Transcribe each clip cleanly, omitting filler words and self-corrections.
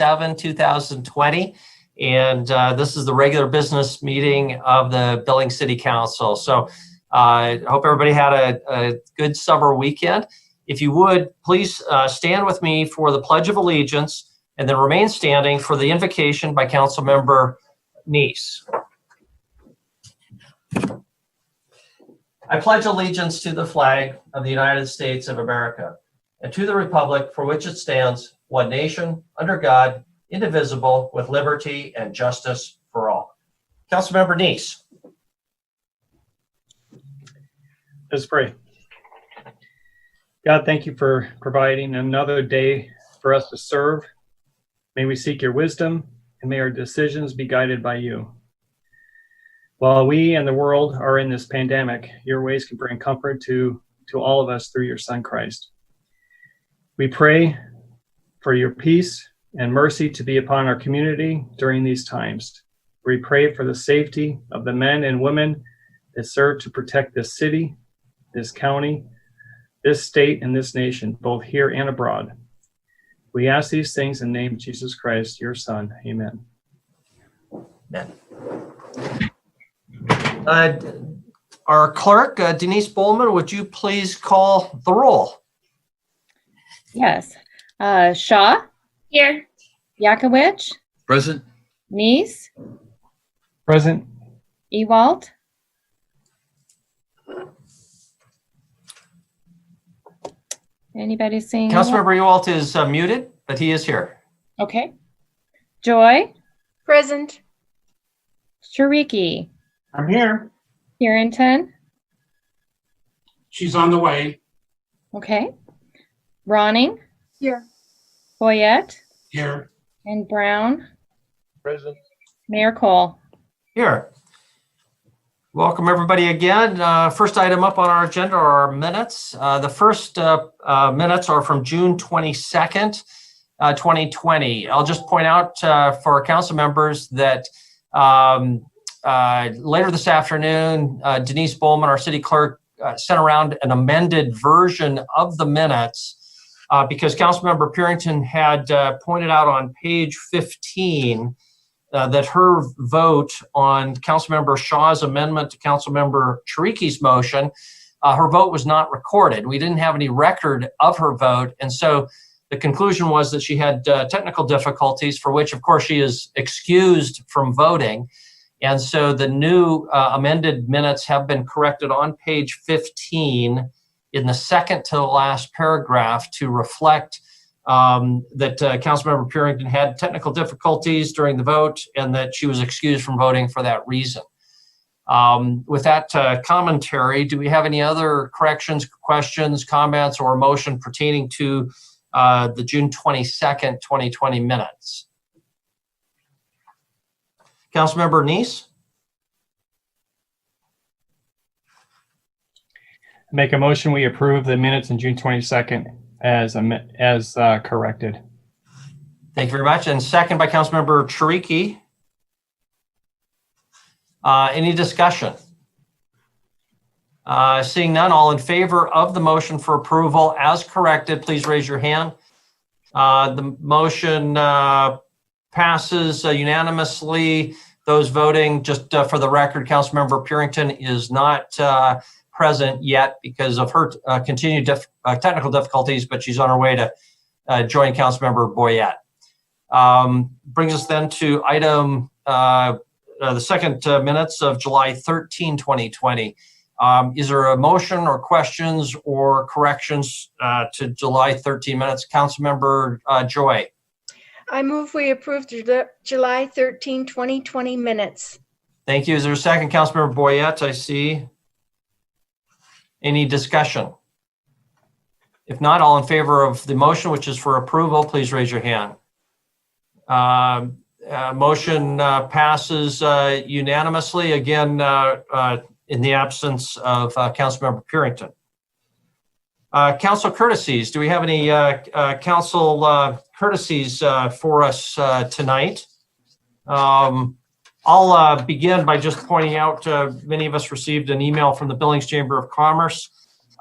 7, 2020. And this is the regular business meeting of the Billings City Council. So I hope everybody had a good summer weekend. If you would, please stand with me for the Pledge of Allegiance and then remain standing for the invocation by Councilmember Neese. I pledge allegiance to the flag of the United States of America and to the republic for which it stands, one nation, under God, indivisible, with liberty and justice for all. Councilmember Neese. Let's pray. God, thank you for providing another day for us to serve. May we seek your wisdom and may our decisions be guided by you. While we and the world are in this pandemic, your ways can bring comfort to all of us through your Son, Christ. We pray for your peace and mercy to be upon our community during these times. We pray for the safety of the men and women that serve to protect this city, this county, this state, and this nation, both here and abroad. We ask these things in the name of Jesus Christ, your Son. Amen. Amen. Our clerk, Denise Bowman, would you please call the roll? Yes. Shaw? Here. Yakowicz? Present. Neese? Present. Ewald? Anybody seeing? Councilmember Ewald is muted, but he is here. Okay. Joy? Present. Shariki? I'm here. Harrington? She's on the way. Okay. Ronning? Here. Boyette? Here. And Brown? Present. Mayor Cole? Here. Welcome, everybody, again. First item up on our agenda are our minutes. The first minutes are from June 22nd, 2020. I'll just point out for our council members that later this afternoon, Denise Bowman, our city clerk, sent around an amended version of the minutes because Councilmember Purington had pointed out on page 15 that her vote on Councilmember Shaw's amendment to Councilmember Chiriki's motion, her vote was not recorded. We didn't have any record of her vote. And so the conclusion was that she had technical difficulties for which, of course, she is excused from voting. And so the new amended minutes have been corrected on page 15 in the second to the last paragraph to reflect that Councilmember Purington had technical difficulties during the vote and that she was excused from voting for that reason. With that commentary, do we have any other corrections, questions, comments, or motion pertaining to the June 22nd, 2020 minutes? Councilmember Neese? Make a motion, we approve the minutes on June 22nd as corrected. Thank you very much. And second by Councilmember Chiriki. Any discussion? Seeing none, all in favor of the motion for approval as corrected, please raise your hand. The motion passes unanimously. Those voting, just for the record, Councilmember Purington is not present yet because of her continued technical difficulties, but she's on her way to join Councilmember Boyette. Brings us then to item, the second minutes of July 13, 2020. Is there a motion or questions or corrections to July 13 minutes? Councilmember Joy. I move we approve the July 13, 2020 minutes. Thank you. Is there a second? Councilmember Boyette, I see. Any discussion? If not, all in favor of the motion, which is for approval, please raise your hand. Motion passes unanimously, again, in the absence of Councilmember Purington. Council courtesies. Do we have any council courtesies for us tonight? I'll begin by just pointing out many of us received an email from the Billings Chamber of Commerce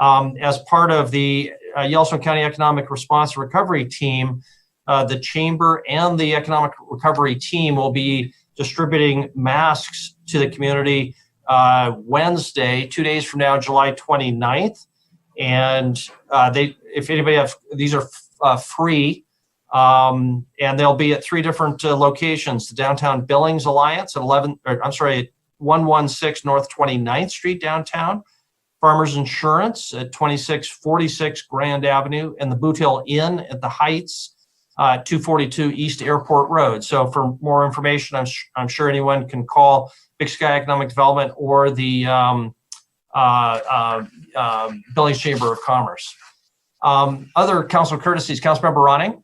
as part of the Yellowstone County Economic Response Recovery Team. the chamber and the economic recovery team will be distributing masks to the community Wednesday, 2 days from now, July 29th. And if anybody these are free, and they'll be at 3 different locations: the Downtown Billings Alliance at 116 North 29th Street downtown, Farmers Insurance at 2646 Grand Avenue, and the Boot Hill Inn at the Heights, 242 East Airport Road. So for more information, I'm sure anyone can call Big Sky Economic Development or the Billings Chamber of Commerce. Other council courtesies, Councilmember Ronning.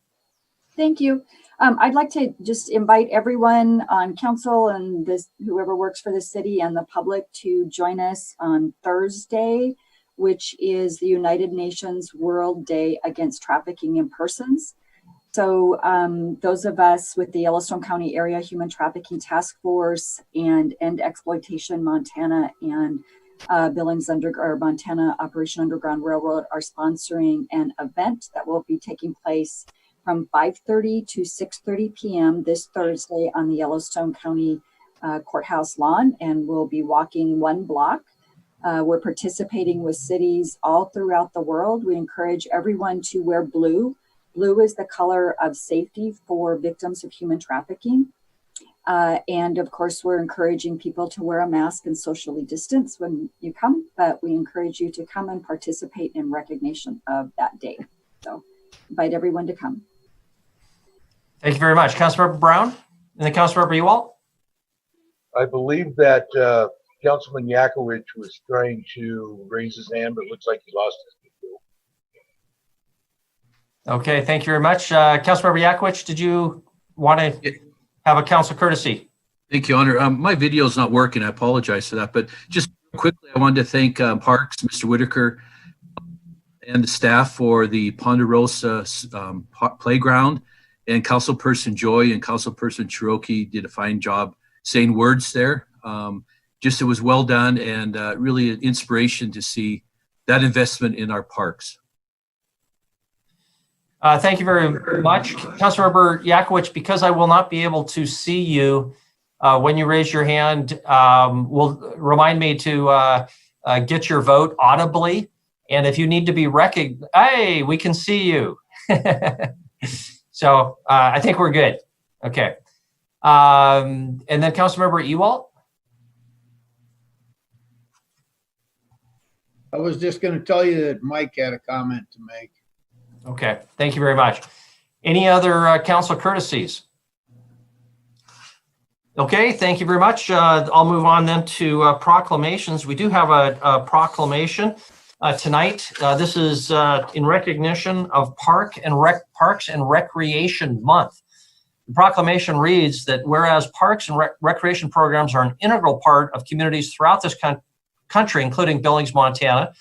Thank you. I'd like to just invite everyone on council and whoever works for the city and the public to join us on Thursday, which is the United Nations World Day Against Trafficking in Persons. So those of us with the Yellowstone County Area Human Trafficking Task Force and End Exploitation Montana and Billings Montana Operation Underground Railroad are sponsoring an event that will be taking place from 5:30 to 6:30 p.m. this Thursday on the Yellowstone County Courthouse lawn, and we'll be walking 1 block. We're participating with cities all throughout the world. We encourage everyone to wear blue. Blue is the color of safety for victims of human trafficking. And of course, we're encouraging people to wear a mask and socially distance when you come, but we encourage you to come and participate in recognition of that day. So invite everyone to come. Thank you very much. Councilmember Brown and then Councilmember Ewald. I believe that Councilman Yakowicz was trying to raise his hand, but it looks like he lost his video. Okay, thank you very much. Councilmember Yakowicz, did you want to have a council courtesy? Thank you, Honor. My video is not working. I apologize for that. But just quickly, I wanted to thank Parks, Mr. Whitaker, and the staff for the Ponderosa playground. And Councilperson Joy and Councilperson Cherokee did a fine job saying words there. It was well done, and really an inspiration to see that investment in our parks. Thank you very much. Councilmember Yakowicz, because I will not be able to see you when you raise your hand, will remind me to get your vote audibly. And if you need to be recognized, hey, we can see you. So I think we're good. Okay. And then Councilmember Ewald. I was just going to tell you that Mike had a comment to make. Okay, thank you very much. Any other council courtesies? Okay, thank you very much. I'll move on then to proclamations. We do have a proclamation tonight. This is in recognition of Parks and Recreation Month. The proclamation reads that whereas parks and recreation programs are an integral part of communities throughout this country, including Billings, Montana,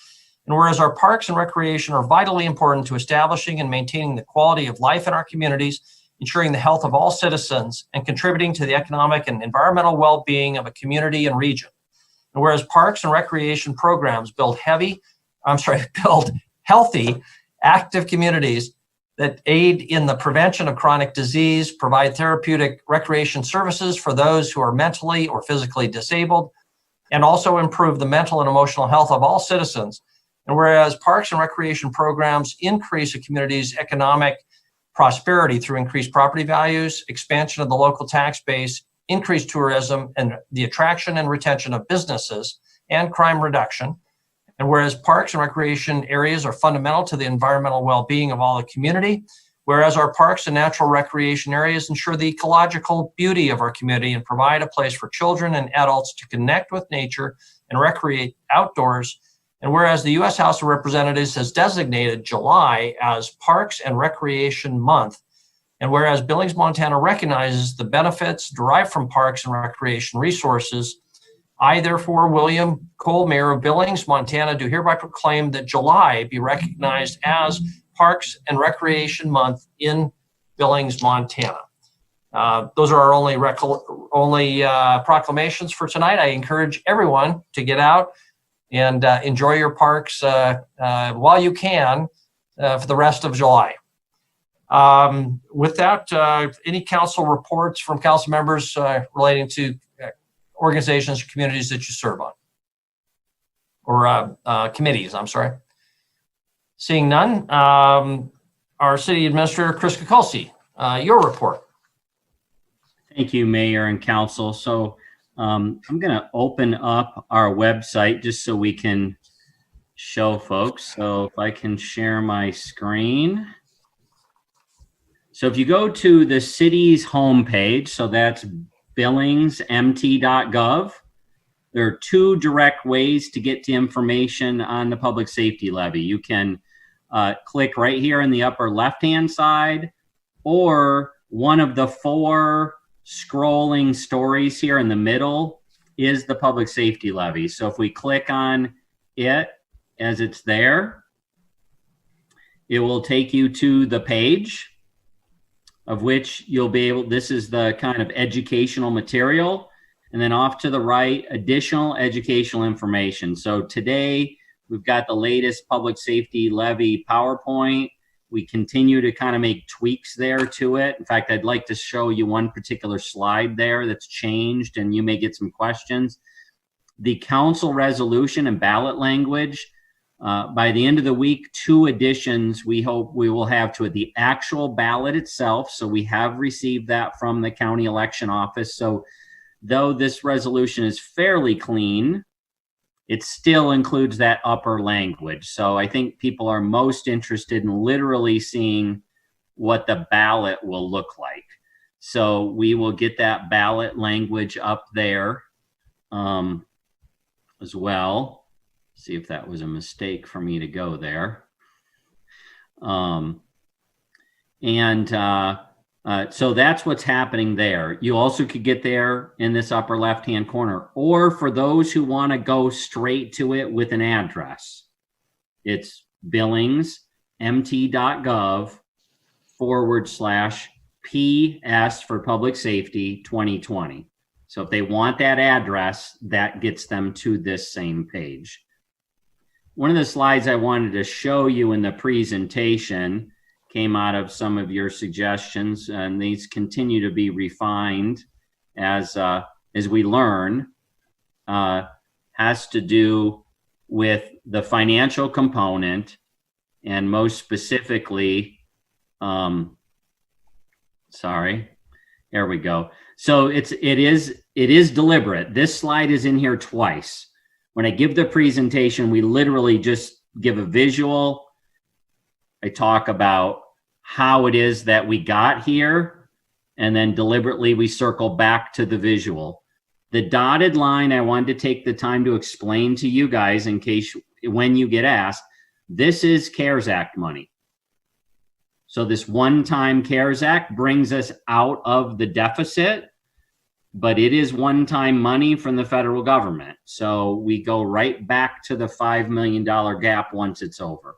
and whereas our parks and recreation are vitally important to establishing and maintaining the quality of life in our communities, ensuring the health of all citizens, and contributing to the economic and environmental well-being of a community and region. And whereas parks and recreation programs build healthy, active communities that aid in the prevention of chronic disease, provide therapeutic recreation services for those who are mentally or physically disabled, and also improve the mental and emotional health of all citizens. And whereas parks and recreation programs increase a community's economic prosperity through increased property values, expansion of the local tax base, increased tourism, and the attraction and retention of businesses, and crime reduction. And whereas parks and recreation areas are fundamental to the environmental well-being of all the community, whereas our parks and natural recreation areas ensure the ecological beauty of our community and provide a place for children and adults to connect with nature and recreate outdoors. And whereas the U.S. House of Representatives has designated July as Parks and Recreation Month, and whereas Billings, Montana recognizes the benefits derived from parks and recreation resources, I, therefore, William Cole, Mayor of Billings, Montana, do hereby proclaim that July be recognized as Parks and Recreation Month in Billings, Montana. Those are our only proclamations for tonight. I encourage everyone to get out and enjoy your parks while you can for the rest of July. With that, any council reports from council members relating to organizations or communities that you serve on? Or committees, I'm sorry. Seeing none, our city administrator, Chris Kukulski, your report. Thank you, Mayor and Council. So I'm going to open up our website just so we can show folks. So if I can share my screen. So if you go to the city's homepage, so that's billingsmt.gov, there are two direct ways to get to information on the public safety levy. You can click right here in the upper left-hand side, or one of the four scrolling stories here in the middle is the public safety levy. So if we click on it as it's there, it will take you to the page of which you'll be able, this is the kind of educational material. And then off to the right, additional educational information. So today we've got the latest public safety levy PowerPoint. We continue to kind of make tweaks there to it. In fact, I'd like to show you one particular slide there that's changed, and you may get some questions. The council resolution and ballot language, by the end of the week, 2 additions we hope we will have to it. The actual ballot itself, so we have received that from the county election office. So though this resolution is fairly clean, it still includes that upper language. So I think people are most interested in literally seeing what the ballot will look like. So we will get that ballot language up there as well. See if that was a mistake for me to go there. So that's what's happening there. You also could get there in this upper left-hand corner, or for those who want to go straight to it with an address, it's billingsmt.gov/PS for public safety 2020. So if they want that address, that gets them to this same page. One of the slides I wanted to show you in the presentation came out of some of your suggestions, and these continue to be refined as we learn, has to do with the financial component, and most specifically, sorry, there we go. So it is deliberate. This slide is in here twice. When I give the presentation, we literally just give a visual. I talk about how it is that we got here, and then deliberately we circle back to the visual. The dotted line, I wanted to take the time to explain to you guys in case when you get asked, this is CARES Act money. So this one-time CARES Act brings us out of the deficit, but it is one-time money from the federal government. So we go right back to the $5 million gap once it's over.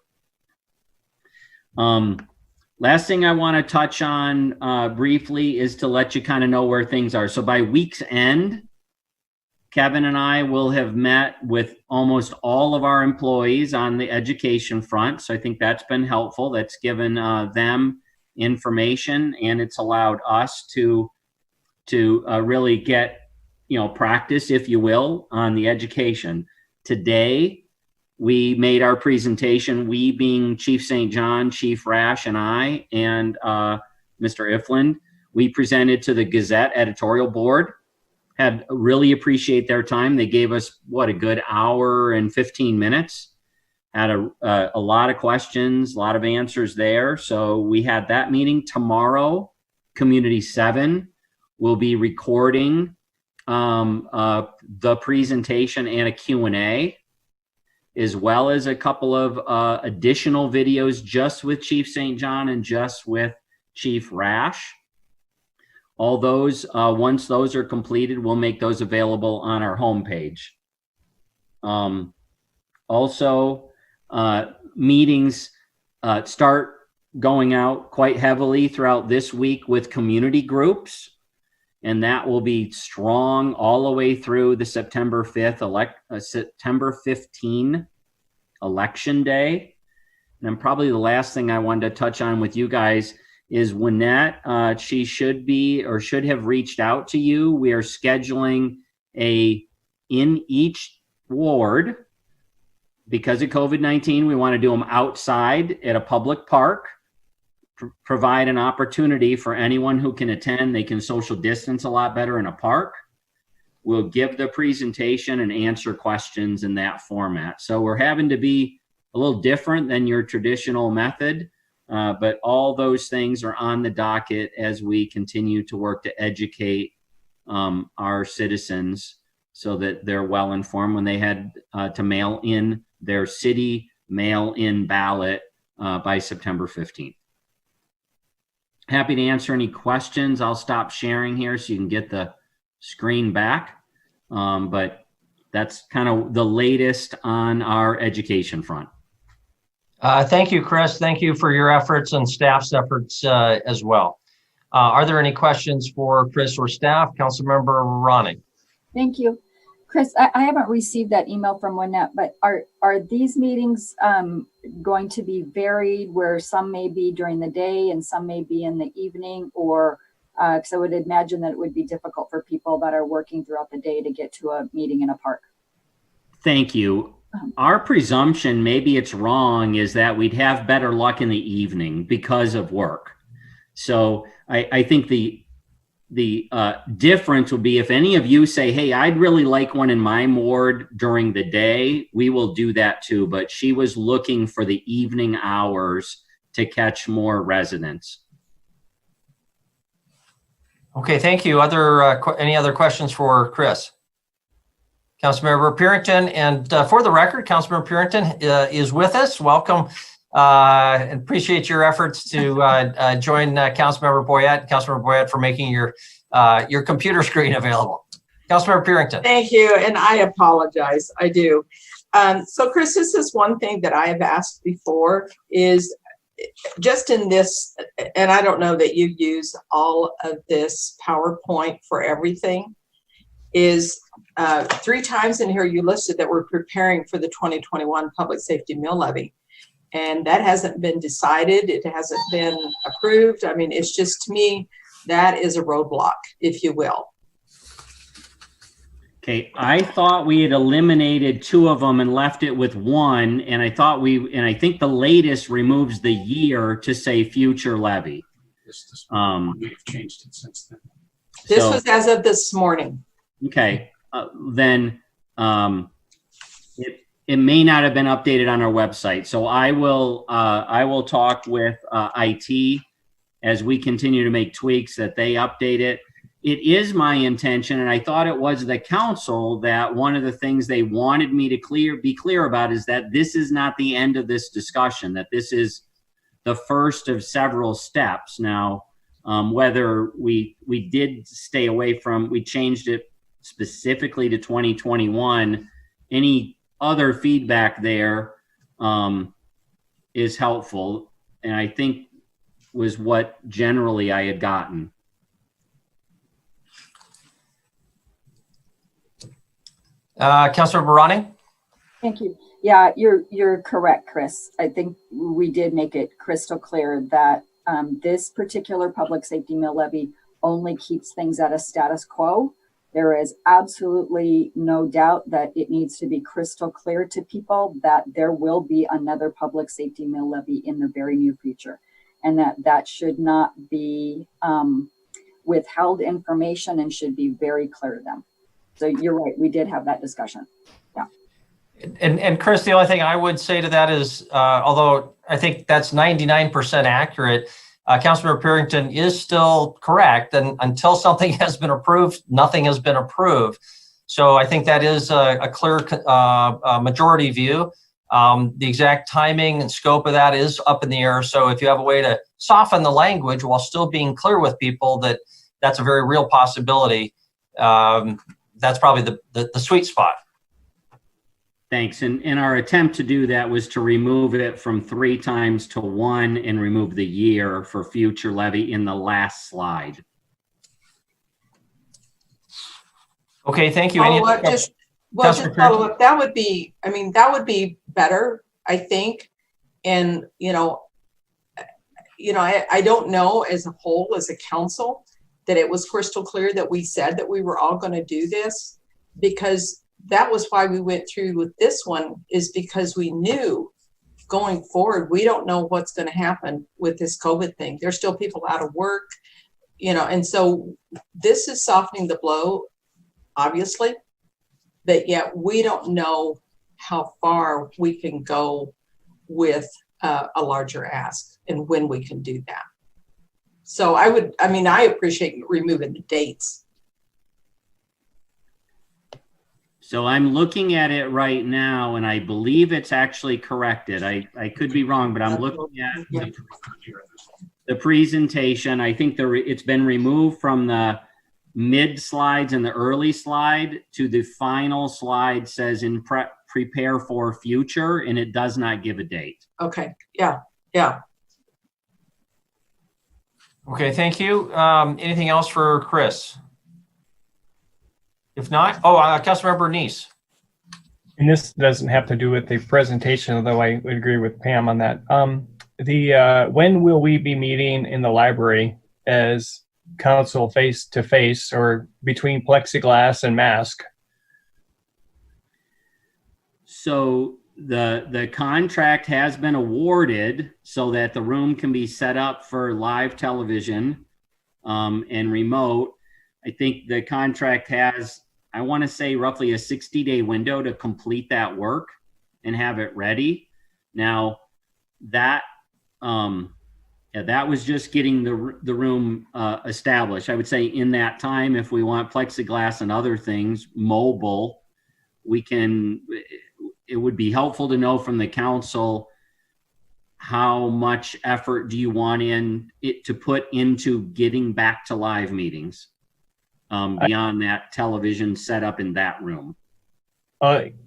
Last thing I want to touch on briefly is to let you kind of know where things are. So by week's end, Kevin and I will have met with almost all of our employees on the education front. So I think that's been helpful. That's given them information, and it's allowed us to really get, practice, if you will, on the education. Today, we made our presentation, we being Chief St. John, Chief Rash, and I, and Mr. Ifland. We presented to the Gazette editorial board. Had really appreciate their time. They gave us, a good hour and 15 minutes. Had a lot of questions, a lot of answers there. So we had that meeting. Tomorrow, Community 7 will be recording the presentation and a Q&A, as well as a couple of additional videos just with Chief St. John and just with Chief Rash. All those, once those are completed, we'll make those available on our homepage. Also, meetings start going out quite heavily throughout this week with community groups, and that will be strong all the way through the September 15 election day. And then probably the last thing I wanted to touch on with you guys is Winnette. She should be or should have reached out to you. We are scheduling in each ward, because of COVID-19, we want to do them outside at a public park, provide an opportunity for anyone who can attend. They can social distance a lot better in a park. We'll give the presentation and answer questions in that format. So we're having to be a little different than your traditional method, but all those things are on the docket as we continue to work to educate our citizens so that they're well informed when they had to mail in their city mail-in ballot by September 15th. Happy to answer any questions. I'll stop sharing here so you can get the screen back. But that's kind of the latest on our education front. Thank you, Chris. Thank you for your efforts and staff's efforts as well. Are there any questions for Chris or staff? Councilmember Ronning. Thank you. Chris, I haven't received that email from Winnette, but are these meetings going to be varied where some may be during the day and some may be in the evening, or because I would imagine that it would be difficult for people that are working throughout the day to get to a meeting in a park? Thank you. Our presumption, maybe it's wrong, is that we'd have better luck in the evening because of work. So I think the difference would be if any of you say, hey, I'd really like one in my ward during the day, we will do that too. But she was looking for the evening hours to catch more residents. Okay, thank you. Any other questions for Chris? Councilmember Purington, and for the record, Councilmember Purington is with us. Welcome. And appreciate your efforts to join Councilmember Boyette. Councilmember Boyette, for making your computer screen available. Councilmember Purington. Thank you, and I apologize. I do. So, Chris, this is one thing that I have asked before is just in this, and I don't know that you use all of this PowerPoint for everything, is 3 times in here you listed that we're preparing for the 2021 public safety mill levy. And that hasn't been decided. It hasn't been approved. I mean, it's just, to me, that is a roadblock, if you will. Okay, I thought we had eliminated 2 of them and left it with 1. And I think the latest removes the year to say future levy. We've changed it since then. This was as of this morning. Okay, then it may not have been updated on our website. So I will talk with IT as we continue to make tweaks that they update it. It is my intention, and I thought it was the council, that one of the things they wanted me to be clear about is that this is not the end of this discussion, that this is the first of several steps. Now, whether we did stay away from, we changed it specifically to 2021, any other feedback there is helpful, and I think was what generally I had gotten. Councilor Barani? Thank you. Yeah, you're correct, Chris. I think we did make it crystal clear that this particular public safety mill levy only keeps things at a status quo. There is absolutely no doubt that it needs to be crystal clear to people that there will be another public safety mill levy in the very near future, and that should not be withheld information and should be very clear to them. So you're right, we did have that discussion. Yeah. And Chris, the only thing I would say to that is, although I think that's 99% accurate, Councilmember Purington is still correct. And until something has been approved, nothing has been approved. So I think that is a clear majority view. The exact timing and scope of that is up in the air. So if you have a way to soften the language while still being clear with people that that's a very real possibility, that's probably the sweet spot. Thanks. And our attempt to do that was to remove it from 3 times to 1 and remove the year for future levy in the last slide. Okay, thank you. Just follow up. That would be, I mean, that would be better, I think. And, you know, I don't know as a whole, as a council, that it was crystal clear that we said that we were all going to do this, because that was why we went through with this one, is because we knew going forward, we don't know what's going to happen with this COVID thing. There's still people out of work, and so this is softening the blow, obviously, but yet we don't know how far we can go with a larger ask and when we can do that. So I appreciate removing the dates. So I'm looking at it right now, and I believe it's actually corrected. I could be wrong, but I'm looking at the presentation. I think it's been removed from the mid slides and the early slide to the final slide says prepare for future, and it does not give a date. Okay. Yeah. Okay, thank you. Anything else for Chris? If not, Councilmember Neese. And this doesn't have to do with the presentation, although I would agree with Pam on that. When will we be meeting in the library as council face to face or between plexiglass and mask? So the contract has been awarded so that the room can be set up for live television and remote. I think the contract has, I want to say, roughly a 60-day window to complete that work and have it ready. Now, that was just getting the room established. I would say in that time, if we want plexiglass and other things mobile, it would be helpful to know from the council how much effort do you want to put into getting back to live meetings beyond that television set up in that room.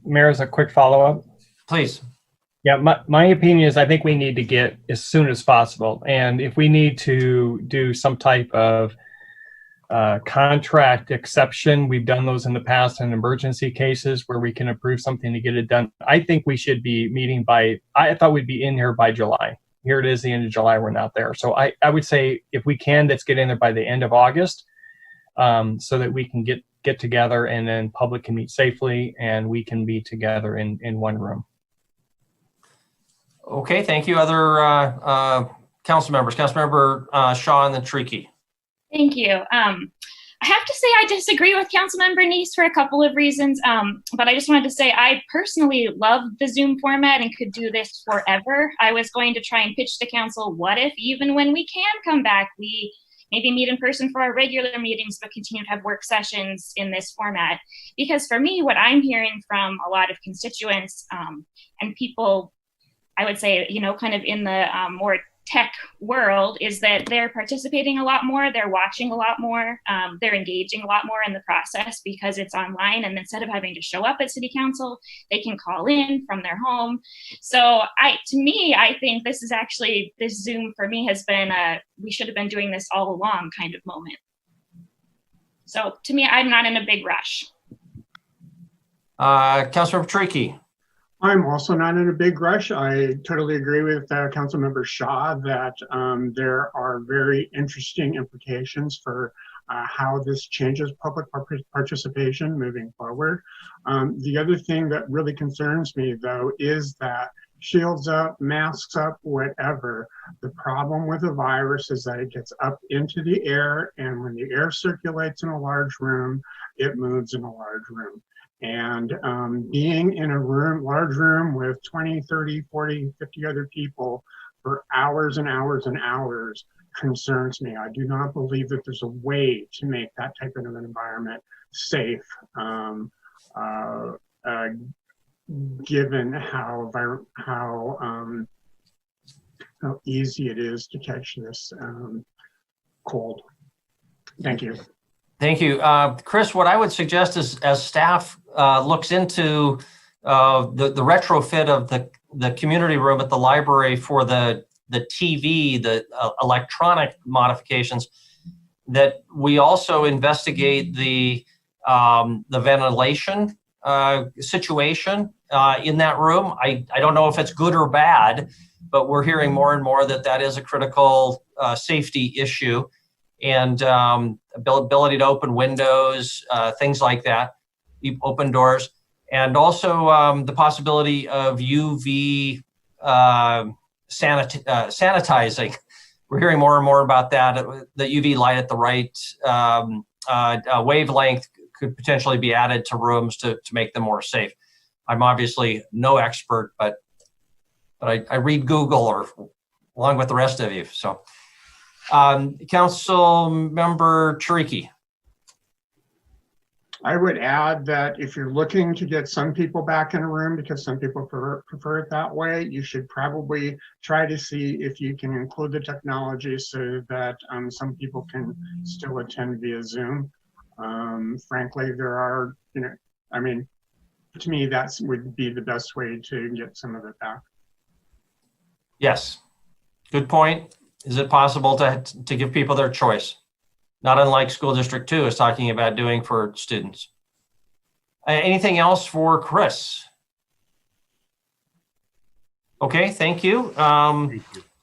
Mayor, as a quick follow-up. Please. Yeah, my opinion is I think we need to get as soon as possible. And if we need to do some type of contract exception, we've done those in the past in emergency cases where we can approve something to get it done. I think we should be meeting I thought we'd be in here by July. Here it is, the end of July, we're not there. So I would say if we can, let's get in there by the end of August so that we can get together and then public can meet safely and we can be together in one room. Okay, thank you. Other council members, Councilmember Shaw and then Tricky. Thank you. I have to say I disagree with Councilmember Neese for a couple of reasons, but I just wanted to say I personally love the Zoom format and could do this forever. I was going to try and pitch to council, what if even when we can come back, we maybe meet in person for our regular meetings, but continue to have work sessions in this format? Because for me, what I'm hearing from a lot of constituents and people, I would say, kind of in the more tech world, is that they're participating a lot more, they're watching a lot more, they're engaging a lot more in the process because it's online, and instead of having to show up at city council, they can call in from their home. So I think this Zoom for me has been we should have been doing this all along kind of moment. So to me, I'm not in a big rush. Councilmember Tricky. I'm also not in a big rush. I totally agree with Councilmember Shaw that there are very interesting implications for how this changes public participation moving forward. The other thing that really concerns me, though, is that shields up, masks up, whatever. The problem with a virus is that it gets up into the air, and when the air circulates in a large room, it moves in a large room. And being in a large room with 20, 30, 40, 50 other people for hours and hours and hours concerns me. I do not believe that there's a way to make that type of an environment safe, given how easy it is to catch this cold. Thank you. Thank you. Chris, what I would suggest is as staff looks into the retrofit of the community room at the library for the TV, the electronic modifications, that we also investigate the ventilation situation in that room. I don't know if it's good or bad, but we're hearing more and more that that is a critical safety issue, and ability to open windows, things like that, open doors, and also the possibility of UV sanitizing. We're hearing more and more about that. The UV light at the right wavelength could potentially be added to rooms to make them more safe. I'm obviously no expert, but I read Google or along with the rest of you. So, Council Member Chiriki. I would add that if you're looking to get some people back in a room, because some people prefer it that way, you should probably try to see if you can include the technology so that some people can still attend via Zoom. Frankly, there are, I mean, to me, that would be the best way to get some of it back. Yes, good point. Is it possible to give people their choice? Not unlike School District 2 is talking about doing for students. Anything else for Chris? Okay, thank you.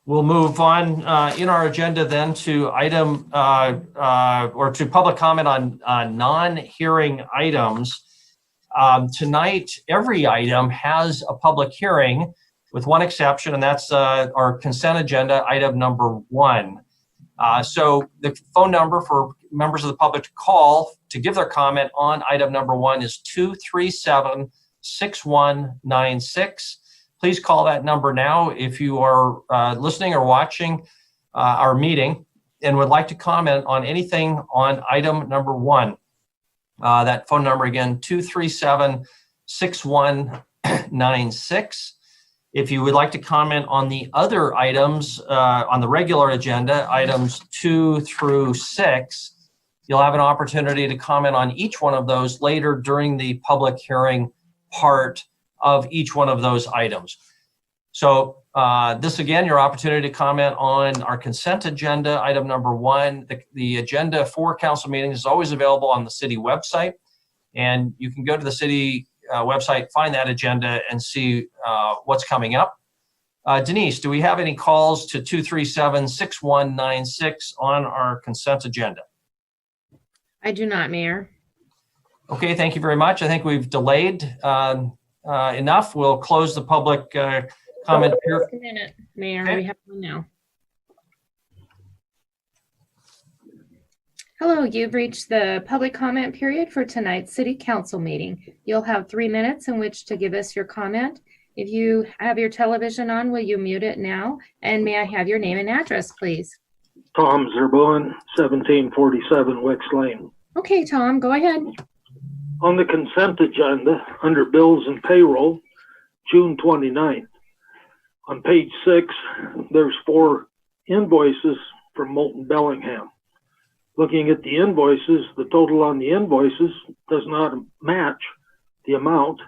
We'll move on in our agenda then to item or to public comment on non-hearing items. Tonight, every item has a public hearing with one exception, and that's our consent agenda, item number 1. So the phone number for members of the public to call to give their comment on item number 1 is 237-6196. Please call that number now if you are listening or watching our meeting and would like to comment on anything on item number 1. That phone number again, 237-6196. If you would like to comment on the other items on the regular agenda, items 2 through 6, you'll have an opportunity to comment on each one of those later during the public hearing part of each one of those items. So this again, your opportunity to comment on our consent agenda, item number 1. The agenda for council meetings is always available on the city website, and you can go to the city website, find that agenda, and see what's coming up. Denise, do we have any calls to 237-6196 on our consent agenda? I do not, Mayor. Okay, thank you very much. I think we've delayed enough. We'll close the public comment period. Just a minute, Mayor. Okay. We have one now. Hello, you've reached the public comment period for tonight's city council meeting. You'll have 3 minutes in which to give us your comment. If you have your television on, will you mute it now? And may I have your name and address, please? Tom Zerboen, 1747 Wicks Lane. Okay, Tom, go ahead. On the consent agenda, under bills and payroll, June 29th. On page 6, there's 4 invoices from Moulton Bellingham. Looking at the invoices, the total on the invoices does not match the amount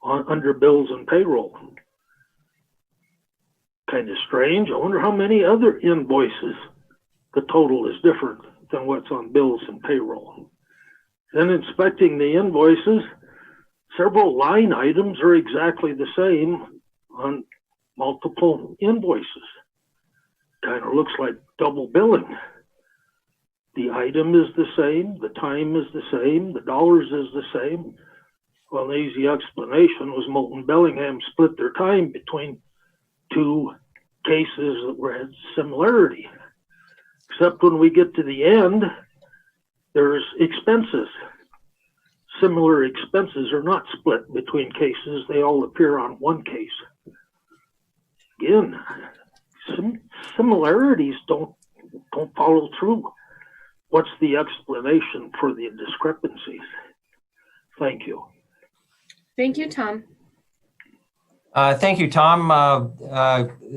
under bills and payroll. Kind of strange. I wonder how many other invoices the total is different than what's on bills and payroll. Then inspecting the invoices, several line items are exactly the same on multiple invoices. Kind of looks like double billing. The item is the same, the time is the same, the dollars is the same. Well, an easy explanation was Moulton Bellingham split their time between 2 cases that had similarity. Except when we get to the end, there's expenses. Similar expenses are not split between cases, they all appear on one case. Again, similarities don't follow through. What's the explanation for the discrepancies? Thank you. Thank you, Tom. Thank you, Tom.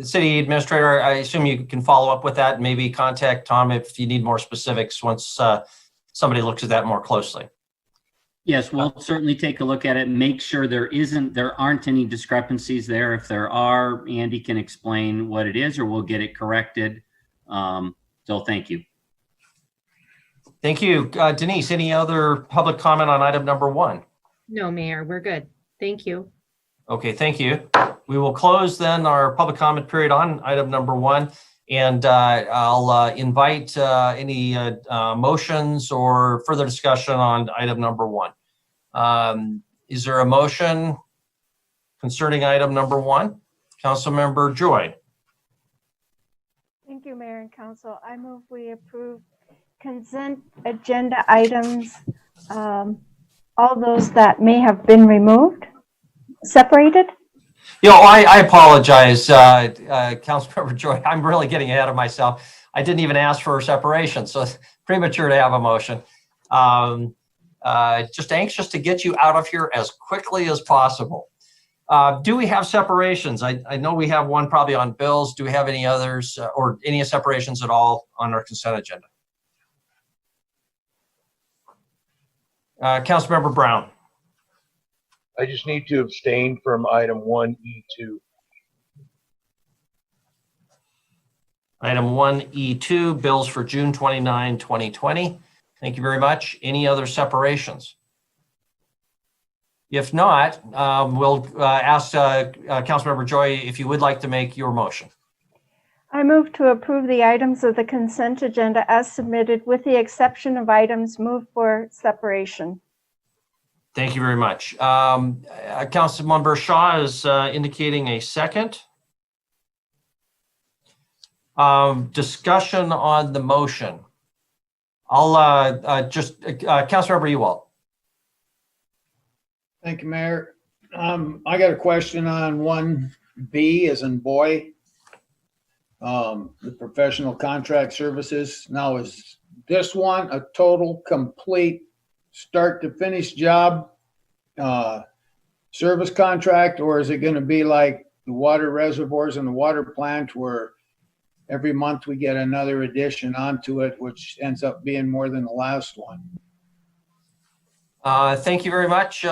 City Administrator, I assume you can follow up with that and maybe contact Tom if you need more specifics once somebody looks at that more closely. Yes, we'll certainly take a look at it and make sure there aren't any discrepancies there. If there are, Andy can explain what it is or we'll get it corrected. So thank you. Thank you. Denise, any other public comment on item number 1? No, Mayor, we're good. Thank you. Okay, thank you. We will close then our public comment period on item number 1. And I'll invite any motions or further discussion on item number 1. Is there a motion concerning item number 1? Councilmember Joy. Thank you, Mayor and Council. I move we approve consent agenda items, all those that may have been removed, separated. I apologize, Councilmember Joy. I'm really getting ahead of myself. I didn't even ask for a separation, so it's premature to have a motion. Just anxious to get you out of here as quickly as possible. Do we have separations? I know we have one probably on bills. Do we have any others or any separations at all on our consent agenda? Councilmember Brown. I just need to abstain from item 1E2. Item 1E2, bills for June 29, 2020. Thank you very much. Any other separations? If not, we'll ask Councilmember Joy if you would like to make your motion. I move to approve the items of the consent agenda as submitted with the exception of items moved for separation. Thank you very much. Councilmember Shaw is indicating a second. Discussion on the motion. I'll just, Councilmember Ewald. Thank you, Mayor. I got a question on 1B as in boy. The professional contract services. Now, is this one a total, complete, start to finish job service contract, or is it going to be like the water reservoirs and the water plant where every month we get another addition onto it, which ends up being more than the last one? Thank you very much.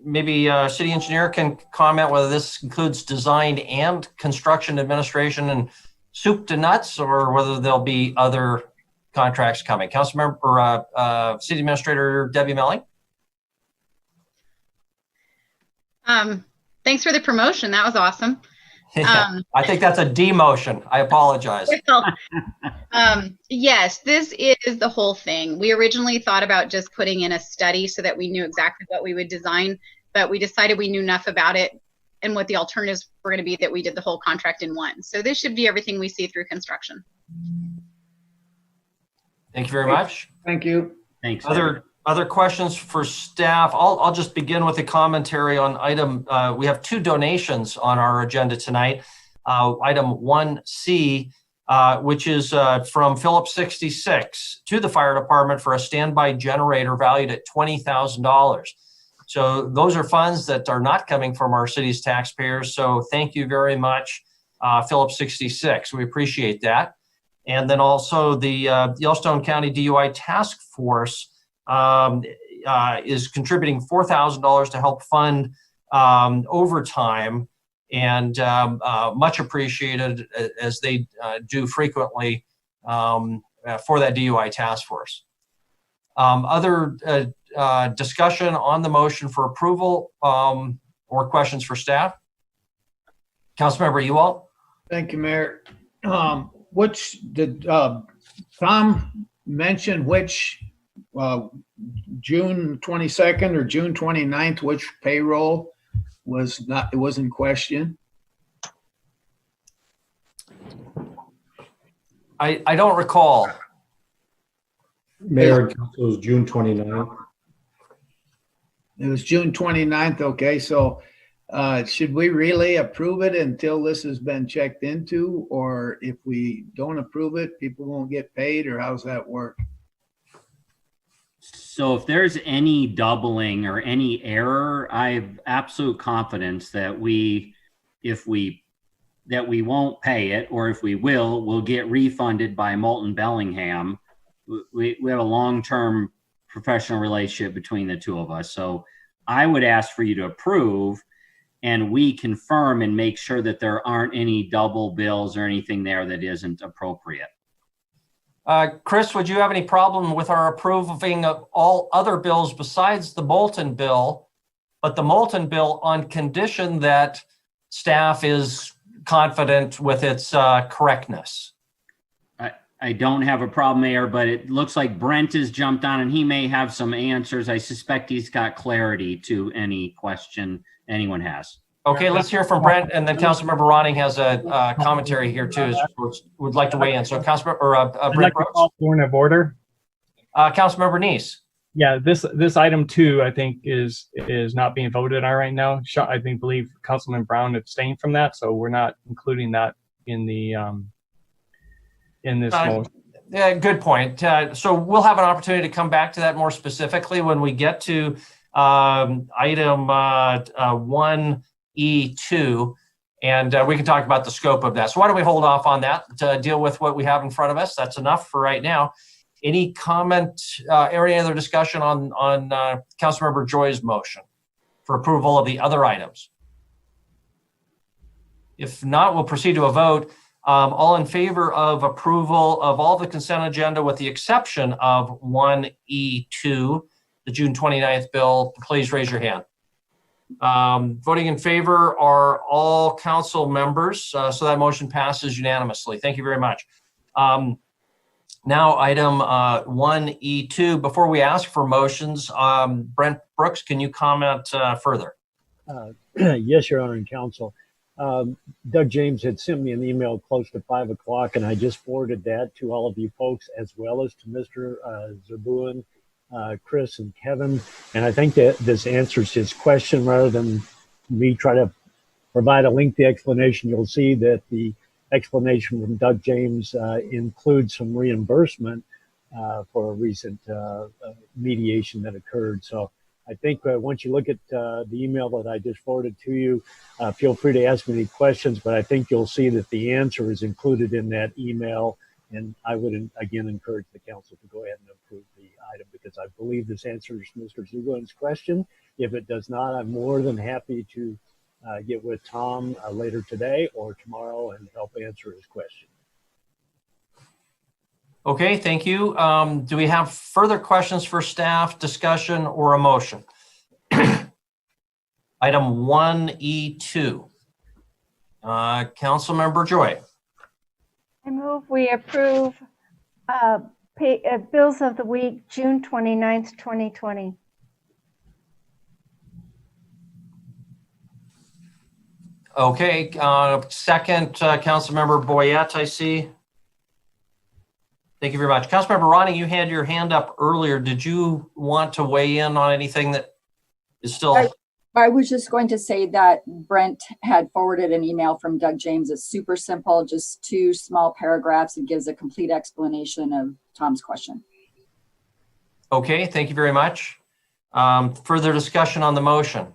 Maybe city engineer can comment whether this includes design and construction administration and soup to nuts, or whether there'll be other contracts coming. Councilmember or City Administrator Debbie Melling. Thanks for the promotion. That was awesome. I think that's a demotion. I apologize. Yes, this is the whole thing. We originally thought about just putting in a study so that we knew exactly what we would design, but we decided we knew enough about it and what the alternatives were going to be that we did the whole contract in one. So this should be everything we see through construction. Thank you very much. Thank you. Thanks. Other questions for staff? I'll just begin with a commentary on item. We have 2 donations on our agenda tonight. Item 1C, which is from Phillips 66 to the fire department for a standby generator valued at $20,000. So those are funds that are not coming from our city's taxpayers. So thank you very much, Phillips 66. We appreciate that. And then also the Yellowstone County DUI Task Force is contributing $4,000 to help fund overtime, and much appreciated as they do frequently for that DUI task force. Other discussion on the motion for approval or questions for staff? Councilmember Ewald. Thank you, Mayor. Which did Tom mention which June 22nd or June 29th, which payroll was not, it was in question? I don't recall. Mayor and Council, was June 29th. It was June 29th. Okay, so should we really approve it until this has been checked into, or if we don't approve it, people won't get paid, or how's that work? So if there's any doubling or any error, I have absolute confidence that if we won't pay it, or if we will, we'll get refunded by Moulton Bellingham. We have a long-term professional relationship between the two of us. So I would ask for you to approve, and we confirm and make sure that there aren't any double bills or anything there that isn't appropriate. Chris, would you have any problem with our approving of all other bills besides the Bolton bill but the Moulton bill on condition that staff is confident with its correctness. I don't have a problem, Mayor, but it looks like Brent has jumped on and he may have some answers. I suspect he's got clarity to any question anyone has. Okay, let's hear from Brent, and then Councilmember Ronning has a commentary here too, would like to weigh in. So Councilmember, I'd Brent like to Brooks. call point of order. Councilmember Neese. Yeah, this item 2, I think, is not being voted on right now. I believe Councilman Brown abstained from that, so we're not including that in the in this motion. Yeah, good point. So we'll have an opportunity to come back to that more specifically when we get to item 1E2, and we can talk about the scope of that. So why don't we hold off on that to deal with what we have in front of us? That's enough for right now. Any comment or any other discussion on Councilmember Joy's motion for approval of the other items? If not, we'll proceed to a vote. All in favor of approval of all the consent agenda with the exception of 1E2, the June 29th bill, please raise your hand. Voting in favor are all council members, so that motion passes unanimously. Thank you very much. Now, item 1E2, before we ask for motions, Brent Brooks, can you comment further? Yes, Your Honor and Counsel. Doug James had sent me an email close to 5 o'clock, and I just forwarded that to all of you folks, as well as to Mr. Zerbuan, Chris, and Kevin. And I think that this answers his question rather than me try to provide a lengthy explanation. You'll see that the explanation from Doug James includes some reimbursement for a recent mediation that occurred. So I think once you look at the email that I just forwarded to you, feel free to ask me any questions, but I think you'll see that the answer is included in that email. And I would, again, encourage the council to go ahead and approve the item because I believe this answers Mr. Zugan's question. If it does not, I'm more than happy to get with Tom later today or tomorrow and help answer his question. Okay, thank you. Do we have further questions for staff, discussion, or a motion? Item 1E2. Councilmember Joy. I move we approve bills of the week, June 29th, 2020. Okay, second, Councilmember Boyette, I see. Thank you very much. Councilmember Ronning, you had your hand up earlier. Did you want to weigh in on anything that is still? I was just going to say that Brent had forwarded an email from Doug James. It's super simple, just 2 small paragraphs. It gives a complete explanation of Tom's question. Okay, thank you very much. Further discussion on the motion.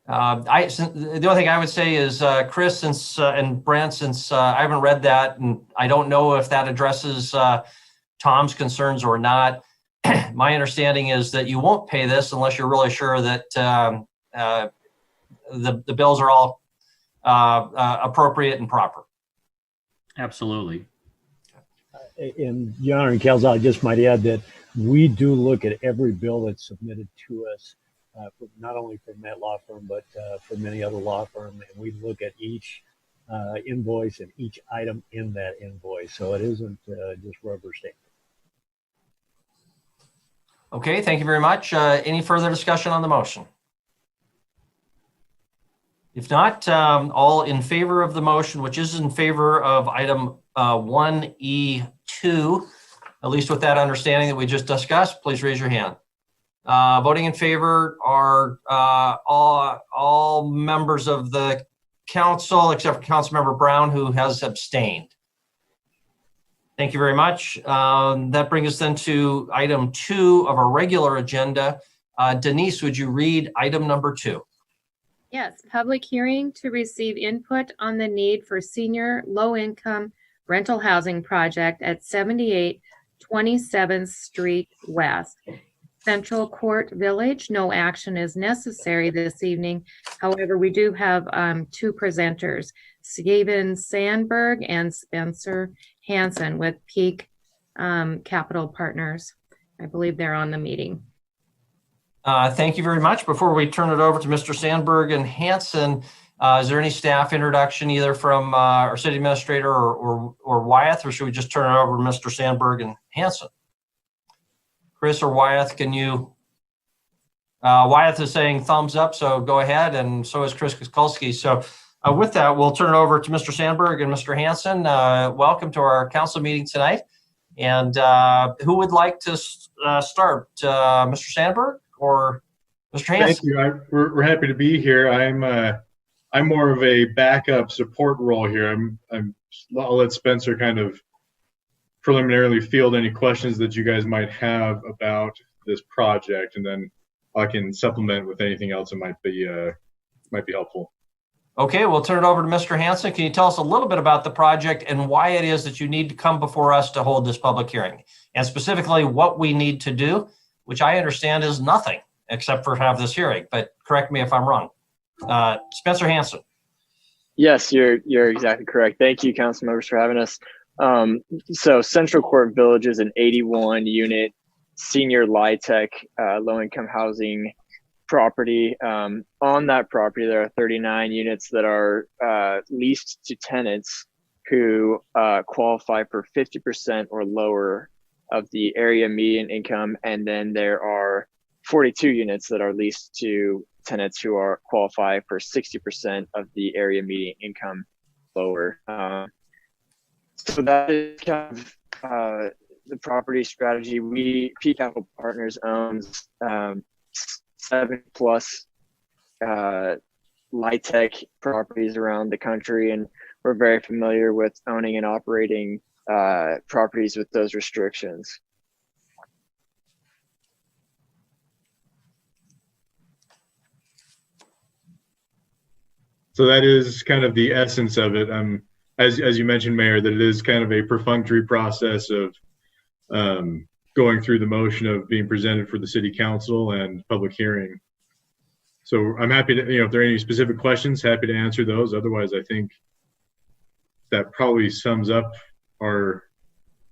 The only thing I would say is, Chris, and Brent, since I haven't read that and I don't know if that addresses Tom's concerns or not, my understanding is that you won't pay this unless you're really sure that the bills are all appropriate and proper. Absolutely. And Your Honor and Counsel, I just might add that we do look at every bill that's submitted to us, not only from that law firm, but from many other law firms. And we look at each invoice and each item in that invoice. So it isn't just rubber stamping. Okay, thank you very much. Any further discussion on the motion? If not, all in favor of the motion, which is in favor of item 1E2, at least with that understanding that we just discussed, please raise your hand. Voting in favor are all members of the council, except for Councilmember Brown, who has abstained. Thank you very much. That brings us then to item 2 of our regular agenda. Denise, would you read item number 2? Yes, public hearing to receive input on the need for senior low-income rental housing project at 78 27th Street West, Central Court Village. No action is necessary this evening. However, we do have 2 presenters, Steven Sandberg and Spencer Hansen with Peak Capital Partners. I believe they're on the meeting. Thank you very much. Before we turn it over to Mr. Sandberg and Hanson, is there any staff introduction either from our city administrator or Wyeth, or should we just turn it over to Mr. Sandberg and Hanson? Chris or Wyeth, can you? Wyeth is saying thumbs up, so go ahead, and so is Chris Kukulski. So with that, we'll turn it over to Mr. Sandberg and Mr. Hanson. Welcome to our council meeting tonight. And who would like to start? Mr. Sandberg or Mr. Hanson? Thank you. We're happy to be here. I'm more of a backup support role here. I'll let Spencer kind of preliminarily field any questions that you guys might have about this project, and then I can supplement with anything else that might be helpful. Okay, we'll turn it over to Mr. Hanson. Can you tell us a little bit about the project and why it is that you need to come before us to hold this public hearing, and specifically what we need to do, which I understand is nothing except for have this hearing, but correct me if I'm wrong. Spencer Hanson. Yes, you're exactly correct. Thank you, council members, for having us. So Central Court Village is an 81 unit senior LIHTC low-income housing property. On that property, there are 39 units that are leased to tenants who qualify for 50% or lower of the area median income, and then there are 42 units that are leased to tenants who are qualify for 60% of the area median income lower. So that is kind of the property strategy. P Capital Partners owns 7+ LIHTC properties around the country, and we're very familiar with owning and operating properties with those restrictions. So that is kind of the essence of it. As you mentioned, Mayor, that it is kind of a perfunctory process of going through the motion of being presented for the city council and public hearing. So I'm happy to, if there are any specific questions, happy to answer those. Otherwise, I think that probably sums up our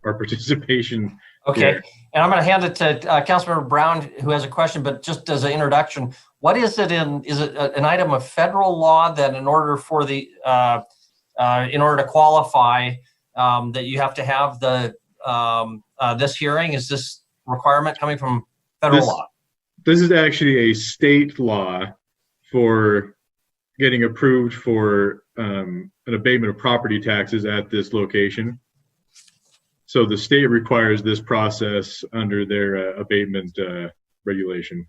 participation. Okay, here. and I'm going to hand it to Councilmember Brown, who has a question, but just as an introduction, what is it is it an item of federal law that in order for the, in order to qualify, that you have to have the, this hearing? Is this requirement coming from federal law? This is actually a state law for getting approved for an abatement of property taxes at this location. So the state requires this process under their abatement regulation.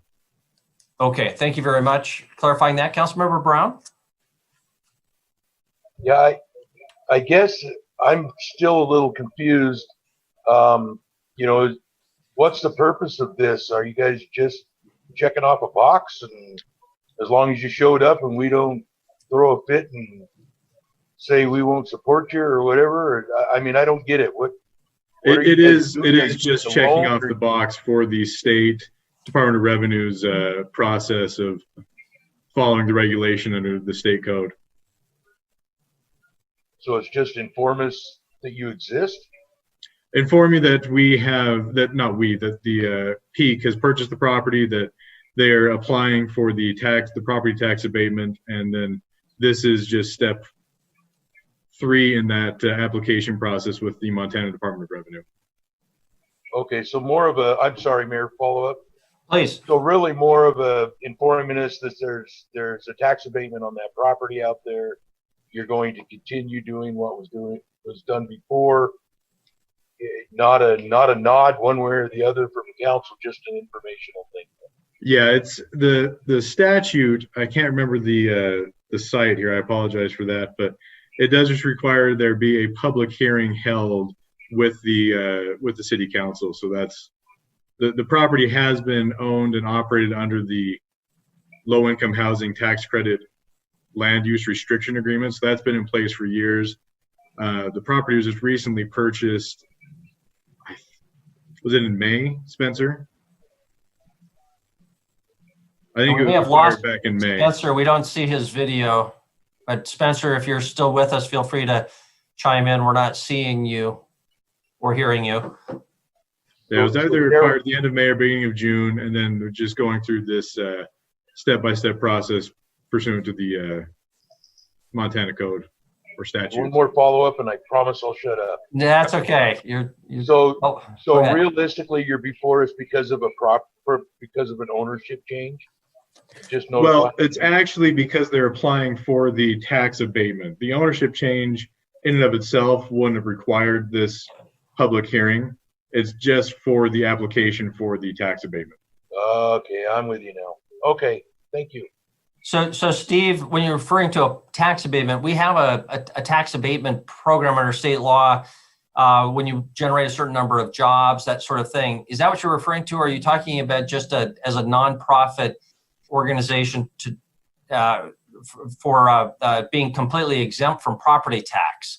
Okay, thank you very much. Clarifying that, Councilmember Brown? Yeah, I guess I'm still a little confused. What's the purpose of this? Are you guys just checking off a box, and as long as you showed up and we don't throw a fit and say we won't support you or whatever? I mean, I don't get it. It is just checking off the box for the state Department of Revenue's process of following the regulation under the state code. So it's just inform us that you exist? Inform you that that the Peak has purchased the property, that they're applying for the property tax abatement, and then this is just step 3 in that application process with the Montana Department of Revenue. Okay, so more of I'm sorry, Mayor, follow up. Please. So really more of informing us that there's a tax abatement on that property out there. You're going to continue doing what was done before. Not a nod one way or the other from the council, just an informational thing. Yeah, it's the statute. I can't remember the site here. I apologize for that, but it does just require there be a public hearing held with the city council. So that's the property has been owned and operated under the low income housing tax credit land use restriction agreement. So that's been in place for years. The property was just recently purchased. Was it in May, Spencer? I think it was acquired back in May. Spencer, we don't see his video, but Spencer, if you're still with us, feel free to chime in. We're not seeing you or hearing you. Yeah, it was So either there- required at the end of May or beginning of June, and then we're just going through this step-by-step process pursuant to the Montana code or statute. One more follow-up, and I promise I'll shut up. That's okay. So oh, go ahead. realistically, you're before us because of because of an ownership change. Just Well, notify. it's actually because they're applying for the tax abatement. The ownership change in and of itself wouldn't have required this public hearing. It's just for the application for the tax abatement. Okay, I'm with you now. Okay, thank you. So Steve, when you're referring to a tax abatement, we have a tax abatement program under state law when you generate a certain number of jobs, that sort of thing. Is that what you're referring to? Or are you talking about just as a nonprofit organization for being completely exempt from property tax?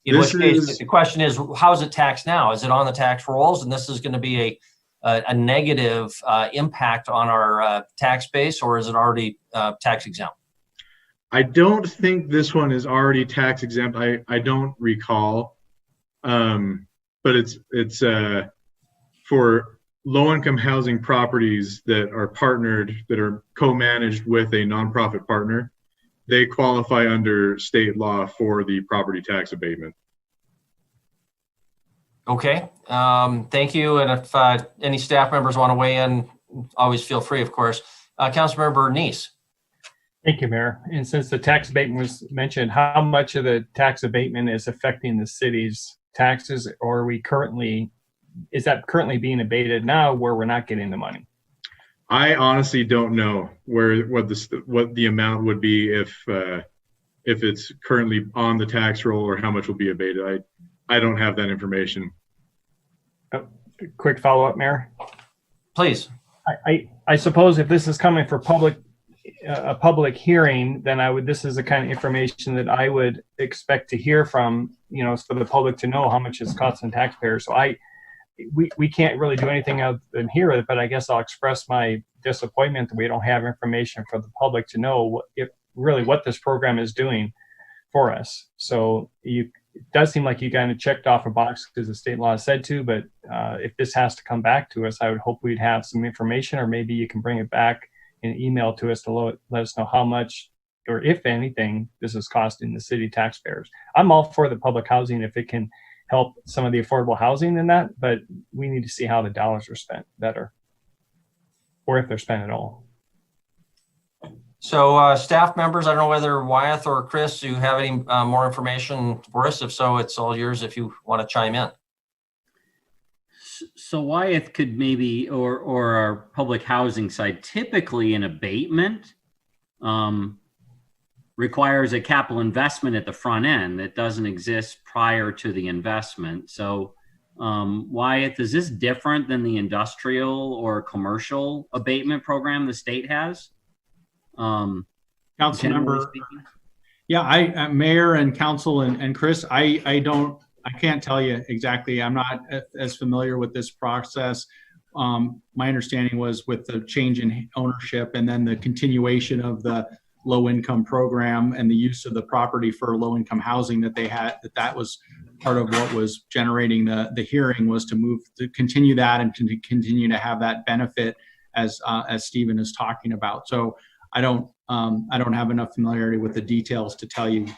In which case, the question is, how is it taxed now? Is it on the tax rolls? And this is going to be a negative impact on our tax base, or is it already tax exempt? I don't think this one is already tax exempt. I don't recall, but it's for low-income housing properties that are partnered, that are co-managed with a nonprofit partner. They qualify under state law for the property tax abatement. Okay, thank you. And if any staff members want to weigh in, always feel free, of course. Councilmember Neese. Thank you, Mayor. And since the tax abatement was mentioned, how much of the tax abatement is affecting the city's taxes, or is that currently being abated now where we're not getting the money? I honestly don't know what the amount would be if it's currently on the tax roll, or how much will be abated. I don't have that information. Quick follow-up, Mayor. Please. I suppose if this is coming for a public hearing, then this is the kind of information that I would expect to hear from, for the public to know how much it's costing taxpayers. So we can't really do anything other than hear it, but I guess I'll express my disappointment that we don't have information for the public to know what this program is doing for us. So it does seem like you kind of checked off a box because the state law said to, but if this has to come back to us, I would hope we'd have some information, or maybe you can bring it back in email to us to let us know how much, or if anything, this is costing the city taxpayers. I'm all for the public housing if it can help some of the affordable housing in that, but we need to see how the dollars are spent better, or if they're spent at all. So staff members, I don't know whether Wyeth or Chris, you have any more information for us? If so, it's all yours if you want to chime in. So Wyeth could maybe, or our public housing side, typically an abatement requires a capital investment at the front end that doesn't exist prior to the investment. So Wyeth, is this different than the industrial or commercial abatement program the state has? Councilmember, yeah, Mayor and Council and Chris, I can't tell you exactly. I'm not as familiar with this process. My understanding was with the change in ownership and then the continuation of the low-income program and the use of the property for low-income housing that they had, that was part of what was generating the hearing, was to continue that and to continue to have that benefit as Stephen is talking about. So I don't have enough familiarity with the details to tell you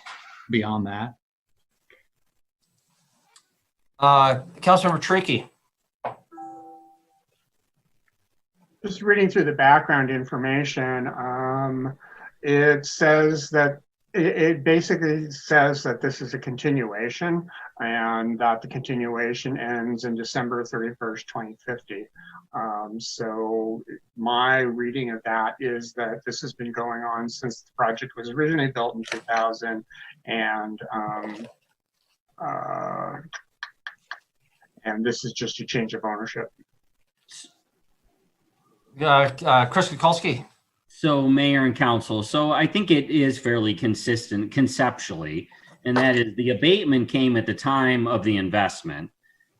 beyond that. Councilmember Trickey. Just reading through the background information, it says that it basically says that this is a continuation, and that the continuation ends in December 31st, 2050. So my reading of that is that this has been going on since the project was originally built in 2000, and this is just a change of ownership. Chris Kukulski. So Mayor and Council, so I think it is fairly consistent conceptually, and that is the abatement came at the time of the investment.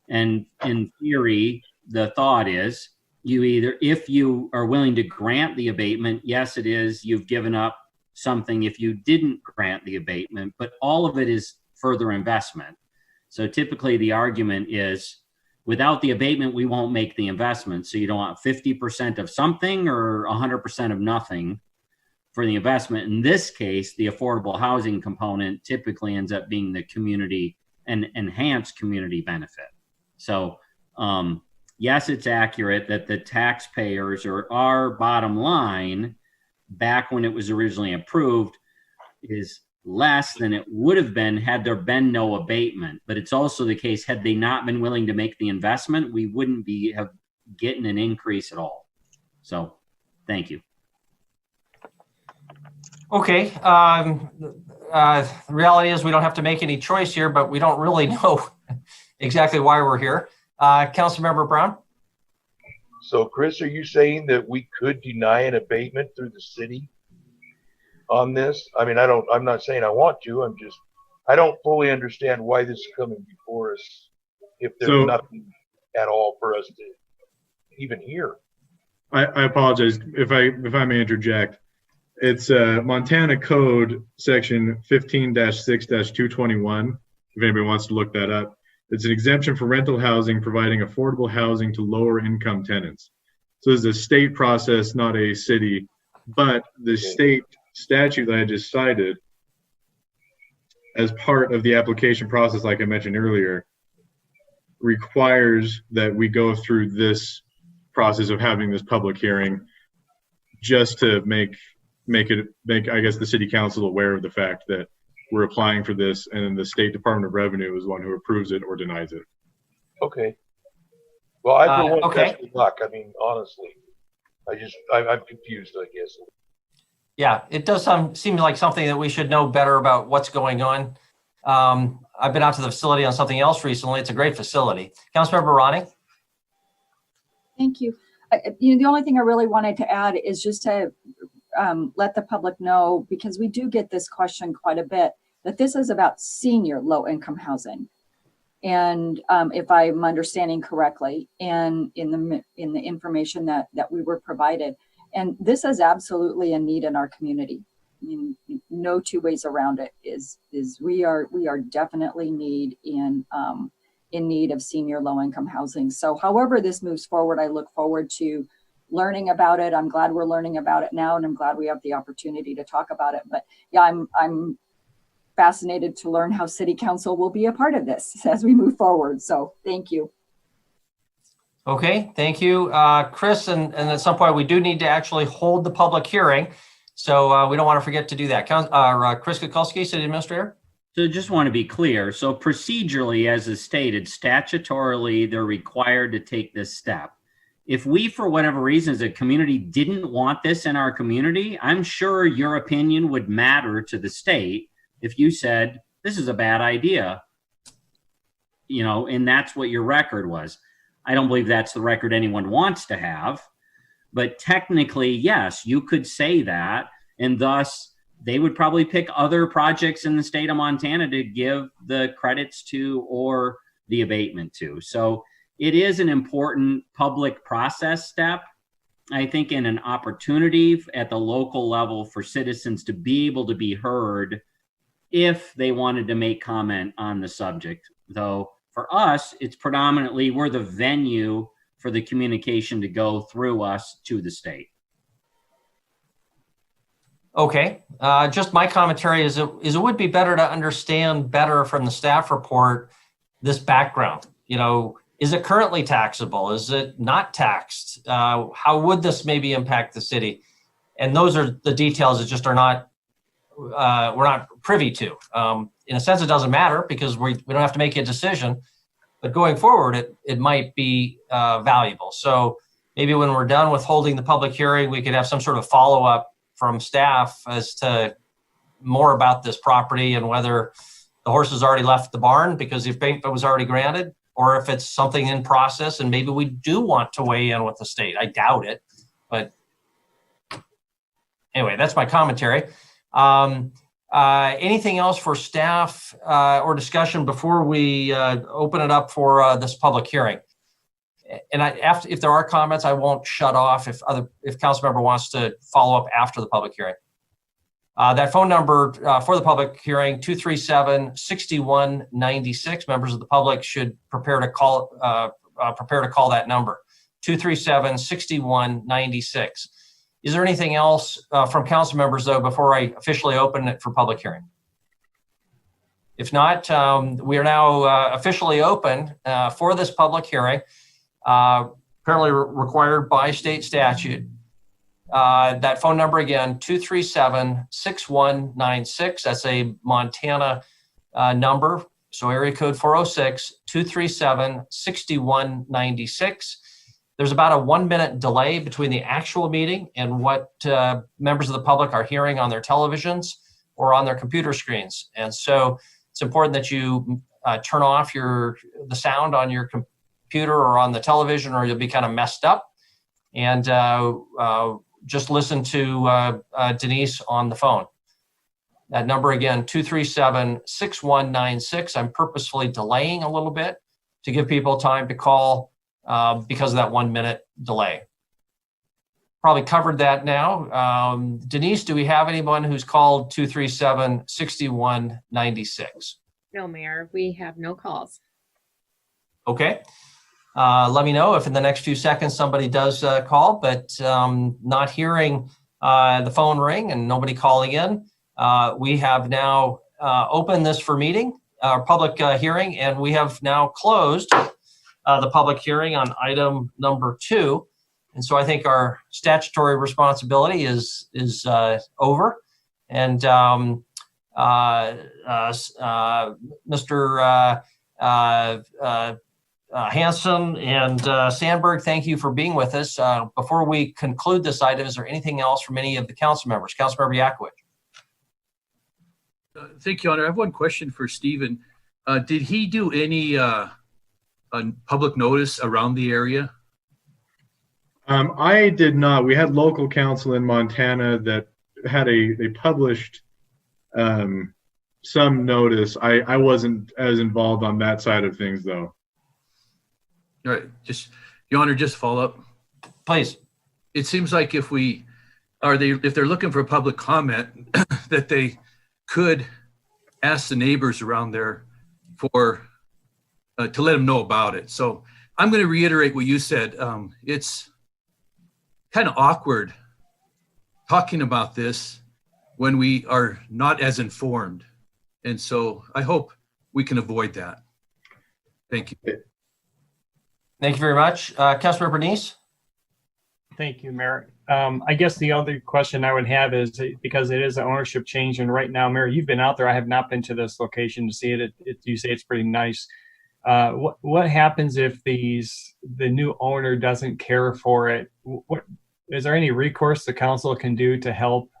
And in theory, the thought is if you are willing to grant the abatement, yes, it is, you've given up something if you didn't grant the abatement, but all of it is further investment. So typically the argument is Without the abatement, we won't make the investment. So you don't want 50% of something or 100% of nothing for the investment. In this case, the affordable housing component typically ends up being the community and enhanced community benefit. So yes, it's accurate that the taxpayers, or our bottom line back when it was originally approved, is less than it would have been had there been no abatement. But it's also the case, had they not been willing to make the investment, we wouldn't be getting an increase at all. So thank you. Okay. The reality is we don't have to make any choice here, but we don't really know exactly why we're here. Councilmember Brown? So Chris, are you saying that we could deny an abatement through the city on this? I mean, I'm not saying I want to, I don't fully understand why this is coming before us if there's nothing at all for us to even hear. I apologize if I may interject. It's Montana Code section 15-6-221. If anybody wants to look that up, it's an exemption for rental housing, providing affordable housing to lower income tenants. So it's a state process, not a city, but the state statute that I just cited, as part of the application process, like I mentioned earlier, requires that we go through this process of having this public hearing just to make I guess the city council aware of the fact that we're applying for this, and then the State Department of Revenue is one who approves it or denies it. Okay. Well, I for one okay. best of luck. I mean, honestly, I'm confused, I guess. Yeah, it does seem like something that we should know better about what's going on. I've been out to the facility on something else recently. It's a great facility. Councilmember Ronnie? Thank you. The only thing I really wanted to add is just to let the public know, because we do get this question quite a bit, that this is about senior low-income housing. And if I'm understanding correctly, and in the information that we were provided, and this is absolutely a need in our community. I mean, no two ways around it. Is we are definitely in need of senior low-income housing. So however this moves forward, I look forward to learning about it. I'm glad we're learning about it now, and I'm glad we have the opportunity to talk about it. But yeah, I'm fascinated to learn how City Council will be a part of this as we move forward. So thank you. Okay, thank you, Chris. And at some point, we do need to actually hold the public hearing. So we don't want to forget to do that. Chris Kukulski, City Administrator. So just want to be clear. So procedurally, as is stated, statutorily, they're required to take this step. If we, for whatever reason, as a community, didn't want this in our community, I'm sure your opinion would matter to the state if you said, this is a bad idea, and that's what your record was. I don't believe that's the record anyone wants to have, but technically, yes, you could say that, and thus they would probably pick other projects in the state of Montana to give the credits to or the abatement to. So it is an important public process step, I think, in an opportunity at the local level for citizens to be able to be heard if they wanted to make comment on the subject. Though for us, it's predominantly, we're the venue for the communication to go through us to the state. Okay, just my commentary is it would be better to understand better from the staff report this background. Is it currently taxable? Is it not taxed? How would this maybe impact the city? And those are the details that just are not, we're not privy to. In a sense, it doesn't matter because we don't have to make a decision, but going forward, it might be valuable. So maybe when we're done with holding the public hearing, we could have some sort of follow-up from staff as to more about this property and whether the horse has already left the barn because the abatement was already granted, or if it's something in process and maybe we do want to weigh in with the state. I doubt it, but anyway, that's my commentary. Anything else for staff or discussion before we open it up for this public hearing? And if there are comments, I won't shut off if council member wants to follow up after the public hearing. That phone number for the public hearing, 237-6196. Members of the public should prepare to call prepare to call that number, 237-6196. Is there anything else from council members, though, before I officially open it for public hearing? If not, we are now officially open for this public hearing, apparently required by state statute. That phone number again, 237-6196. That's a Montana number. So area code 406-237-6196. There's about a 1-minute delay between the actual meeting and what members of the public are hearing on their televisions or on their computer screens. And so it's important that you turn off the sound on your computer or on the television, or you'll be kind of messed up. And just listen to Denise on the phone. That number again, 237-6196. I'm purposefully delaying a little bit to give people time to call because of that 1-minute delay. Probably covered that now. Denise, do we have anyone who's called 237-6196? No, Mayor, we have no calls. Okay. Let me know if in the next few seconds somebody does call, but not hearing the phone ring and nobody calling in. We have now opened this for public hearing, and we have now closed the public hearing on item number 2. And so I think our statutory responsibility is over. And Mr. Hanson and Sandberg, thank you for being with us. Before we conclude this item, is there anything else from any of the council members? Councilmember Yakowicz. Thank you, Honor. I have one question for Stephen. Did he do any public notice around the area? I did not. We had local council in Montana that had they published some notice. I wasn't as involved on that side of things, though. All right, Your Honor, just follow up. Please. It seems like if they're looking for public comment, that they could ask the neighbors around there to let them know about it. So I'm going to reiterate what you said. It's kind of awkward talking about this when we are not as informed. And so I hope we can avoid that. Thank you. Thank you very much. Councilmember Bernice? Thank you, Mayor. I guess the other question I would have is, because it is an ownership change, and right now, Mayor, you've been out there. I have not been to this location to see it. You say it's pretty nice. What happens if the new owner doesn't care for it? Is there any recourse the council can do to help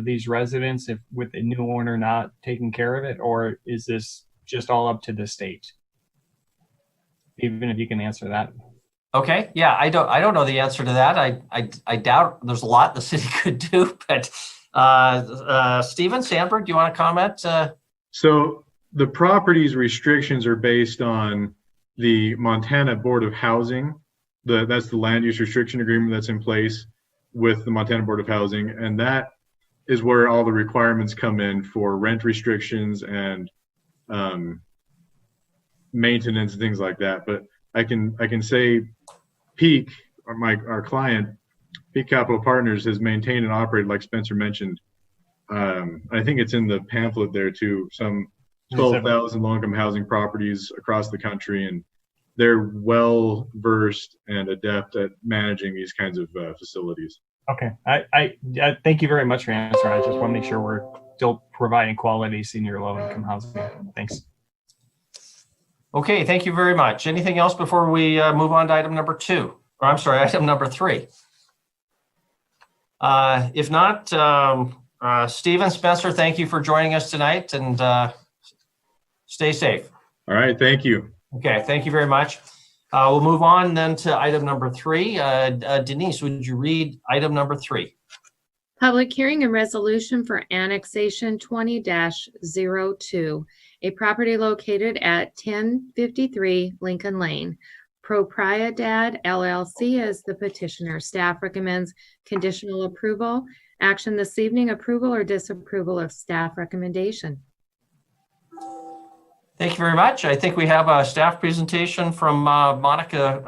these residents with the new owner not taking care of it, or is this just all up to the state? Even if you can answer that. Okay, yeah, I don't know the answer to that. I doubt there's a lot the city could do, but Stephen Sandberg, do you want to comment? So the property's restrictions are based on the Montana Board of Housing. That's the land use restriction agreement that's in place with the Montana Board of Housing, and that is where all the requirements come in for rent restrictions and maintenance and things like that. But I can say Peak, our client, Peak Capital Partners, has maintained and operated, like Spencer mentioned. I think it's in the pamphlet there too, some 12,000 low-income housing properties across the country, and they're well versed and adept at managing these kinds of facilities. Okay, I thank you very much for your answer. I just want to make sure we're still providing quality senior low-income housing. Thanks. Okay, thank you very much. Anything else before we move on to item number 2? Or I'm sorry, item number 3. If not, Stephen, Spencer, thank you for joining us tonight, and stay safe. All right, thank you. Okay, thank you very much. We'll move on then to item number 3. Denise, would you read item number 3? Public hearing and resolution for annexation 20-02, a property located at 1053 Lincoln Lane. Propriedad LLC as the petitioner. Staff recommends conditional approval. Action this evening, approval or disapproval of staff recommendation. Thank you very much. I think we have a staff presentation from Monica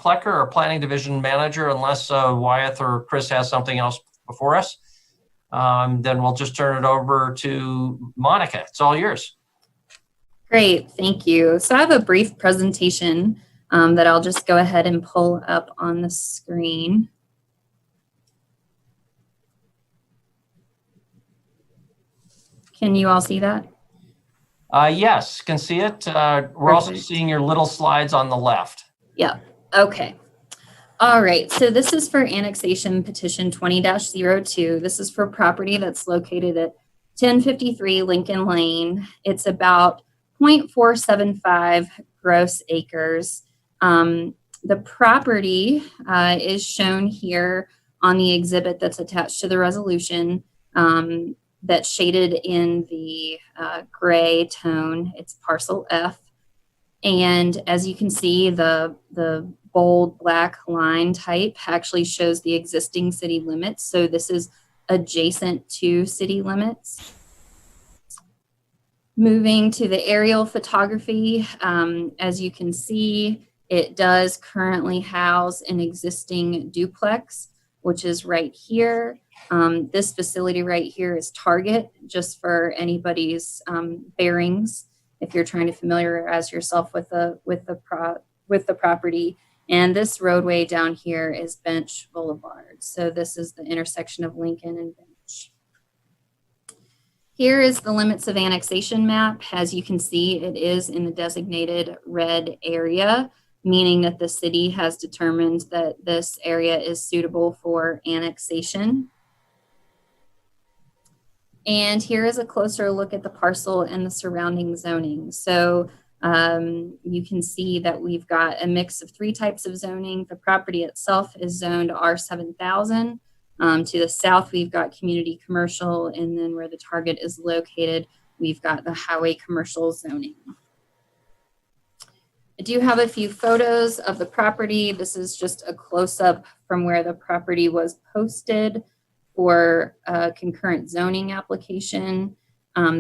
Plecker, our Planning Division Manager, unless Wyeth or Chris has something else before us. Then we'll just turn it over to Monica. It's all yours. Great, thank you. So I have a brief presentation that I'll just go ahead and pull up on the screen. Can you all see that? Yes, can see it. We're also seeing your little slides on the left. Yeah, okay. All right, so this is for annexation petition 20-02. This is for property that's located at 1053 Lincoln Lane. It's about 0.475 gross acres. The property is shown here on the exhibit that's attached to the resolution. That's shaded in the gray tone. It's parcel F. And as you can see, the bold black line type actually shows the existing city limits. So this is adjacent to city limits. Moving to the aerial photography, as you can see, it does currently house an existing duplex, which is right here. This facility right here is Target, just for anybody's bearings, if you're trying to familiarize yourself with the property. And this roadway down here is Bench Boulevard. So this is the intersection of Lincoln and Bench. Here is the limits of annexation map. As you can see, it is in the designated red area, meaning that the city has determined that this area is suitable for annexation. And here is a closer look at the parcel and the surrounding zoning. So you can see that we've got a mix of 3 types of zoning. The property itself is zoned R7000. To the south, we've got community commercial, and then where the target is located, we've got the highway commercial zoning. I do have a few photos of the property. This is just a close-up from where the property was posted for a concurrent zoning application.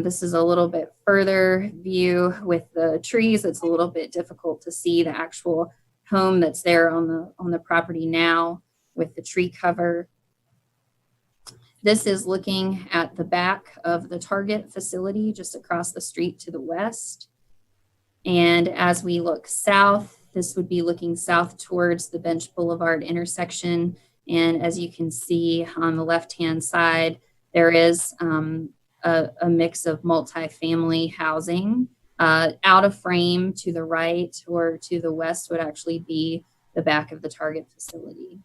This is a little bit further view with the trees. It's a little bit difficult to see the actual home that's there on the property now with the tree cover. This is looking at the back of the Target facility just across the street to the west. And as we look south, this would be looking south towards the Bench Boulevard intersection. And as you can see on the left-hand side, there is a mix of multifamily housing. Out of frame to the right or to the west would actually be the back of the Target facility.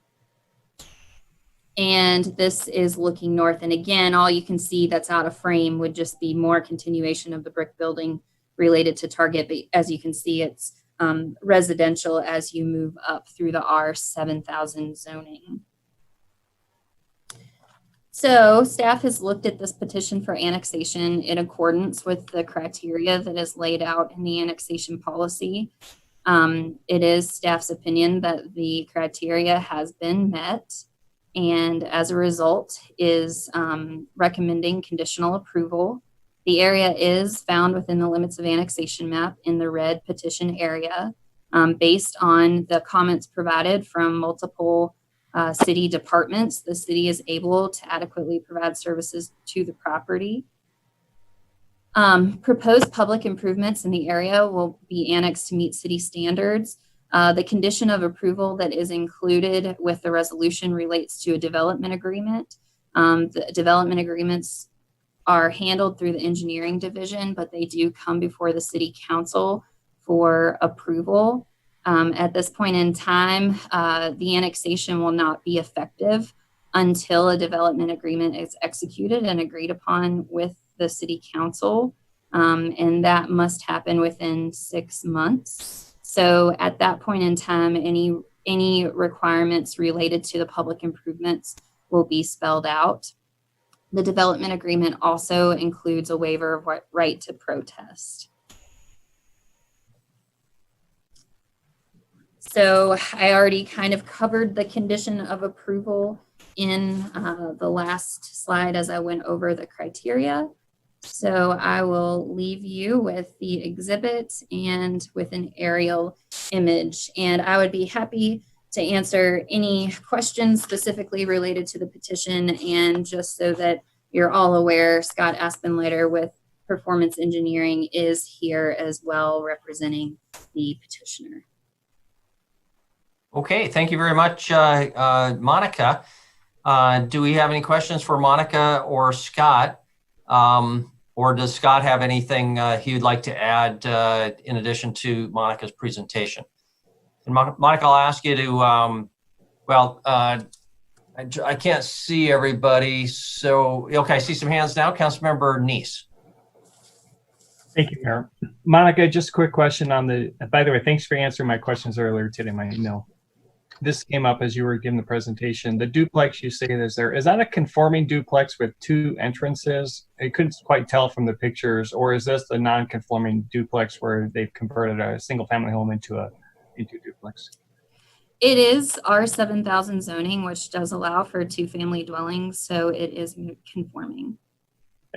And this is looking north. And again, all you can see that's out of frame would just be more continuation of the brick building related to Target. But as you can see, it's residential as you move up through the R7000 zoning. So staff has looked at this petition for annexation in accordance with the criteria that is laid out in the annexation policy. It is staff's opinion that the criteria has been met, and as a result is recommending conditional approval. The area is found within the limits of annexation map in the red petition area. Based on the comments provided from multiple city departments, the city is able to adequately provide services to the property. Proposed public improvements in the area will be annexed to meet city standards. The condition of approval that is included with the resolution relates to a development agreement. The development agreements are handled through the engineering division, but they do come before the city council for approval. At this point in time, the annexation will not be effective until a development agreement is executed and agreed upon with the city council, and that must happen within 6 months. So at that point in time, any requirements related to the public improvements will be spelled out. The development agreement also includes a waiver of right to protest. So I already kind of covered the condition of approval in the last slide as I went over the criteria. So I will leave you with the exhibit and with an aerial image. And I would be happy to answer any questions specifically related to the petition. And just so that you're all aware, Scott Aspenleiter with Performance Engineering is here as well, representing the petitioner. Okay, thank you very much, Monica. Do we have any questions for Monica or Scott? Or does Scott have anything he would like to add in addition to Monica's presentation? And Monica, I'll ask you to, I can't see everybody. So, okay, I see some hands now. Councilmember Neese. Thank you, Mayor. Monica, just a quick question on the, by the way, thanks for answering my questions earlier today in my email. This came up as you were giving the presentation. The duplex you say is there, is that a conforming duplex with 2 entrances? I couldn't quite tell from the pictures, or is this a non-conforming duplex where they've converted a single family home into a duplex? It is R7000 zoning, which does allow for 2 family dwellings, so it is conforming.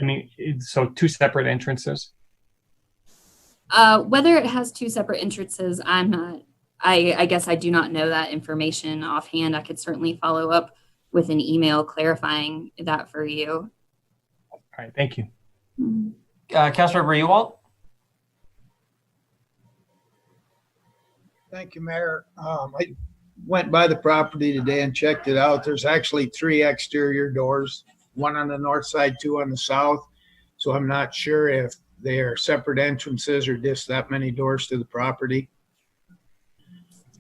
I mean, so 2 separate entrances? Whether it has 2 separate entrances, I'm not, I guess I do not know that information offhand. I could certainly follow up with an email clarifying that for you. All right, thank you. Councilmember Ewald. Thank you, Mayor. I went by the property today and checked it out. There's actually 3 exterior doors, 1 on the north side, 2 on the south. So I'm not sure if they are separate entrances or just that many doors to the property.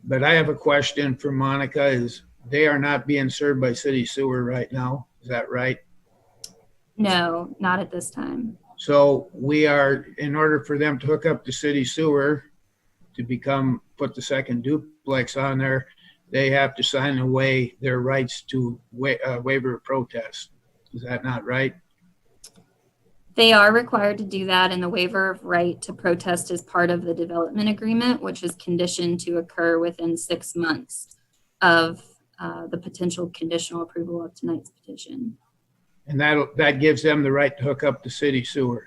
But I have a question for Monica. Is they are not being served by city sewer right now? Is that right? No, not at this time. So we are, in order for them to hook up to city sewer to put the second duplex on there, they have to sign away their rights to waiver of protest. Is that not right? They are required to do that, and the waiver of right to protest is part of the development agreement, which is conditioned to occur within 6 months of the potential conditional approval of tonight's petition. And that gives them the right to hook up to city sewer.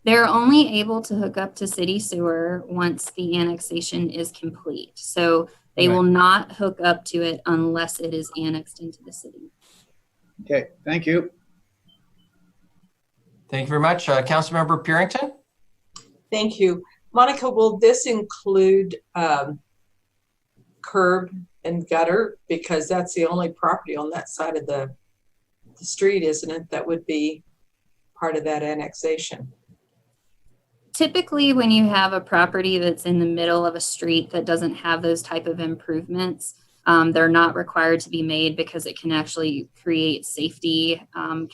They're only able to hook up to city sewer once the annexation is complete. So they will not hook up to it unless it is annexed into the city. Okay, thank you. Thank you very much. Councilmember Purington. Thank you. Monica, will this include curb and gutter? Because that's the only property on that side of the street, isn't it? That would be part of that annexation. Typically, when you have a property that's in the middle of a street that doesn't have those type of improvements, they're not required to be made because it can actually create safety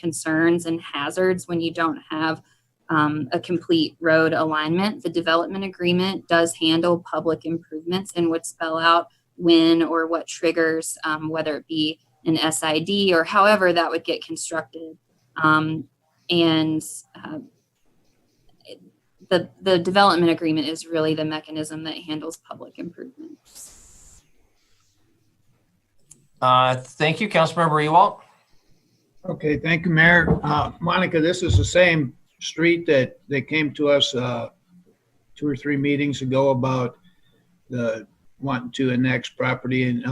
concerns and hazards when you don't have a complete road alignment. The development agreement does handle public improvements and would spell out when or what triggers, whether it be an SID or however that would get constructed. The development agreement is really the mechanism that handles public improvements. Thank you, Councilmember Ewald. Okay, thank you, Mayor. Monica, this is the same street that they came to us 2 or 3 meetings ago about the wanting to annex property and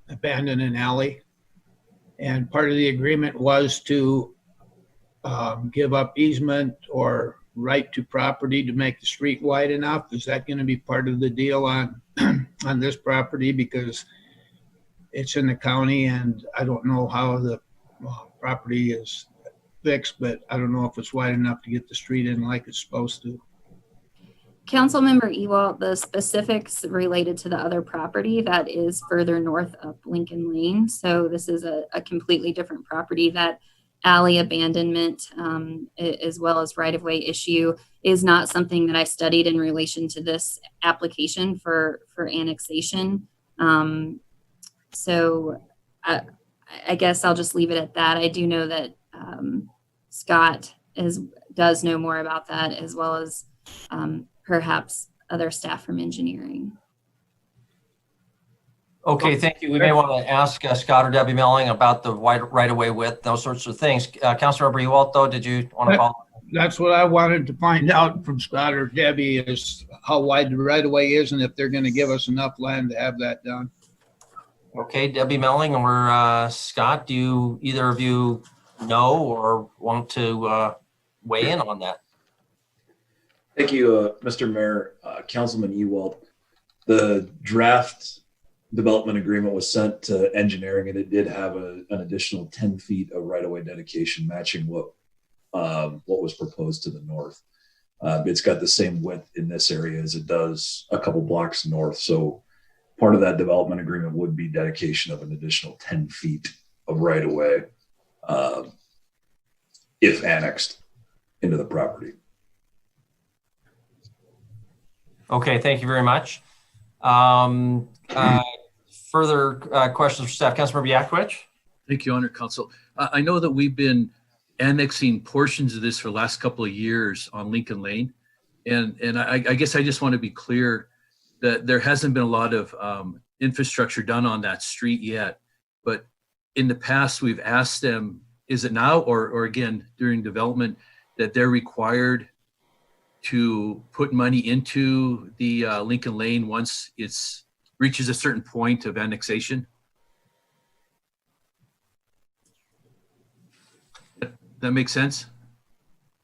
abandon an alley. And part of the agreement was to give up easement or right to property to make the street wide enough. Is that going to be part of the deal on on this property? Because it's in the county and I don't know how the property is fixed, but I don't know if it's wide enough to get the street in like it's supposed to. Councilmember Ewald, the specifics related to the other property that is further north up Lincoln Lane. So this is a completely different property. That alley abandonment as well as right-of-way issue is not something that I studied in relation to this application for annexation. So I guess I'll just leave it at that. I do know that Scott does know more about that, as well as perhaps other staff from engineering. Okay, thank you. We may want to ask Scott or Debbie Melling about the right-of-way width, those sorts of things. Councilmember Ewalt, though, did you want to follow? That's what I wanted to find out from Scott or Debbie is how wide the right of way is and if they're going to give us enough land to have that done. Okay, Debbie Melling or Scott, do either of you know or want to weigh in on that? Thank you, Mr. Mayor, Councilman Ewald. The draft development agreement was sent to engineering, and it did have an additional 10 feet of right-of-way dedication, matching what was proposed to the north. It's got the same width in this area as it does a couple blocks north. So part of that development agreement would be dedication of an additional 10 feet of right-of-way if annexed into the property. Okay, thank you very much. Further questions for staff? Councilmember Yakovich? Thank you, Honor Council. I know that we've been annexing portions of this for the last couple of years on Lincoln Lane. And I guess I just want to be clear that there hasn't been a lot of infrastructure done on that street yet. But in the past, we've asked them, is it now or again during development, that they're required to put money into the Lincoln Lane once it's reaches a certain point of annexation? That makes sense?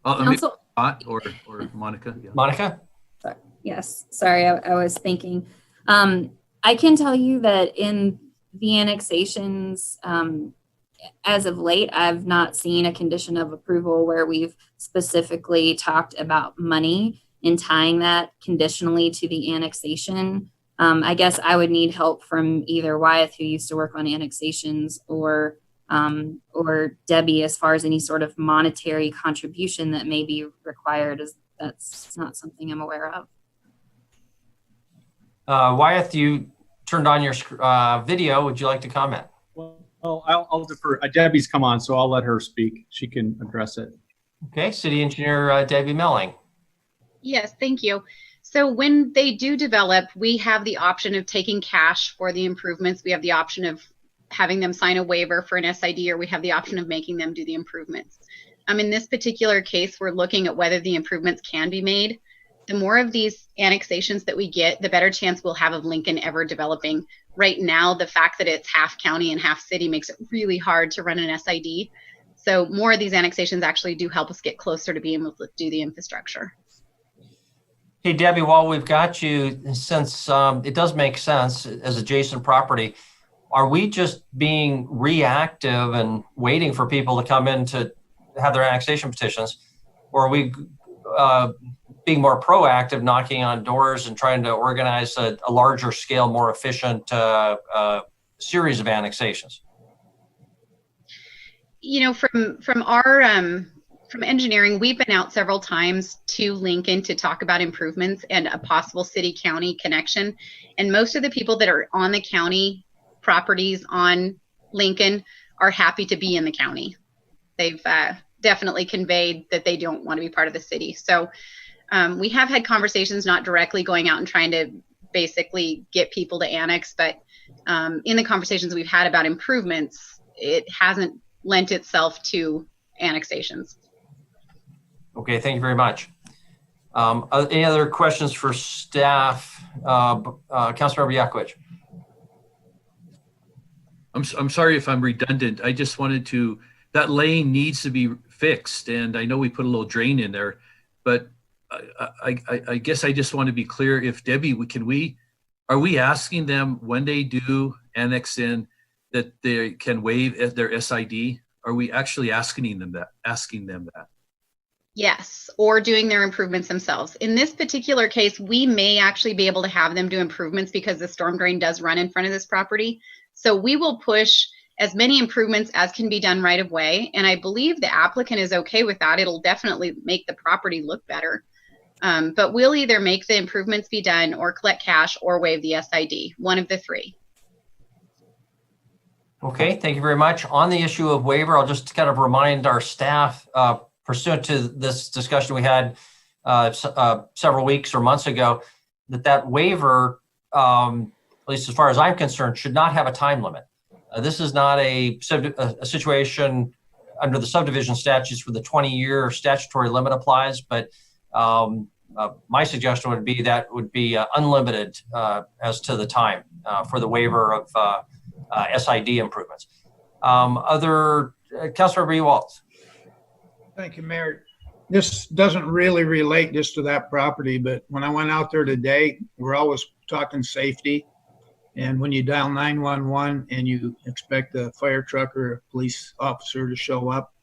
Council, Or Monica? Yeah. Monica? yes, sorry, I was thinking. I can tell you that in the annexations, as of late, I've not seen a condition of approval where we've specifically talked about money and tying that conditionally to the annexation. I guess I would need help from either Wyeth, who used to work on annexations, or Debbie, as far as any sort of monetary contribution that may be required. That's not something I'm aware of. Wyeth, you turned on your video. Would you like to comment? Well, I'll defer. Debbie's come on, so I'll let her speak. She can address it. Okay, City Engineer Debbie Melling. Yes, thank you. So when they do develop, we have the option of taking cash for the improvements. We have the option of having them sign a waiver for an SID, or we have the option of making them do the improvements. In this particular case, we're looking at whether the improvements can be made. The more of these annexations that we get, the better chance we'll have of Lincoln ever developing. Right now, the fact that it's half county and half city makes it really hard to run an SID. So more of these annexations actually do help us get closer to being able to do the infrastructure. Hey, Debbie, while we've got you, since it does make sense as adjacent property, are we just being reactive and waiting for people to come in to have their annexation petitions? Or are we being more proactive, knocking on doors and trying to organize a larger scale, more efficient series of annexations? You know, from our from engineering, we've been out several times to Lincoln to talk about improvements and a possible city-county connection. And most of the people that are on the county properties on Lincoln are happy to be in the county. They've definitely conveyed that they don't want to be part of the city. So we have had conversations, not directly going out and trying to basically get people to annex, but in the conversations we've had about improvements, it hasn't lent itself to annexations. Okay, thank you very much. Any other questions for staff? Councilmember Yakovich. I'm sorry if I'm redundant. I just wanted to, that lane needs to be fixed. And I know we put a little drain in there, but I guess I just want to be clear. If Debbie, are we asking them when they do annex in that they can waive their SID? Are we actually asking them that? Yes, or doing their improvements themselves. In this particular case, we may actually be able to have them do improvements because the storm drain does run in front of this property. So we will push as many improvements as can be done right away. And I believe the applicant is okay with that. It'll definitely make the property look better. But we'll either make the improvements be done or collect cash or waive the SID, one of the three. Okay, thank you very much. On the issue of waiver, I'll just kind of remind our staff, pursuant to this discussion we had several weeks or months ago, that waiver at least as far as I'm concerned, should not have a time limit. This is not a situation under the subdivision statutes where the 20-year statutory limit applies, but my suggestion would be that would be unlimited as to the time for the waiver of SID improvements. Councilmember Ewald. Thank you, Mayor. This doesn't really relate just to that property, but when I went out there today, we're always talking safety. And when you dial 911 and you expect a fire truck or a police officer to show up,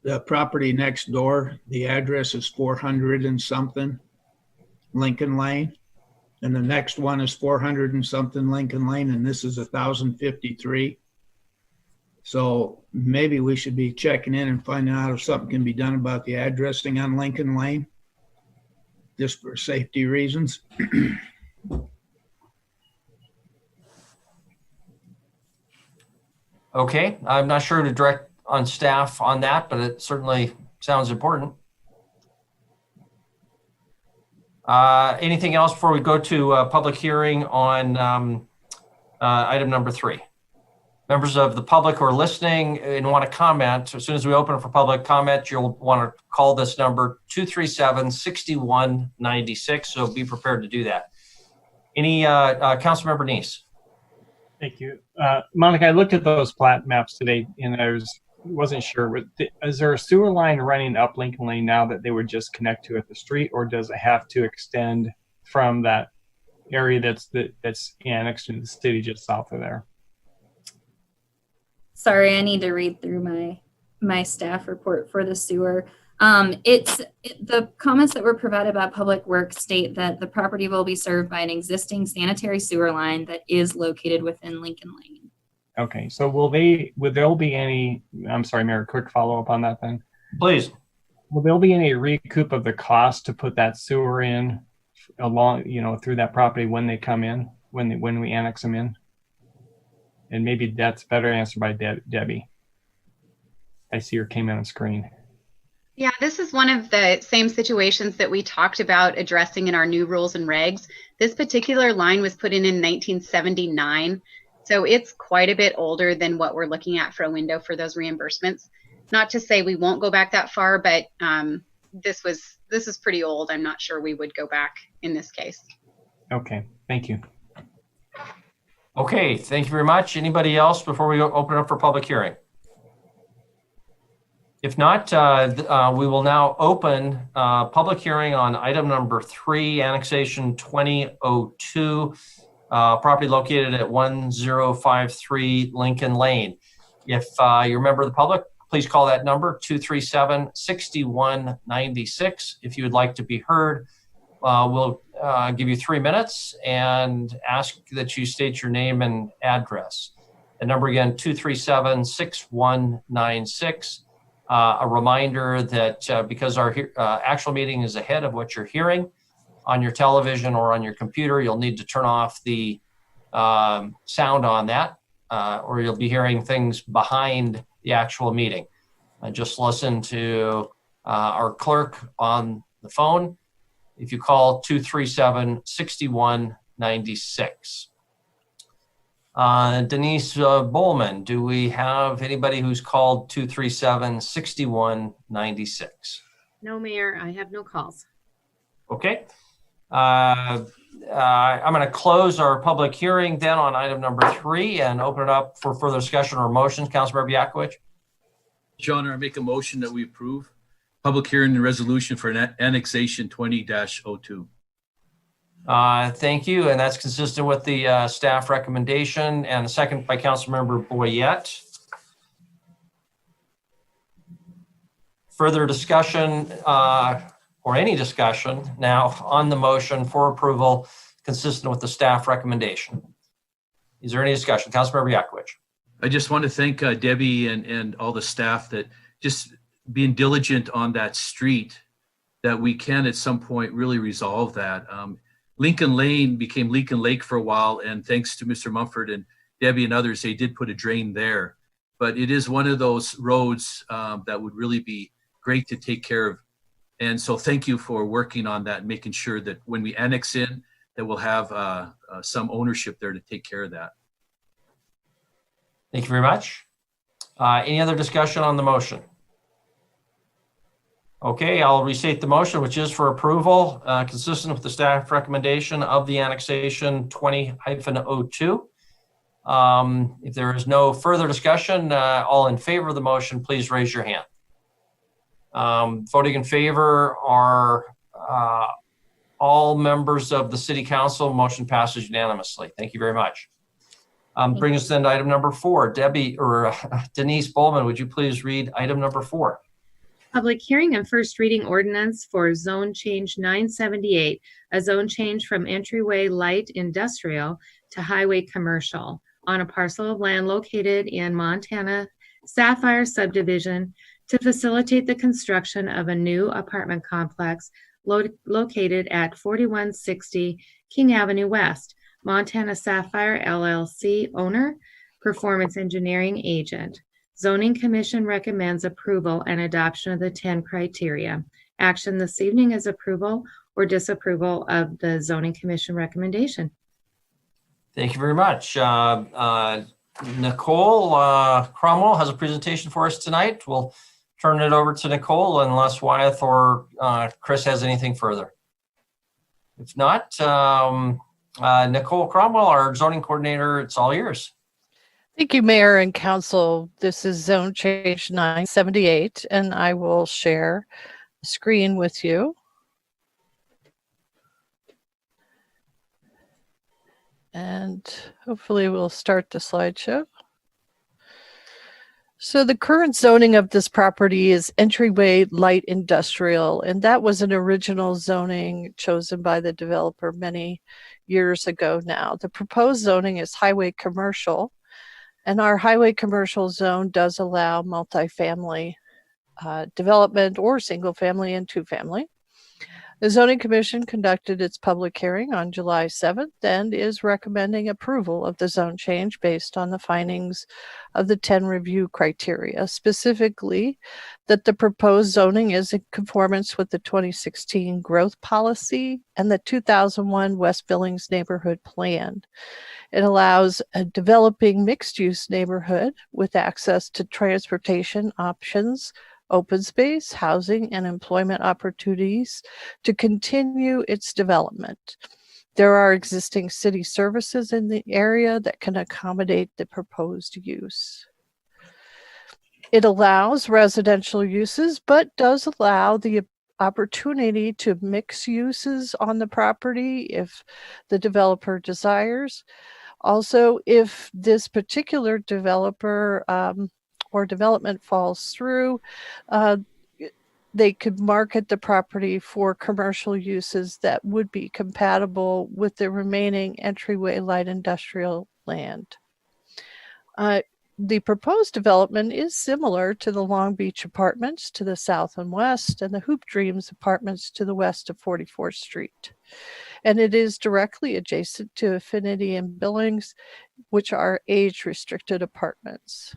the property next door, the address is 400 and something Lincoln Lane. And the next one is 400 and something Lincoln Lane, and this is 1053. So maybe we should be checking in and finding out if something can be done about the addressing on Lincoln Lane, just for safety reasons. Okay, I'm not sure to direct on staff on that, but it certainly sounds important. Anything else before we go to public hearing on item number 3? Members of the public who are listening and want to comment, as soon as we open it for public comment, you'll want to call this number 237-6196. So be prepared to do that. Any Councilmember Neese? Thank you. Monica, I looked at those plat maps today and I wasn't sure. Is there a sewer line running up Lincoln Lane now that they would just connect to at the street, or does it have to extend from that area that's annexed to the city just south of there? Sorry, I need to read through my staff report for the sewer. The comments that were provided by Public Works state that the property will be served by an existing sanitary sewer line that is located within Lincoln Lane. Okay, so would there be any, I'm sorry, Mayor, quick follow-up on that then? Please. Will there be any recoup of the cost to put that sewer in along, through that property when they come in, when we annex them in? And maybe that's better answered by Debbie. I see her came in on screen. Yeah, this is one of the same situations that we talked about addressing in our new rules and regs. This particular line was put in 1979. So it's quite a bit older than what we're looking at for a window for those reimbursements. Not to say we won't go back that far, but this is pretty old. I'm not sure we would go back in this case. Okay, thank you. Okay, thank you very much. Anybody else before we open up for public hearing? If not, we will now open public hearing on item number 3, annexation 2002, property located at 1053 Lincoln Lane. If you're a member of the public, please call that number 237-6196. If you would like to be heard, we'll give you 3 minutes and ask that you state your name and address. The number again, 237-6196. A reminder that because our actual meeting is ahead of what you're hearing on your television or on your computer, you'll need to turn off the sound on that, or you'll be hearing things behind the actual meeting. Just listen to our clerk on the phone if you call 237-6196. Denise Bowman, do we have anybody who's called 237-6196? No, Mayor, I have no calls. Okay. I'm going to close our public hearing then on item number 3 and open it up for further discussion or motions. Councilmember Yakovich. Your Honor, I make a motion that we approve public hearing and resolution for annexation 20-02. Thank you, and that's consistent with the staff recommendation. And a second by Councilmember Boyette. Further discussion or any discussion now on the motion for approval consistent with the staff recommendation. Is there any discussion? Councilmember Yakovich. I just want to thank Debbie and all the staff that just being diligent on that street, that we can at some point really resolve that. Lincoln Lane became Lincoln Lake for a while, and thanks to Mr. Mumford and Debbie and others, they did put a drain there. But it is one of those roads that would really be great to take care of. And so thank you for working on that and making sure that when we annex in, that will have some ownership there to take care of that. Thank you very much. Any other discussion on the motion? Okay, I'll restate the motion, which is for approval, consistent with the staff recommendation of the annexation 20-02. If there is no further discussion, all in favor of the motion, please raise your hand. Voting in favor are all members of the City Council. Motion passes unanimously. Thank you very much. Bring us then to item number 4. Debbie or Denise Bowman, would you please read item number 4? Public hearing and first reading ordinance for zone change 978, a zone change from entryway light industrial to highway commercial on a parcel of land located in Montana Sapphire subdivision to facilitate the construction of a new apartment complex located at 4160 King Avenue West. Montana Sapphire LLC owner, performance engineering agent. Zoning Commission recommends approval and adoption of the 10 criteria. Action this evening is approval or disapproval of the Zoning Commission recommendation. Thank you very much. Nicole Cromwell has a presentation for us tonight. We'll turn it over to Nicole unless Wyeth or Chris has anything further. If not, Nicole Cromwell, our zoning coordinator, it's all yours. Thank you, Mayor and Council. This is Zone Change 978, and I will share the screen with you. And hopefully we'll start the slideshow. So the current zoning of this property is entryway light industrial, and that was an original zoning chosen by the developer many years ago now. The proposed zoning is highway commercial, and our highway commercial zone does allow multifamily development or single family and two family. The Zoning Commission conducted its public hearing on July 7th and is recommending approval of the zone change based on the findings of the 10 review criteria, specifically that the proposed zoning is in conformance with the 2016 growth policy and the 2001 West Billings neighborhood plan. It allows a developing mixed-use neighborhood with access to transportation options, open space, housing, and employment opportunities to continue its development. There are existing city services in the area that can accommodate the proposed use. It allows residential uses, but does allow the opportunity to mix uses on the property if the developer desires. Also, if this particular developer or development falls through, they could market the property for commercial uses that would be compatible with the remaining entryway light industrial land. The proposed development is similar to the Long Beach Apartments to the south and west and the Hoop Dreams Apartments to the west of 44th Street. And it is directly adjacent to Affinity and Billings, which are age-restricted apartments.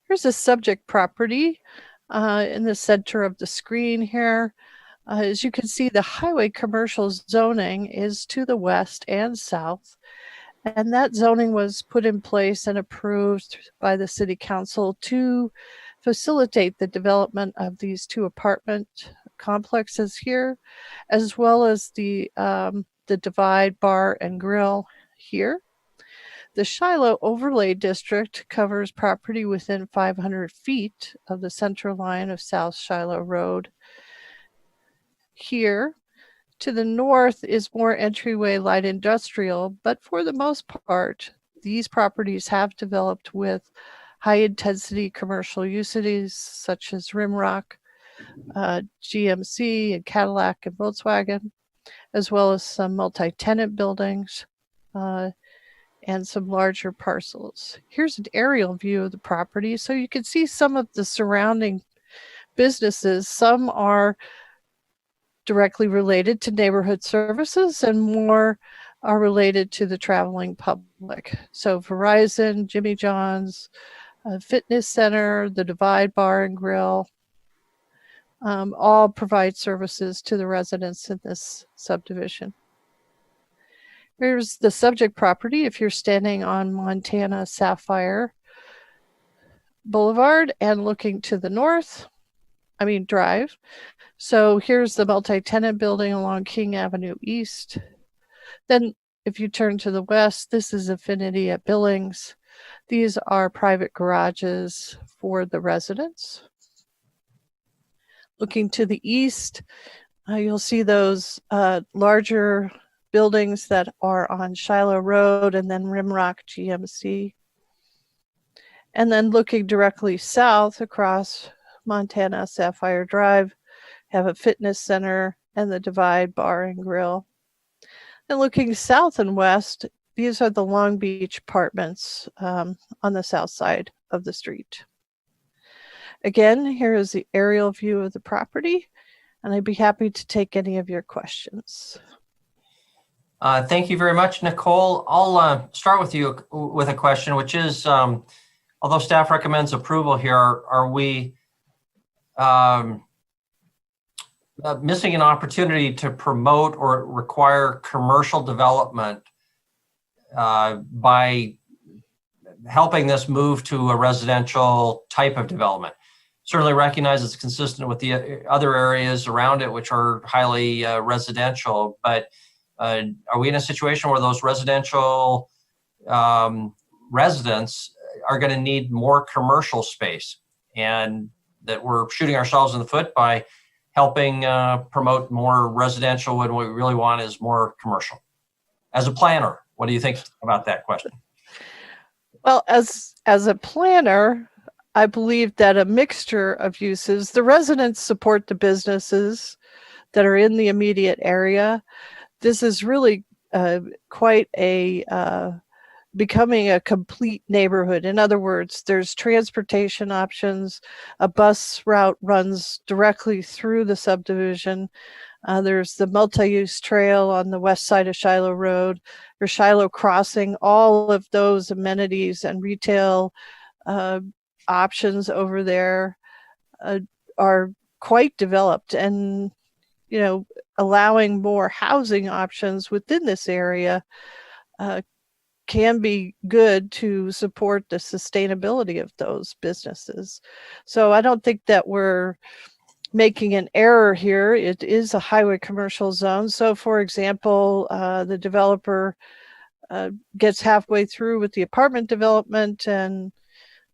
Here's a subject property in the center of the screen here. As you can see, the highway commercial zoning is to the west and south, and that zoning was put in place and approved by the City Council to facilitate the development of these two apartment complexes here, as well as the Divide Bar and Grill here. The Shiloh Overlay District covers property within 500 feet of the center line of South Shiloh Road. Here, to the north is more entryway light industrial, but for the most part, these properties have developed with high-intensity commercial uses such as Rimrock, GMC, and Cadillac and Volkswagen, as well as some multi-tenant buildings and some larger parcels. Here's an aerial view of the property, so you can see some of the surrounding businesses. Some are directly related to neighborhood services and more are related to the traveling public. So Verizon, Jimmy John's, Fitness Center, the Divide Bar and Grill, all provide services to the residents in this subdivision. Here's the subject property if you're standing on Montana Sapphire Boulevard and looking to the drive. So here's the multi-tenant building along King Avenue East. Then if you turn to the west, this is Affinity at Billings. These are private garages for the residents. Looking to the east, you'll see those larger buildings that are on Shiloh Road and then Rimrock GMC. And then looking directly south across Montana Sapphire Drive, have a fitness center and the Divide Bar and Grill. And looking south and west, these are the Long Beach apartments on the south side of the street. Again, here is the aerial view of the property, and I'd be happy to take any of your questions. Thank you very much, Nicole. I'll start with you with a question, which is, although staff recommends approval here, are we missing an opportunity to promote or require commercial development by helping this move to a residential type of development? Certainly recognize it's consistent with the other areas around it, which are highly residential, but are we in a situation where those residential residents are going to need more commercial space, and that we're shooting ourselves in the foot by helping promote more residential when what we really want is more commercial? As a planner, what do you think about that question? Well, as a planner, I believe that a mixture of uses, the residents support the businesses that are in the immediate area. This is really quite a becoming a complete neighborhood. In other words, there's transportation options. A bus route runs directly through the subdivision. There's the multi-use trail on the west side of Shiloh Road, or Shiloh Crossing. All of those amenities and retail options over there are quite developed, and allowing more housing options within this area can be good to support the sustainability of those businesses. So I don't think that we're making an error here. It is a highway commercial zone. So for example, the developer gets halfway through with the apartment development and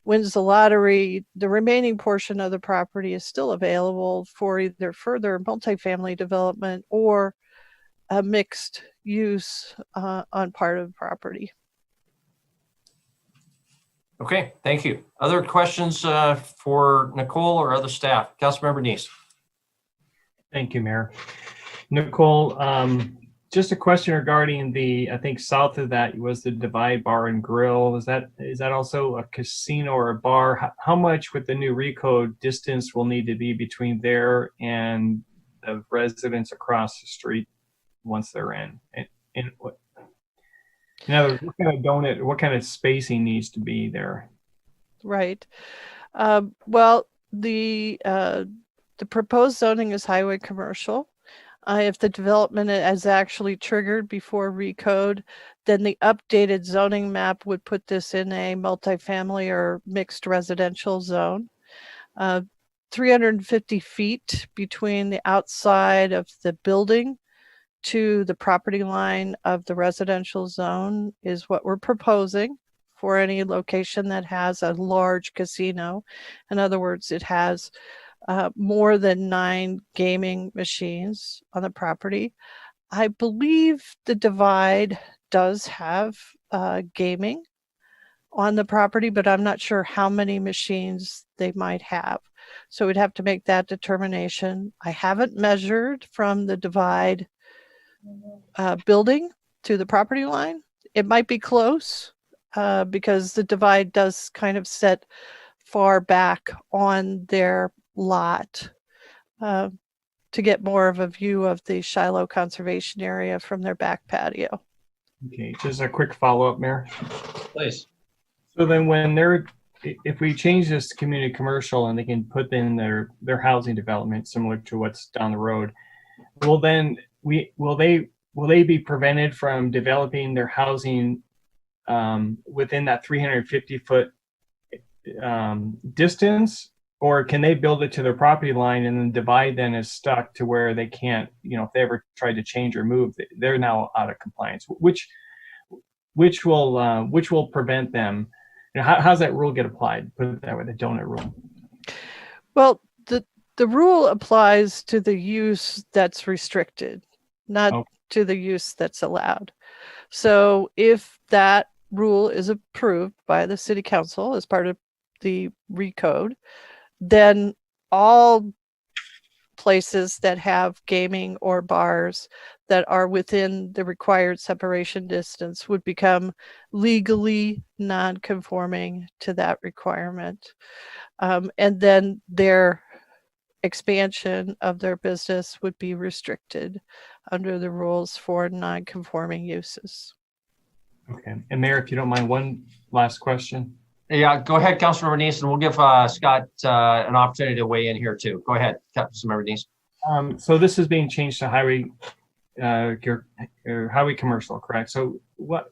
wins the lottery. The remaining portion of the property is still available for either further multifamily development or a mixed use on part of the property. Okay, thank you. Other questions for Nicole or other staff? Councilmember Neese. Thank you, Mayor. Nicole, just a question regarding I think south of that was the Divide Bar and Grill. Is that also a casino or a bar? How much with the new recode distance will need to be between there and the residents across the street once they're in? And what kind of spacing needs to be there? Right. Well, the proposed zoning is highway commercial. If the development is actually triggered before recode, then the updated zoning map would put this in a multifamily or mixed residential zone. 350 feet between the outside of the building to the property line of the residential zone is what we're proposing for any location that has a large casino. In other words, it has more than 9 gaming machines on the property. I believe the Divide does have gaming on the property, but I'm not sure how many machines they might have. So we'd have to make that determination. I haven't measured from the Divide building to the property line. It might be close because the Divide does kind of set far back on their lot to get more of a view of the Shiloh Conservation Area from their back patio. Okay, just a quick follow-up, Mayor. Please. So then if we change this to community commercial and they can put in their housing development similar to what's down the road, will they will they be prevented from developing their housing within that 350-foot distance, or can they build it to their property line and then divide then is stuck to where they can't, if they ever tried to change or move, they're now out of compliance, which will prevent them. How's that rule get applied? Put it that way, the donut rule. Well, the rule applies to the use that's restricted, not to the use that's allowed. So if that rule is approved by the city council as part of the recode, then all places that have gaming or bars that are within the required separation distance would become legally non-conforming to that requirement. And then their expansion of their business would be restricted under the rules for non-conforming uses. Okay. And Mayor, if you don't mind, one last question. Yeah, go ahead, Councilmember Neese, and we'll give Scott an opportunity to weigh in here too. Go ahead, Councilmember Neese. So this is being changed to highway commercial, correct? So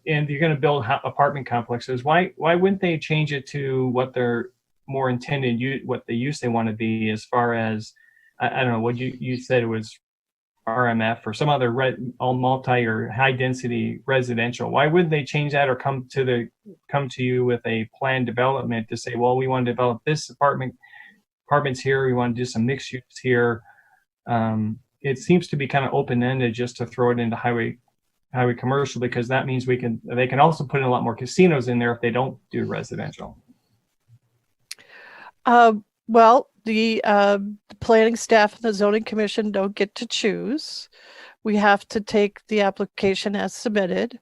and you're going to build apartment complexes. Why wouldn't they change it to what they're more intended, what the use they want to be, as far as, I don't know, what you said it was RMF or some other multi or high density residential. Why wouldn't they change that or come to you with a planned development to say, well, we want to develop this apartments here, we want to do some mixed use here. It seems to be kind of open-ended just to throw it into highway commercial, because that means they can also put in a lot more casinos in there if they don't do residential. Well, the planning staff and the zoning commission don't get to choose. We have to take the application as submitted.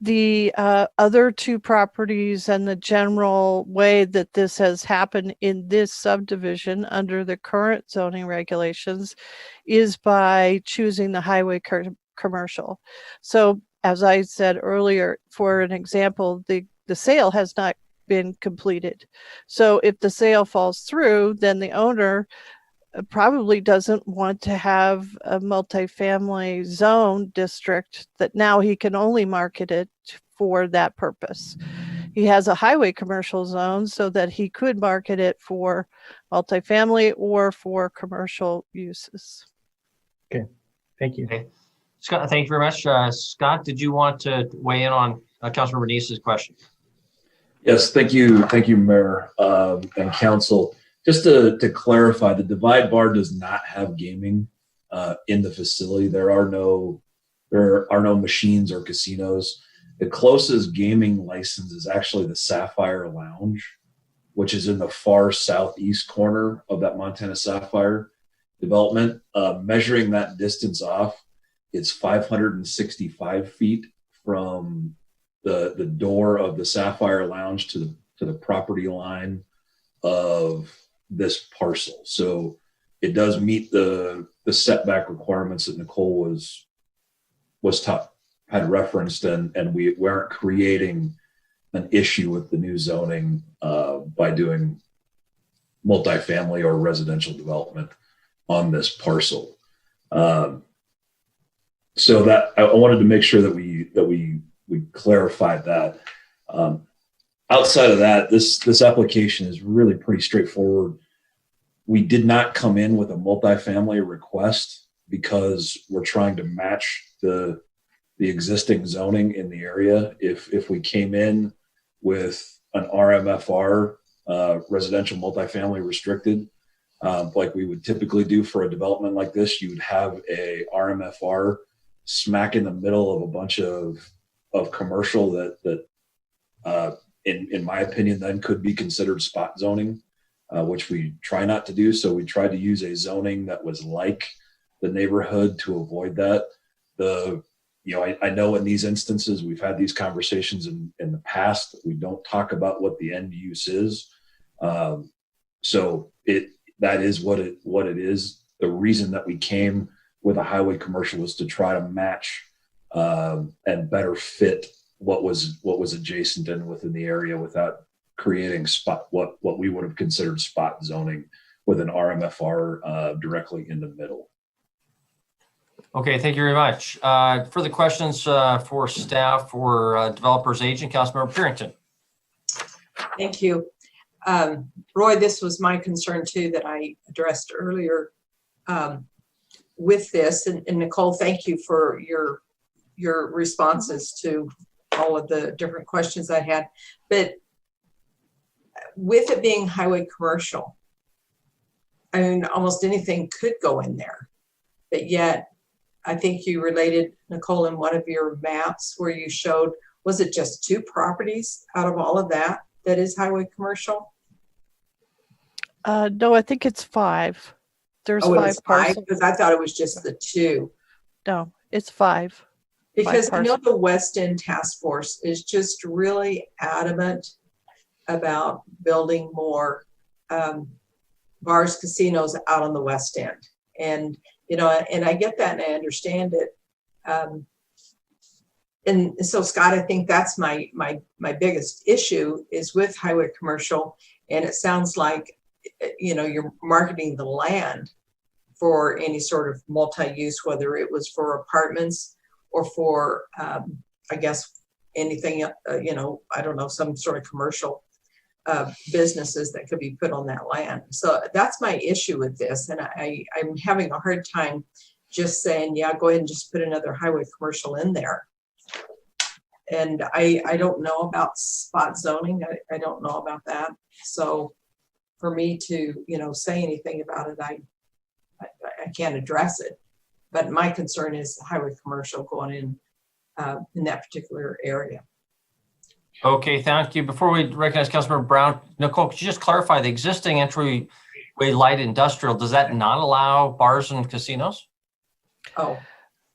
The other two properties and the general way that this has happened in this subdivision under the current zoning regulations is by choosing the highway commercial. So as I said earlier, for an example, the sale has not been completed. So if the sale falls through, then the owner probably doesn't want to have a multifamily zone district that now he can only market it for that purpose. He has a highway commercial zone so that he could market it for multifamily or for commercial uses. Okay, thank you. Okay. Scott, thank you very much. Scott, did you want to weigh in on Councilmember Neese's question? Yes, thank you, Mayor and Council. Just to clarify, the Divide Bar does not have gaming in the facility. There are no machines or casinos. The closest gaming license is actually the Sapphire Lounge, which is in the far southeast corner of that Montana Sapphire development. Measuring that distance off, it's 565 feet from the door of the Sapphire Lounge to the property line of this parcel. So it does meet the setback requirements that Nicole had referenced, and we weren't creating an issue with the new zoning by doing multifamily or residential development on this parcel. So that I wanted to make sure that we clarified that. Outside of that, this application is really pretty straightforward. We did not come in with a multifamily request because we're trying to match the existing zoning in the area. If we came in with an RMFR, residential multifamily restricted, like we would typically do for a development like this, you would have a RMFR smack in the middle of a bunch of commercial that in my opinion then could be considered spot zoning, which we try not to do. So we tried to use a zoning that was like the neighborhood to avoid that. I know in these instances we've had these conversations in the past. We don't talk about what the end use is, so that is what it is. The reason that we came with a highway commercial was to try to match and better fit what was adjacent and within the area without creating what we would have considered spot zoning with an RMFR directly in the middle. Okay, thank you very much. Further questions for staff or developers agent, Councilmember Purington. Thank you. Roy, this was my concern too that I addressed earlier with this. And Nicole, thank you for your responses to all of the different questions I had. But with it being highway commercial, I mean, almost anything could go in there. But yet, I think you related, Nicole, in one of your maps where you showed, was it just 2 properties out of all of that that is highway commercial? No, I think it's 5. There's 5 parcels. Because I thought it was just the 2. No, it's 5. Because I know the West End Task Force is just really adamant about building more bars, casinos out on the West End. And, you know, and I get that and I understand it. And so, Scott, I think that's my biggest issue is with highway commercial. And it sounds like, you know, you're marketing the land for any sort of multi-use, whether it was for apartments or for, I guess, anything, you know, I don't know, some sort of commercial businesses that could be put on that land. So that's my issue with this. And I'm having a hard time just saying, yeah, go ahead and just put another highway commercial in there. And I don't know about spot zoning. I don't know about that. So for me to, you know, say anything about it, I can't address it. But my concern is highway commercial going in that particular area. Okay, thank you. Before we recognize Councilmember Brown, Nicole, could you just clarify the existing entryway light industrial, does that not allow bars and casinos? Oh.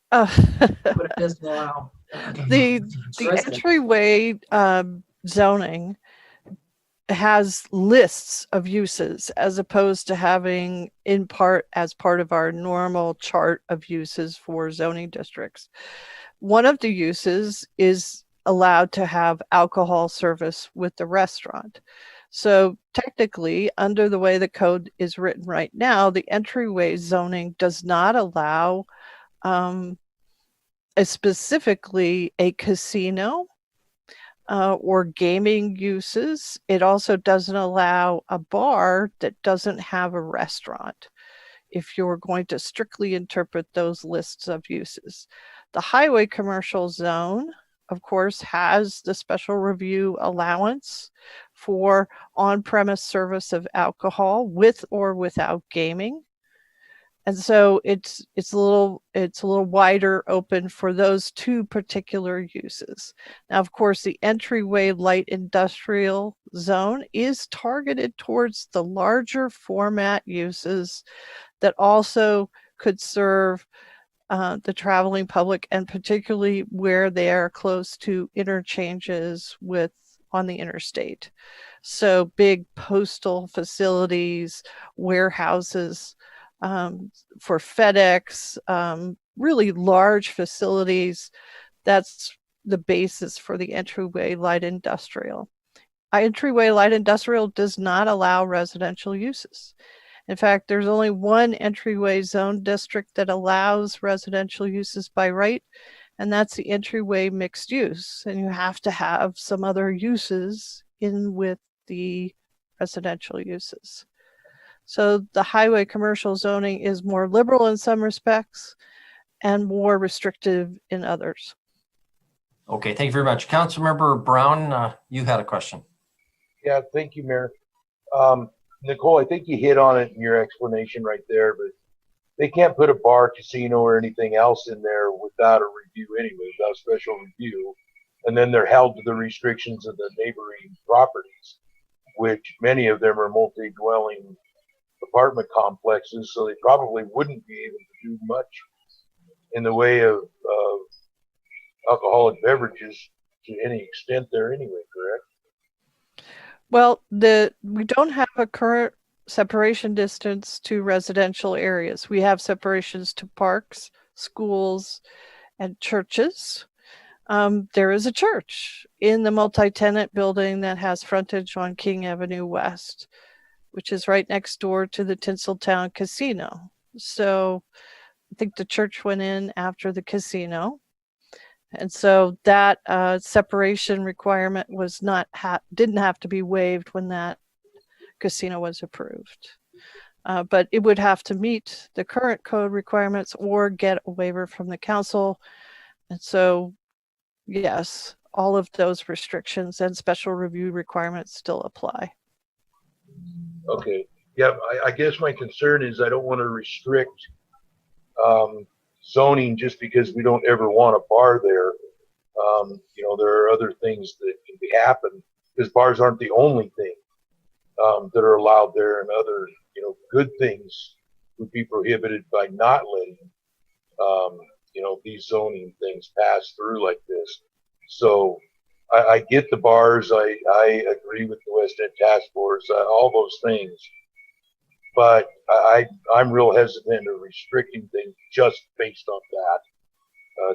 But it doesn't allow. The entryway zoning has lists of uses as opposed to having in part as part of our normal chart of uses for zoning districts. One of the uses is allowed to have alcohol service with the restaurant. So technically, under the way the code is written right now, the entryway zoning does not allow specifically a casino or gaming uses. It also doesn't allow a bar that doesn't have a restaurant, if you're going to strictly interpret those lists of uses. The highway commercial zone, of course, has the special review allowance for on-premise service of alcohol with or without gaming. And so it's a little wider open for those 2 particular uses. Now, of course, the entryway light industrial zone is targeted towards the larger format uses that also could serve the traveling public, and particularly where they are close to interchanges on the interstate. So big postal facilities, warehouses, for FedEx, really large facilities. That's the basis for the entryway light industrial. Entryway light industrial does not allow residential uses. In fact, there's only one entryway zone district that allows residential uses by right, and that's the entryway mixed use. And you have to have some other uses in with the residential uses. So the highway commercial zoning is more liberal in some respects and more restrictive in others. Okay, thank you very much. Councilmember Brown, you had a question. Yeah, thank you, Mayor. Nicole, I think you hit on it in your explanation right there, but they can't put a bar, casino, or anything else in there without a review anyway, without a special review. And then they're held to the restrictions of the neighboring properties, which many of them are multi-dwelling apartment complexes, so they probably wouldn't be able to do much in the way of alcoholic beverages to any extent there anyway, correct? Well, we don't have a current separation distance to residential areas. We have separations to parks, schools, and churches. There is a church in the multi-tenant building that has frontage on King Avenue West, which is right next door to the Tinseltown Casino. So I think the church went in after the casino. And so that separation requirement was not didn't have to be waived when that casino was approved. But it would have to meet the current code requirements or get a waiver from the council. And so, yes, all of those restrictions and special review requirements still apply. Okay. Yeah, I guess my concern is I don't want to restrict zoning just because we don't ever want a bar there. You know, there are other things that can happen because bars aren't the only thing that are allowed there, and other, you know, good things would be prohibited by not letting, you know, these zoning things pass through like this. So I get the bars. I agree with the West End Task Force, all those things. But I'm real hesitant of restricting things just based on that.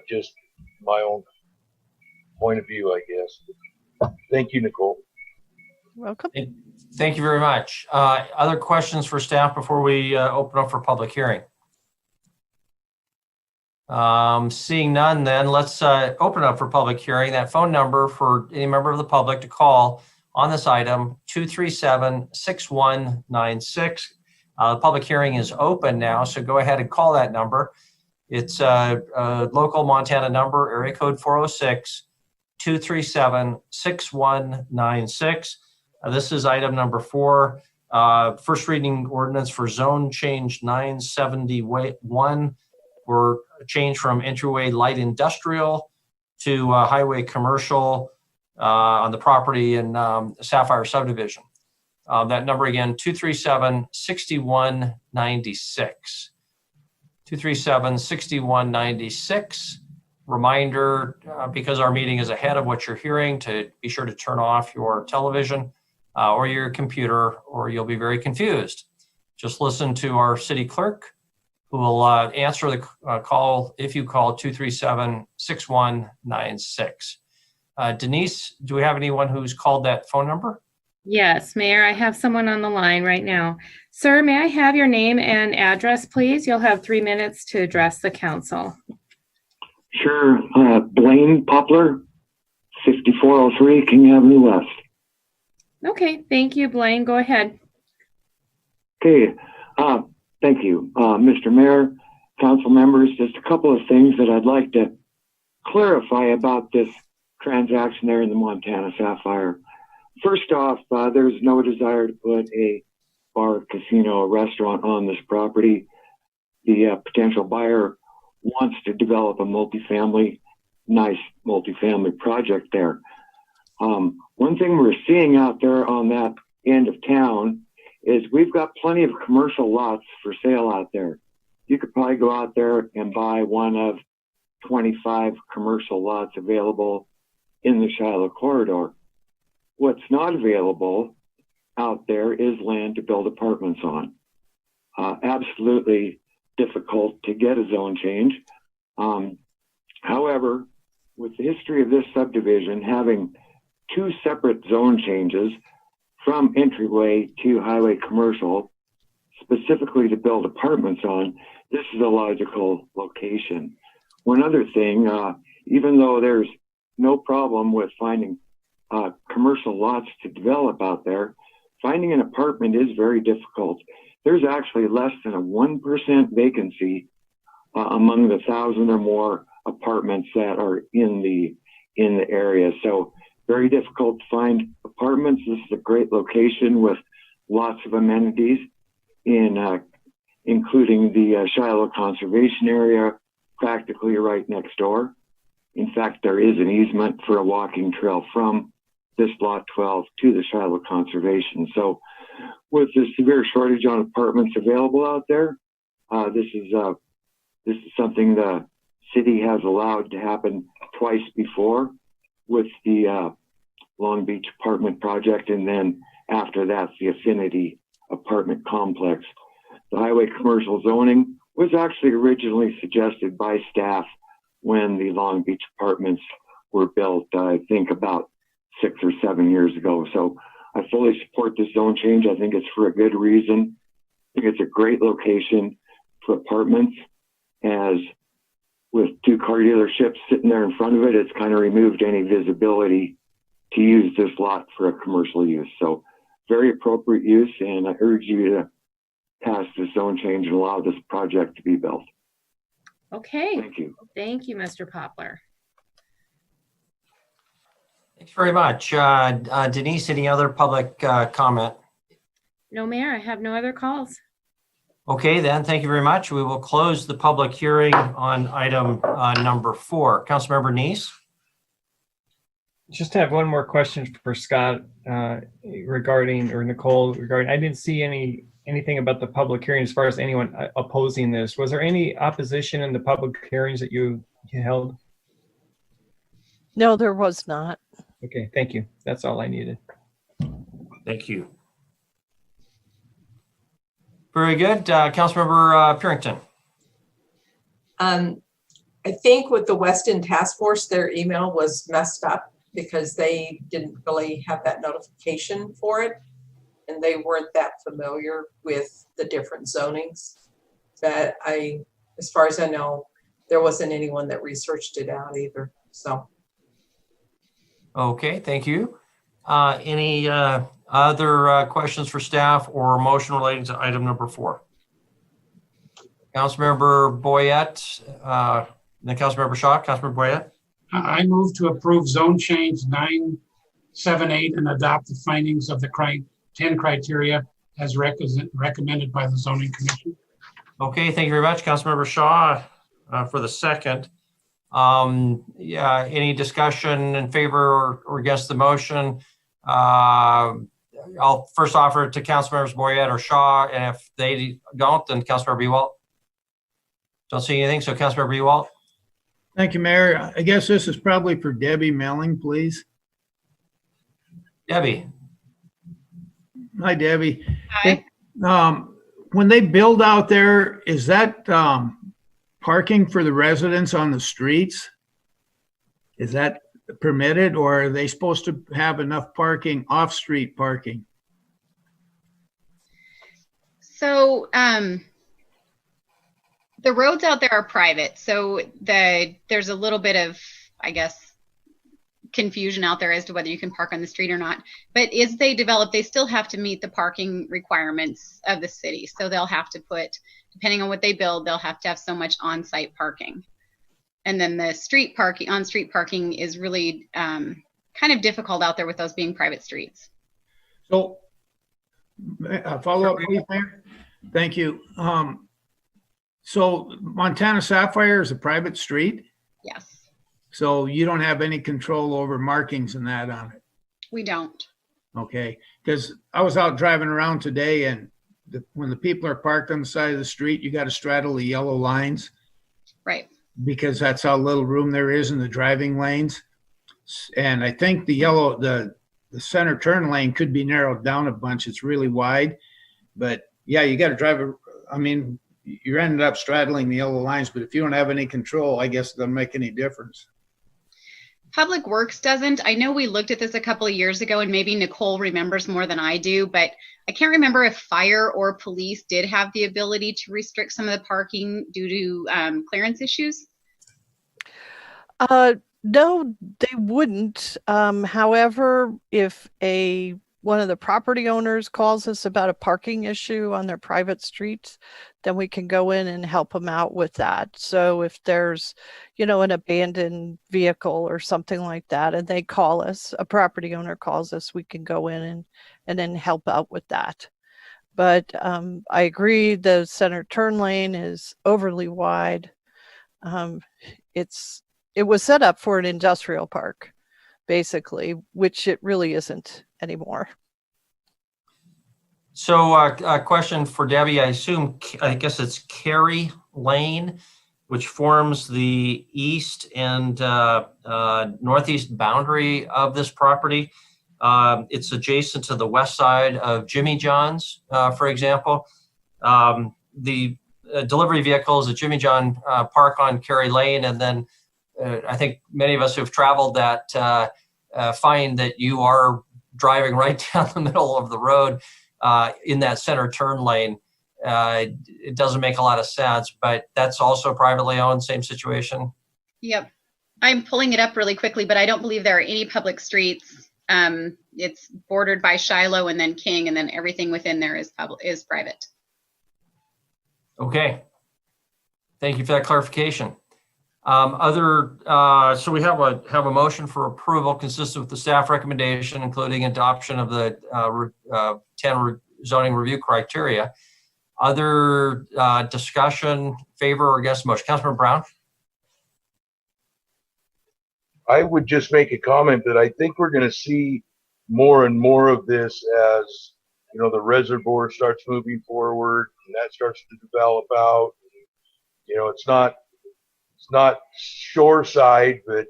Just my own point of view, I guess. Thank you, Nicole. Welcome. Thank you very much. Other questions for staff before we open up for public hearing? Seeing none, then let's open up for public hearing. That phone number for any member of the public to call on this item, 237-6196. The public hearing is open now, so go ahead and call that number. It's a local Montana number, area code 406-237-6196. This is item number 4, first reading ordinance for zone change 971. We're changed from entryway light industrial to highway commercial on the property in Sapphire subdivision. That number again, 237-6196. 237-6196. Reminder, because our meeting is ahead of what you're hearing, to be sure to turn off your television or your computer, or you'll be very confused. Just listen to our city clerk, who will answer the call if you call 237-6196. Denise, do we have anyone who's called that phone number? Yes, Mayor, I have someone on the line right now. Sir, may I have your name and address, please? You'll have 3 minutes to address the council. Sure. Blaine Poplar, 5403 King Avenue West. Okay, thank you, Blaine. Go ahead. Okay. Thank you, Mr. Mayor, council members. Just a couple of things that I'd like to clarify about this transaction there in the Montana Sapphire. First off, there's no desire to put a bar, casino, or restaurant on this property. The potential buyer wants to develop a nice multifamily project there. One thing we're seeing out there on that end of town is we've got plenty of commercial lots for sale out there. You could probably go out there and buy one of 25 commercial lots available in the Shiloh corridor. What's not available out there is land to build apartments on. Absolutely difficult to get a zone change. However, with the history of this subdivision having 2 separate zone changes from entryway to highway commercial, specifically to build apartments on, this is a logical location. One other thing, even though there's no problem with finding commercial lots to develop out there, finding an apartment is very difficult. There's actually less than a 1% vacancy among the 1,000 or more apartments that are in the area. So very difficult to find apartments. This is a great location with lots of amenities, including the Shiloh Conservation Area, practically right next door. In fact, there is an easement for a walking trail from this lot 12 to the Shiloh Conservation. So with the severe shortage on apartments available out there, this is something the city has allowed to happen twice before with the Long Beach apartment project, and then after that, the Affinity apartment complex. The highway commercial zoning was actually originally suggested by staff when the Long Beach apartments were built, I think about 6 or 7 years ago. So I fully support this zone change. I think it's for a good reason. I think it's a great location for apartments. as with two car dealerships sitting there in front of it, it's kind of removed any visibility to use this lot for a commercial use. So very appropriate use, and I urge you to pass the zone change and allow this project to be built. Okay. Thank you. Thank you, Mr. Poplar. Thanks very much. Denise, any other public comment? No, Mayor, I have no other calls. Okay, then, thank you very much. We will close the public hearing on item number 4. Councilmember Neese? Just have one more question for Scott regarding, or Nicole regarding, I didn't see anything about the public hearing as far as anyone opposing this. Was there any opposition in the public hearings that you held? No, there was not. Okay, thank you. That's all I needed. Thank you. Very good. Councilmember Purington. I think with the Weston Task Force, their email was messed up because they didn't really have that notification for it. And they weren't that familiar with the different zonings. That as far as I know, there wasn't anyone that researched it out either, so. Okay, thank you. Any other questions for staff or motion relating to item number 4? Councilmember Boyette, then Councilmember Shaw. Councilmember Boyette. I move to approve zone change 978 and adopt the findings of the 10 criteria as recommended by the zoning commission. Okay, thank you very much, Councilmember Shaw, for the second. Yeah, any discussion in favor or against the motion? I'll first offer it to Councilmembers Boyette or Shaw, and if they don't, then Councilmember Ewald. Don't see anything, so Councilmember Ewald. Thank you, Mayor. I guess this is probably for Debbie Melling, please. Debbie. Hi, Debbie. Hi. When they build out there, is that parking for the residents on the streets? Is that permitted, or are they supposed to have enough parking, off-street parking? So the roads out there are private, so there's a little bit of, I guess, confusion out there as to whether you can park on the street or not. But as they develop, they still have to meet the parking requirements of the city. So they'll have to put, depending on what they build, they'll have to have so much on-site parking. And then the street parking, on-street parking is really kind of difficult out there with those being private streets. So, follow up, please, Mayor. Thank you. So Montana Sapphire is a private street? Yes. So you don't have any control over markings and that on it? We don't. Okay, because I was out driving around today, and when the people are parked on the side of the street, you got to straddle the yellow lines. Right. Because that's how little room there is in the driving lanes. And I think the center turn lane could be narrowed down a bunch. It's really wide, but yeah, you got to drive. You ended up straddling the yellow lines, but if you don't have any control, I guess it doesn't make any difference. Public Works doesn't. I know we looked at this a couple of years ago, and maybe Nicole remembers more than I do, but I can't remember if fire or police did have the ability to restrict some of the parking due to clearance issues. No, they wouldn't. However, if one of the property owners calls us about a parking issue on their private streets, then we can go in and help them out with that. So if there's, an abandoned vehicle or something like that, and they call us, a property owner calls us, we can go in and then help out with that. But I agree, the center turn lane is overly wide. It was set up for an industrial park, basically, which it really isn't anymore. So a question for Debbie. I guess it's Cary Lane, which forms the east and northeast boundary of this property. It's adjacent to the west side of Jimmy John's, for example. The delivery vehicles at Jimmy John park on Cary Lane, and then I think many of us who've traveled that find that you are driving right down the middle of the road in that center turn lane. it doesn't make a lot of sense, but that's also privately owned, same situation. Yep. I'm pulling it up really quickly, but I don't believe there are any public streets. It's bordered by Shiloh and then King, and then everything within there is private. Okay. Thank you for that clarification. So we have a motion for approval consistent with the staff recommendation, including adoption of the 10 zoning review criteria. Other discussion, favor or against the motion? Councilmember Brown? I would just make a comment that I think we're going to see more and more of this as, you know, the reservoir starts moving forward and that starts to develop out. You know, it's not shoreside, but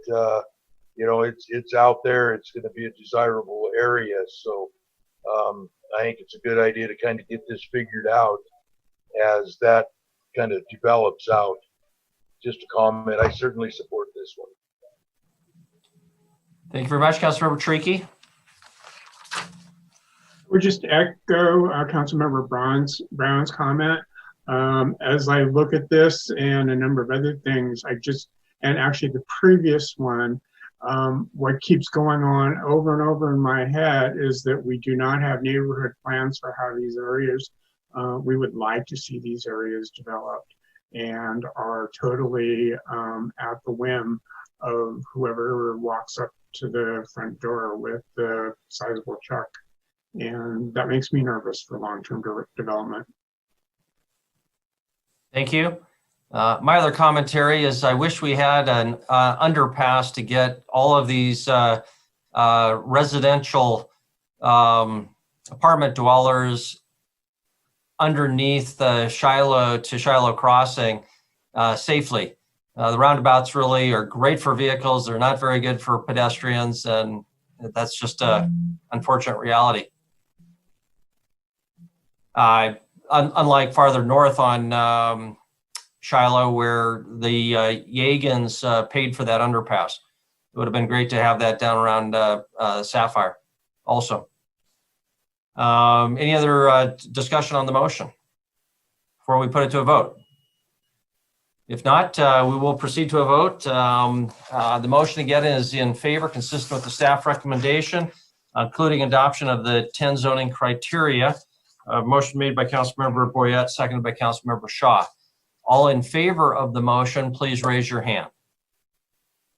you know, it's out there. It's going to be a desirable area. So I think it's a good idea to kind of get this figured out as that kind of develops out. Just a comment. I certainly support this one. Thank you very much, Councilmember Tricky. Would just echo Councilmember Brown's comment. As I look at this and a number of other things, and actually the previous one, what keeps going on over and over in my head is that we do not have neighborhood plans for how these areas, we would like to see these areas developed, and are totally at the whim of whoever walks up to the front door with the sizable truck. And that makes me nervous for long-term development. Thank you. My other commentary is I wish we had an underpass to get all of these residential apartment dwellers underneath the Shiloh to Shiloh crossing safely. The roundabouts really are great for vehicles. They're not very good for pedestrians, and that's just a unfortunate reality. Unlike farther north on Shiloh, where the Yagans paid for that underpass. It would have been great to have that down around Sapphire also. Any other discussion on the motion before we put it to a vote? If not, we will proceed to a vote. The motion again is in favor, consistent with the staff recommendation, including adoption of the 10 zoning criteria. Motion made by Councilmember Boyette, seconded by Councilmember Shaw. All in favor of the motion, please raise your hand.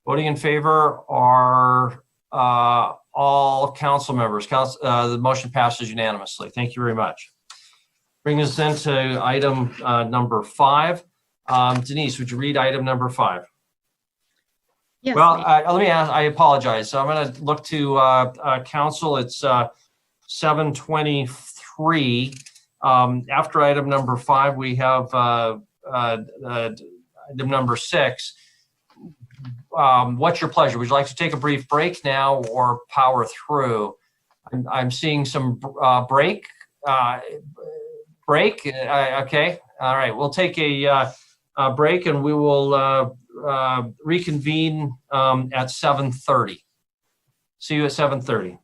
Voting in favor are all council members. The motion passes unanimously. Thank you very much. Bring us into item number 5. Denise, would you read item number 5? Yes. Well, let me ask, I apologize. So I'm going to look to council. It's 7:23. After item number 5, we have item number 6. What's your pleasure? Would you like to take a brief break now or power through? I'm seeing some break. Okay. All right. We'll take a break and we will reconvene at 7:30. See you at 7:30.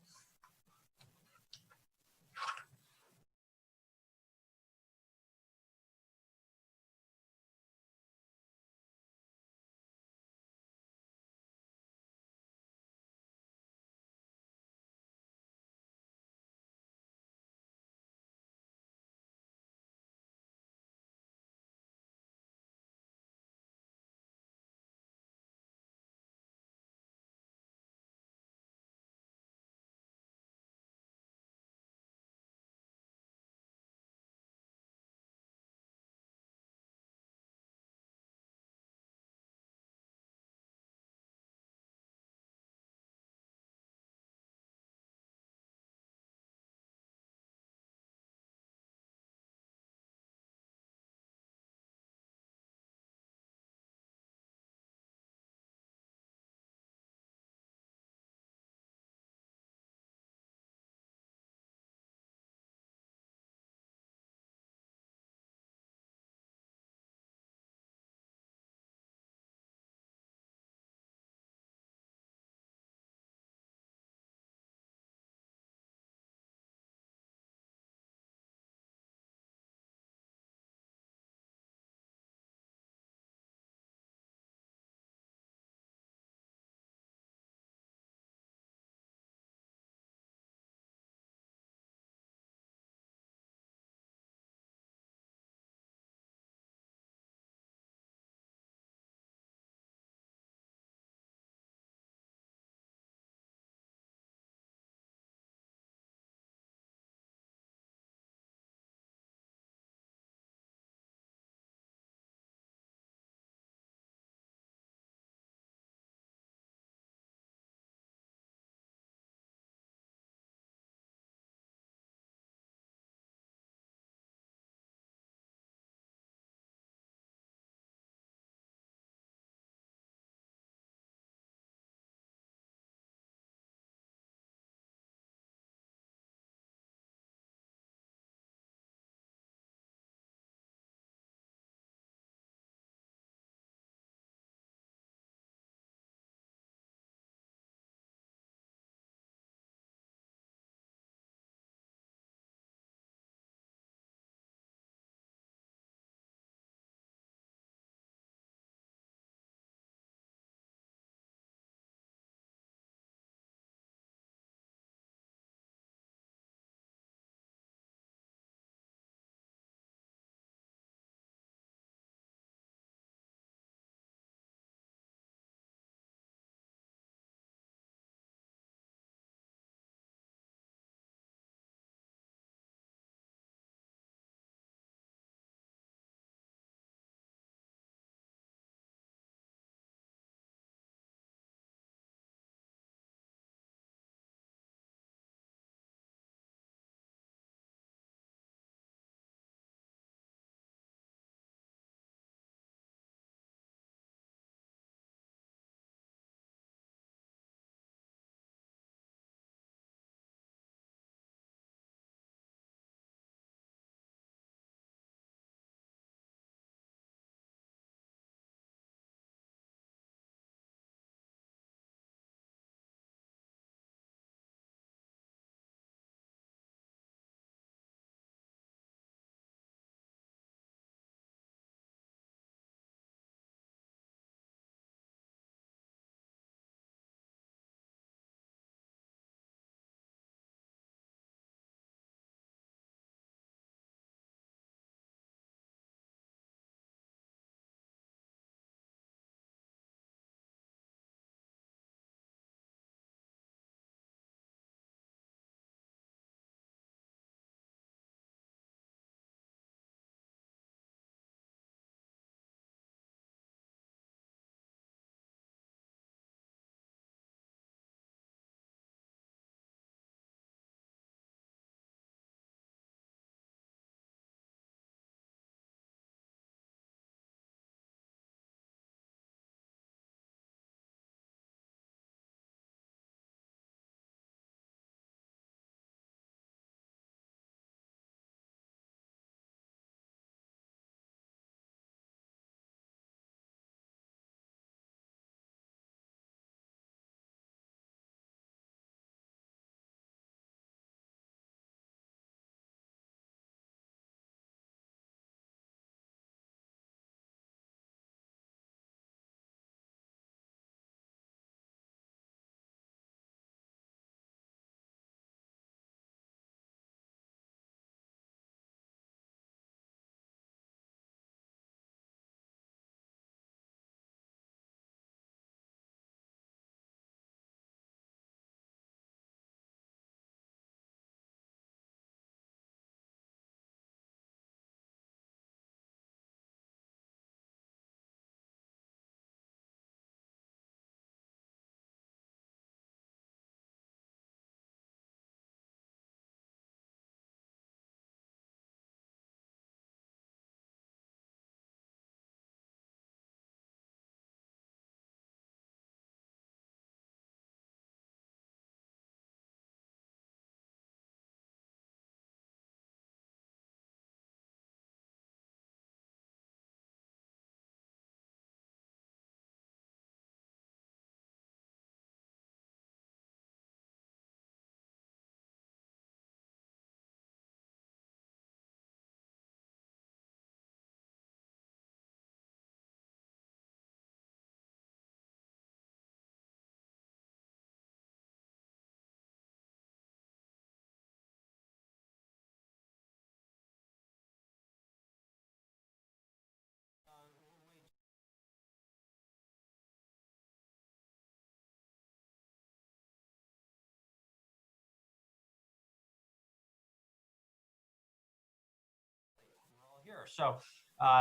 So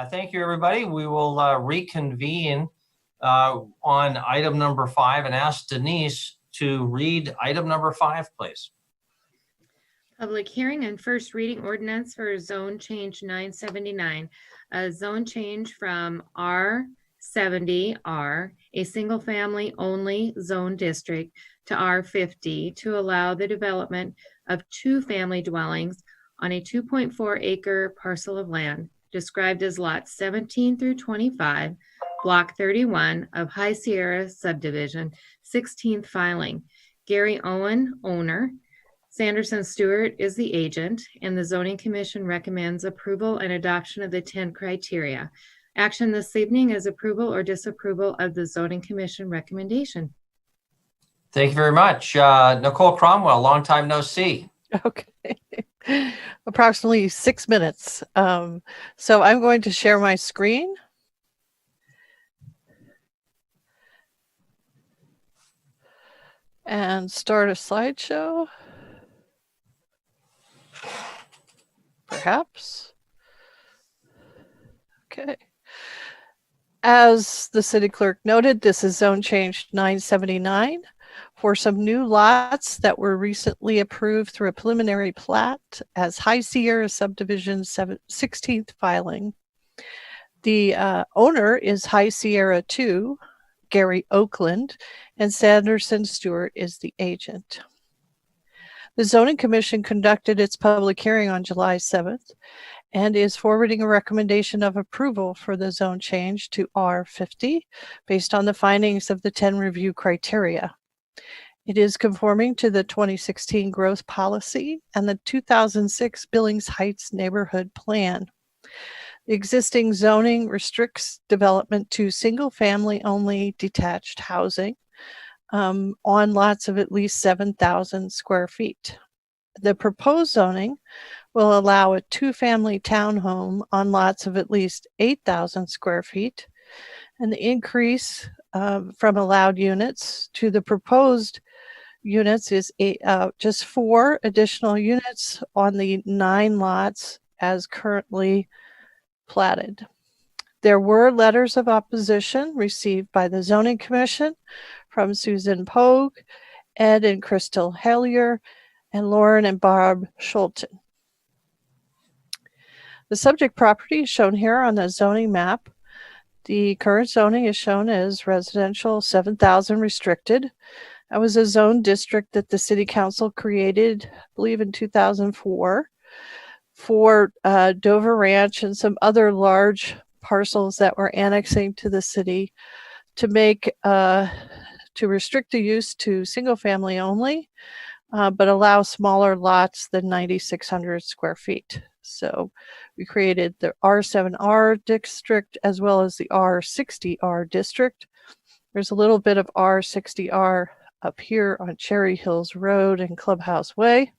thank you, everybody. We will reconvene on item number 5 and ask Denise to read item number 5, please. Public hearing and first reading ordinance for zone change 979, a zone change from R70R, a single family only zone district, to R50 to allow the development of 2 family dwellings on a 2.4 acre parcel of land described as lots 17 through 25, block 31 of High Sierra subdivision, 16th filing. Gary Owen, owner. Sanderson Stewart is the agent, and the Zoning Commission recommends approval and adoption of the 10 criteria. Action this evening is approval or disapproval of the Zoning Commission recommendation. Thank you very much. Nicole Cromwell, long time no see. Okay. Approximately 6 minutes. So I'm going to share my screen. And start a slideshow. Perhaps. Okay. As the city clerk noted, this is zone change 979 for some new lots that were recently approved through a preliminary plat as High Sierra subdivision 16th filing. The owner is High Sierra 2, Gary Oakland, and Sanderson Stewart is the agent. The Zoning Commission conducted its public hearing on July 7th and is forwarding a recommendation of approval for the zone change to R50 based on the findings of the 10 review criteria. It is conforming to the 2016 growth policy and the 2006 Billings Heights neighborhood plan. The existing zoning restricts development to single-family only detached housing on lots of at least 7,000 square feet. The proposed zoning will allow a 2-family townhome on lots of at least 8,000 square feet, and the increase from allowed units to the proposed units is just 4 additional units on the 9 lots as currently platted. There were letters of opposition received by the Zoning Commission from Susan Pogue, Ed and Crystal Hellier, and Lauren and Barb Schulten. The subject property is shown here on the zoning map. The current zoning is shown as residential 7,000 restricted. That was a zone district that the City Council created, I believe in 2004, for Dover Ranch and some other large parcels that were annexing to the city to make to restrict the use to single family only, but allow smaller lots than 9,600 square feet. So we created the R7R district as well as the R60R district. There's a little bit of R60R up here on Cherry Hills Road and Clubhouse Way.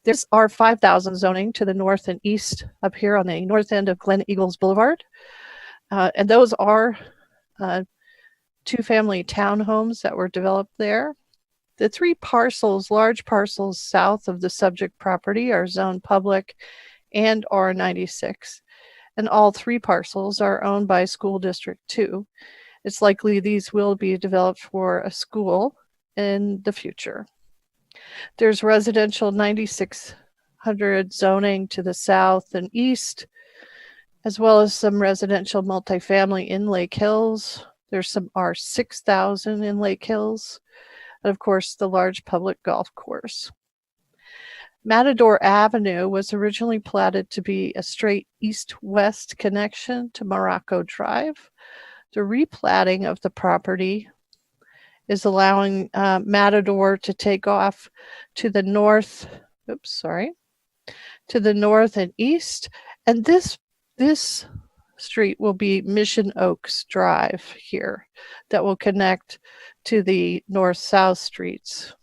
There's R5000 zoning to the north and east up here on the north end of Glen Eagles Boulevard. And those are 2-family townhomes that were developed there. The 3 parcels, large parcels south of the subject property are zoned public and R96. And all 3 parcels are owned by School District 2. It's likely these will be developed for a school in the future. There's residential 9,600 zoning to the south and east, as well as some residential multifamily in Lake Hills. There's some R6000 in Lake Hills, and of course the large public golf course. Matador Avenue was originally platted to be a straight east-west connection to Morocco Drive. The replatting of the property is allowing Matador to take off to the north, to the north and east. And this street will be Mission Oaks Drive here that will connect to the north-south streets.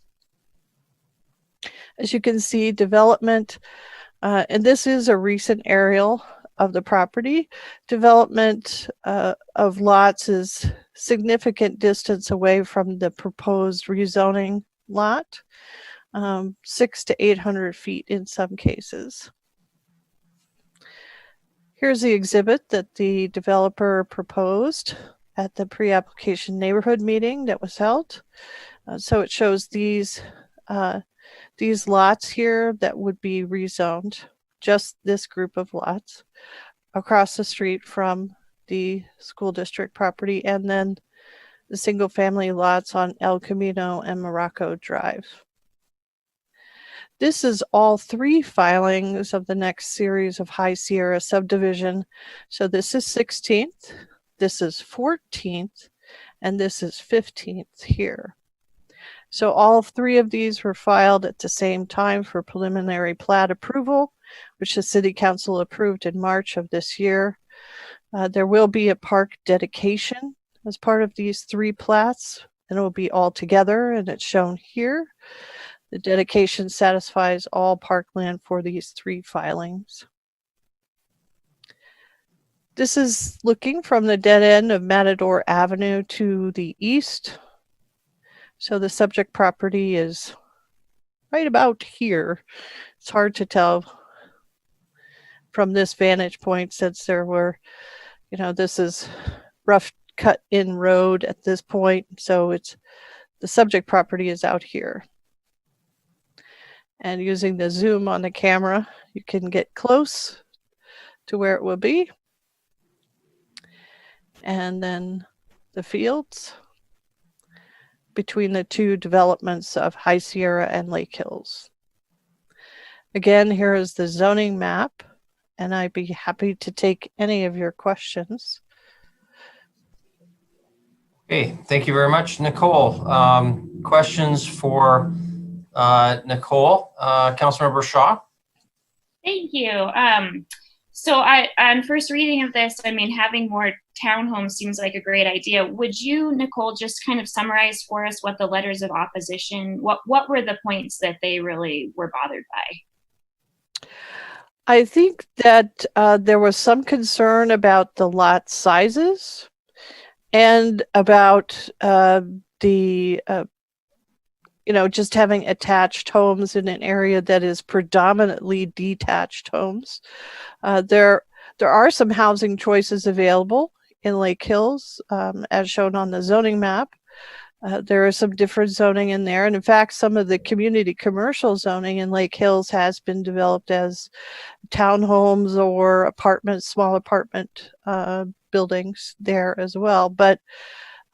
As you can see, development, and this is a recent aerial of the property. Development of lots is significant distance away from the proposed rezoning lot. 600 to 800 feet in some cases. Here's the exhibit that the developer proposed at the pre-application neighborhood meeting that was held. So it shows these lots here that would be rezoned, just this group of lots across the street from the school district property, and then the single family lots on El Camino and Morocco Drive. This is all 3 filings of the next series of High Sierra subdivision. So this is 16th, this is 14th, and this is 15th here. So all 3 of these were filed at the same time for preliminary plat approval, which the City Council approved in March of this year. There will be a park dedication as part of these 3 plats, and it will be all together, and it's shown here. The dedication satisfies all parkland for these 3 filings. This is looking from the dead end of Matador Avenue to the east. So the subject property is right about here. It's hard to tell from this vantage point since there were, this is rough cut in road at this point. So the subject property is out here. And using the zoom on the camera, you can get close to where it will be. And then the fields between the 2 developments of High Sierra and Lake Hills. Again, here is the zoning map, and I'd be happy to take any of your questions. Okay, thank you very much, Nicole. Questions for Nicole? Councilmember Shaw? Thank you. So on first reading of this, having more townhomes seems like a great idea. Would you, Nicole, just kind of summarize for us what the letters of opposition, what were the points that they really were bothered by? I think that there was some concern about the lot sizes and about just having attached homes in an area that is predominantly detached homes. There are some housing choices available in Lake Hills, as shown on the zoning map. There is some different zoning in there. And in fact, some of the community commercial zoning in Lake Hills has been developed as townhomes or apartments, small apartment buildings there as well. But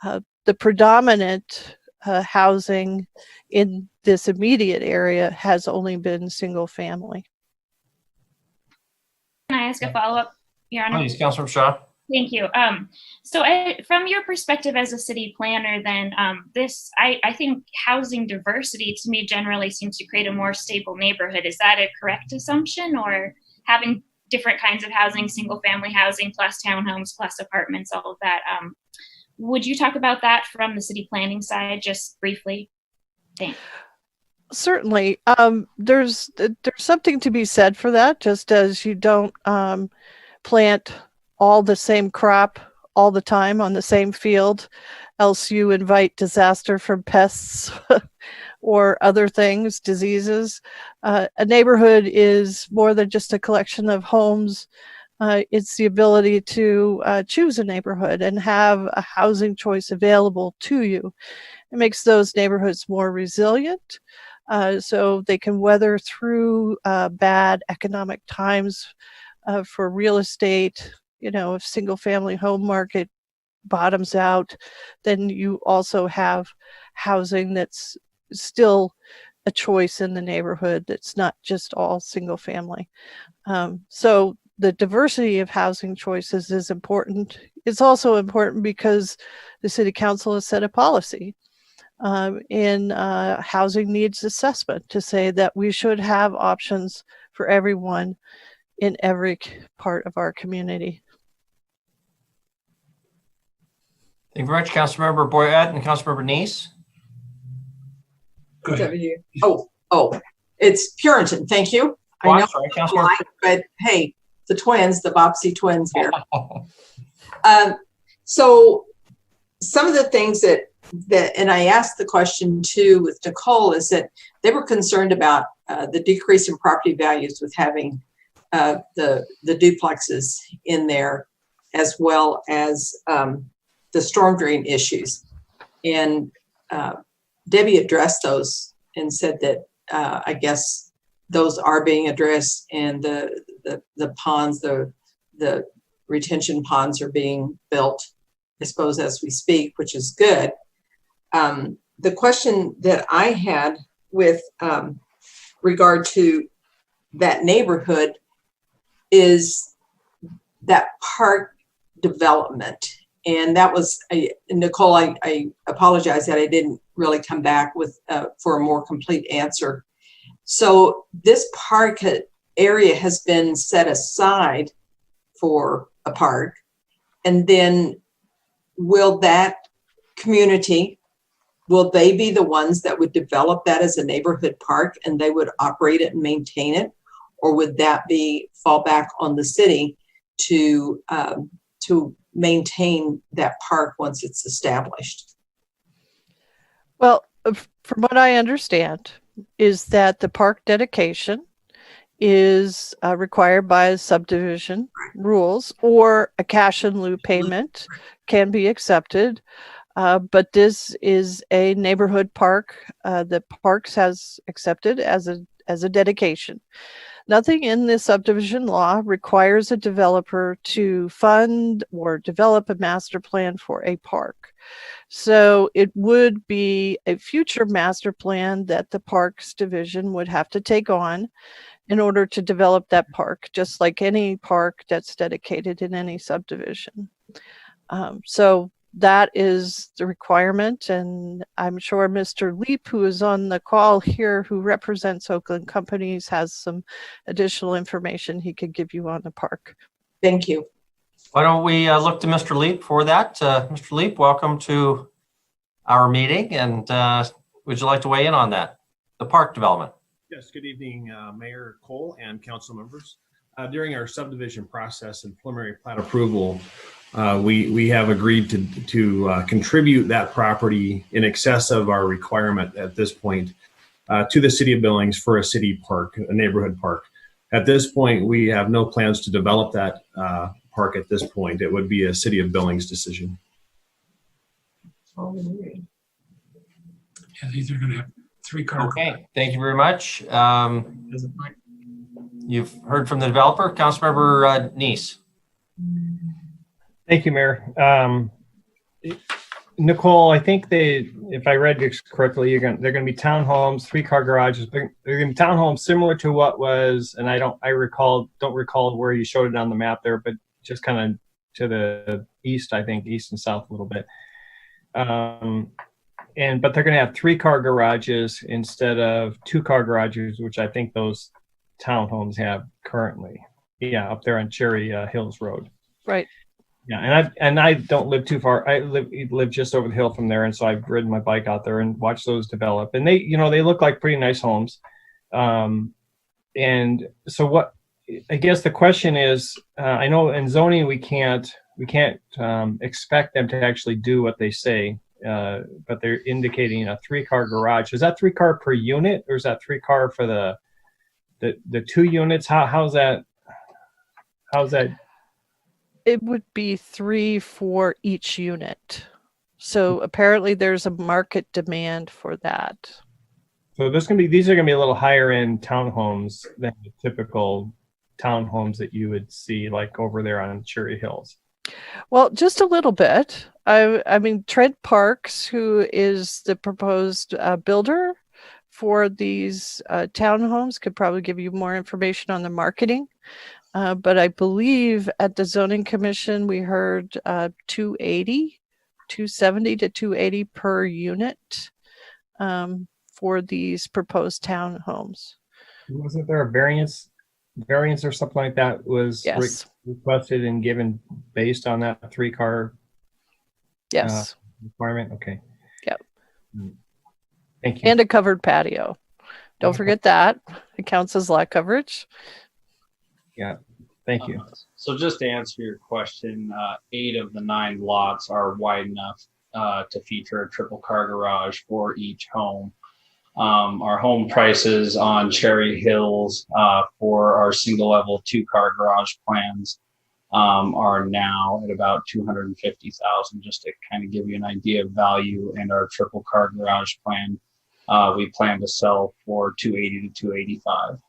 the predominant housing in this immediate area has only been single family. Can I ask a follow-up, Your Honor? Please, Councilor Shaw. Thank you. So from your perspective as a city planner, then I think housing diversity to me generally seems to create a more stable neighborhood. Is that a correct assumption, or having different kinds of housing, single family housing plus townhomes plus apartments, all of that? Would you talk about that from the city planning side just briefly? Thanks. Certainly. There's something to be said for that, just as you don't plant all the same crop all the time on the same field, else you invite disaster from pests or other things, diseases. A neighborhood is more than just a collection of homes. It's the ability to choose a neighborhood and have a housing choice available to you. It makes those neighborhoods more resilient, so they can weather through bad economic times for real estate. If single family home market bottoms out, then you also have housing that's still a choice in the neighborhood that's not just all single family. So the diversity of housing choices is important. It's also important because the City Council has set a policy in housing needs assessment to say that we should have options for everyone in every part of our community. Thank you very much, Councilmember Boyette and Councilmember Neese. Oh, it's Puritan. Thank you. Oh, I know, sorry, Councilmember. but hey, the twins, the Bopsy twins here. So some of the things that and I asked the question too with Nicole, is that they were concerned about the decrease in property values with having the duplexes in there, as well as the storm drain issues. And Debbie addressed those and said that I guess those are being addressed, and the ponds, the retention ponds are being built, I suppose, as we speak, which is good. The question that I had with regard to that neighborhood is that park development. And that was, Nicole, I apologize that I didn't really come back with for a more complete answer. So this park area has been set aside for a park. And then will that community, will they be the ones that would develop that as a neighborhood park and they would operate it and maintain it? Or would that be fall back on the city to maintain that park once it's established? Well, from what I understand, is that the park dedication is required by subdivision rules, or a cash in lieu payment can be accepted. But this is a neighborhood park that Parks has accepted as a dedication. Nothing in the subdivision law requires a developer to fund or develop a master plan for a park. So it would be a future master plan that the Parks Division would have to take on in order to develop that park, just like any park that's dedicated in any subdivision. So that is the requirement, and I'm sure Mr. Leap, who is on the call here, who represents Oakland Companies, has some additional information he could give you on the park. Thank you. Why don't we look to Mr. Leap for that? Mr. Leap, welcome to our meeting, and would you like to weigh in on that, the park development? Yes, good evening, Mayor Cole and council members. During our subdivision process and preliminary plat approval, we have agreed to contribute that property in excess of our requirement at this point to the city of Billings for a city park, a neighborhood park. At this point, we have no plans to develop that park at this point. It would be a city of Billings decision. Yeah, these are going to have 3-car. Okay, thank you very much. You've heard from the developer, Councilmember Neese. Thank you, Mayor. Nicole, I think if I read this correctly, they're going to be townhomes, 3-car garages. They're going to be townhomes similar to what was, and I don't recall where you showed it on the map there, but just kind of to the east, I think, east and south a little bit. But they're going to have 3-car garages instead of 2-car garages, which I think those townhomes have currently. Yeah, up there on Cherry Hills Road. Right. Yeah, and I don't live too far. I live just over the hill from there, and so I've ridden my bike out there and watched those develop. And they look like pretty nice homes. And so what I guess the question is, I know in zoning we can't expect them to actually do what they say. But they're indicating a 3-car garage. Is that 3-car per unit, or is that 3-car for the 2 units? How's that? It would be 3 for each unit. So apparently there's a market demand for that. So these are gonna be a little higher end townhomes than the typical townhomes that you would see like over there on Cherry Hills. Well, just a little bit. I mean, Trent Parks, who is the proposed builder for these townhomes, could probably give you more information on the marketing. But I believe at the Zoning Commission, we heard 270 to 280 per unit for these proposed townhomes. Wasn't there a variance or something like that was requested and given based on that 3-car requirement? Okay. Yep. Thank you. And a covered patio. Don't forget that. It counts as lot coverage. Yeah. Thank you. So just to answer your question, 8 of the 9 lots are wide enough to feature a triple car garage for each home. Our home prices on Cherry Hills for our single level 2-car garage plans are now at about $250,000, just to kind of give you an idea of value. And our triple car garage plan, we plan to sell for $280,000 to $285,000.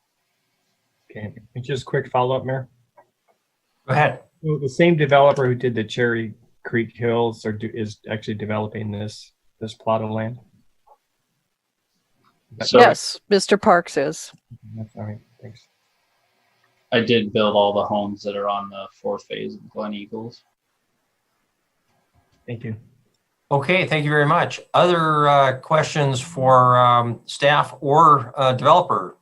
Okay, and just quick follow-up, Mayor. Go ahead. So the same developer who did the Cherry Creek Hills is actually developing this plot of land? Yes, Mr. Parks is. That's all right, thanks. I did build all the homes that are on the 4th phase of Glen Eagles. Thank you. Okay, thank you very much. Other questions for staff or developer?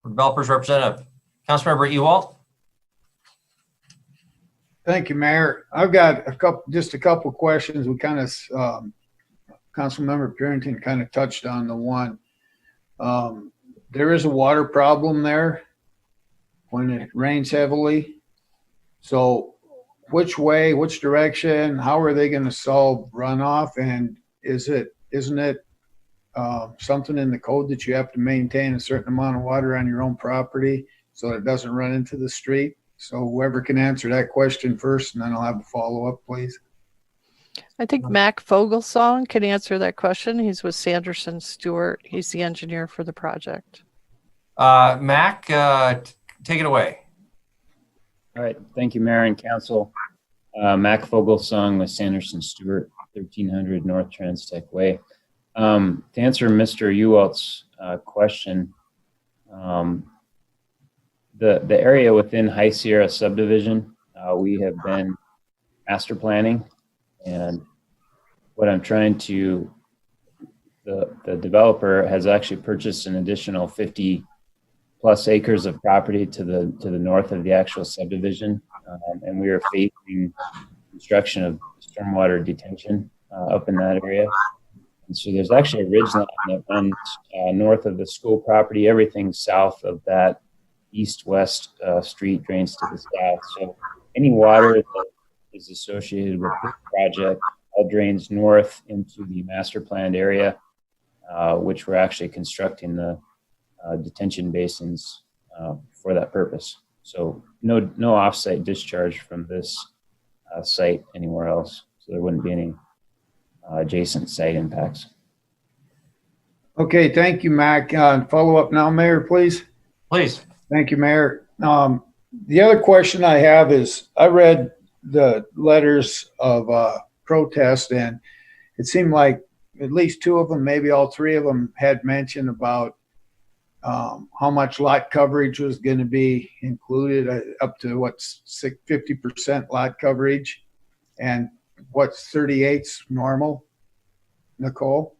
Or developer's representative? Councilmember Ewald? Thank you, Mayor. I've got just a couple questions. We kind of, Councilmember Purington kind of touched on the one. There is a water problem there when it rains heavily. So which direction, how are they going to solve runoff? And isn't it something in the code that you have to maintain a certain amount of water on your own property so it doesn't run into the street? So whoever can answer that question first, and then I'll have a follow-up, please. I think Mac Fogelsong can answer that question. He's with Sanderson Stewart. He's the engineer for the project. Mac, take it away. All right. Thank you, Mayor and Council. Mac Fogelsong with Sanderson Stewart, 1300 North Transtech Way. To answer Mr. Ewald's question, the area within High Sierra subdivision, we have been master planning, and what I'm trying to, the developer has actually purchased an additional 50 plus acres of property to the north of the actual subdivision, and we are facing construction of stormwater detention up in that area. And so there's actually a ridge line that runs north of the school property. Everything south of that east-west street drains to the south. So any water that is associated with this project all drains north into the master planned area, which we're actually constructing the detention basins for that purpose. So no offsite discharge from this site anywhere else. So there wouldn't be any adjacent site impacts. Okay, thank you, Mac. Follow up now, Mayor, please. Please. Thank you, Mayor. The other question I have is, I read the letters of protest, and it seemed like at least 2 of them, maybe all 3 of them, had mentioned about how much lot coverage was going to be included, up to what's 50% lot coverage, and what's 38's normal. Nicole?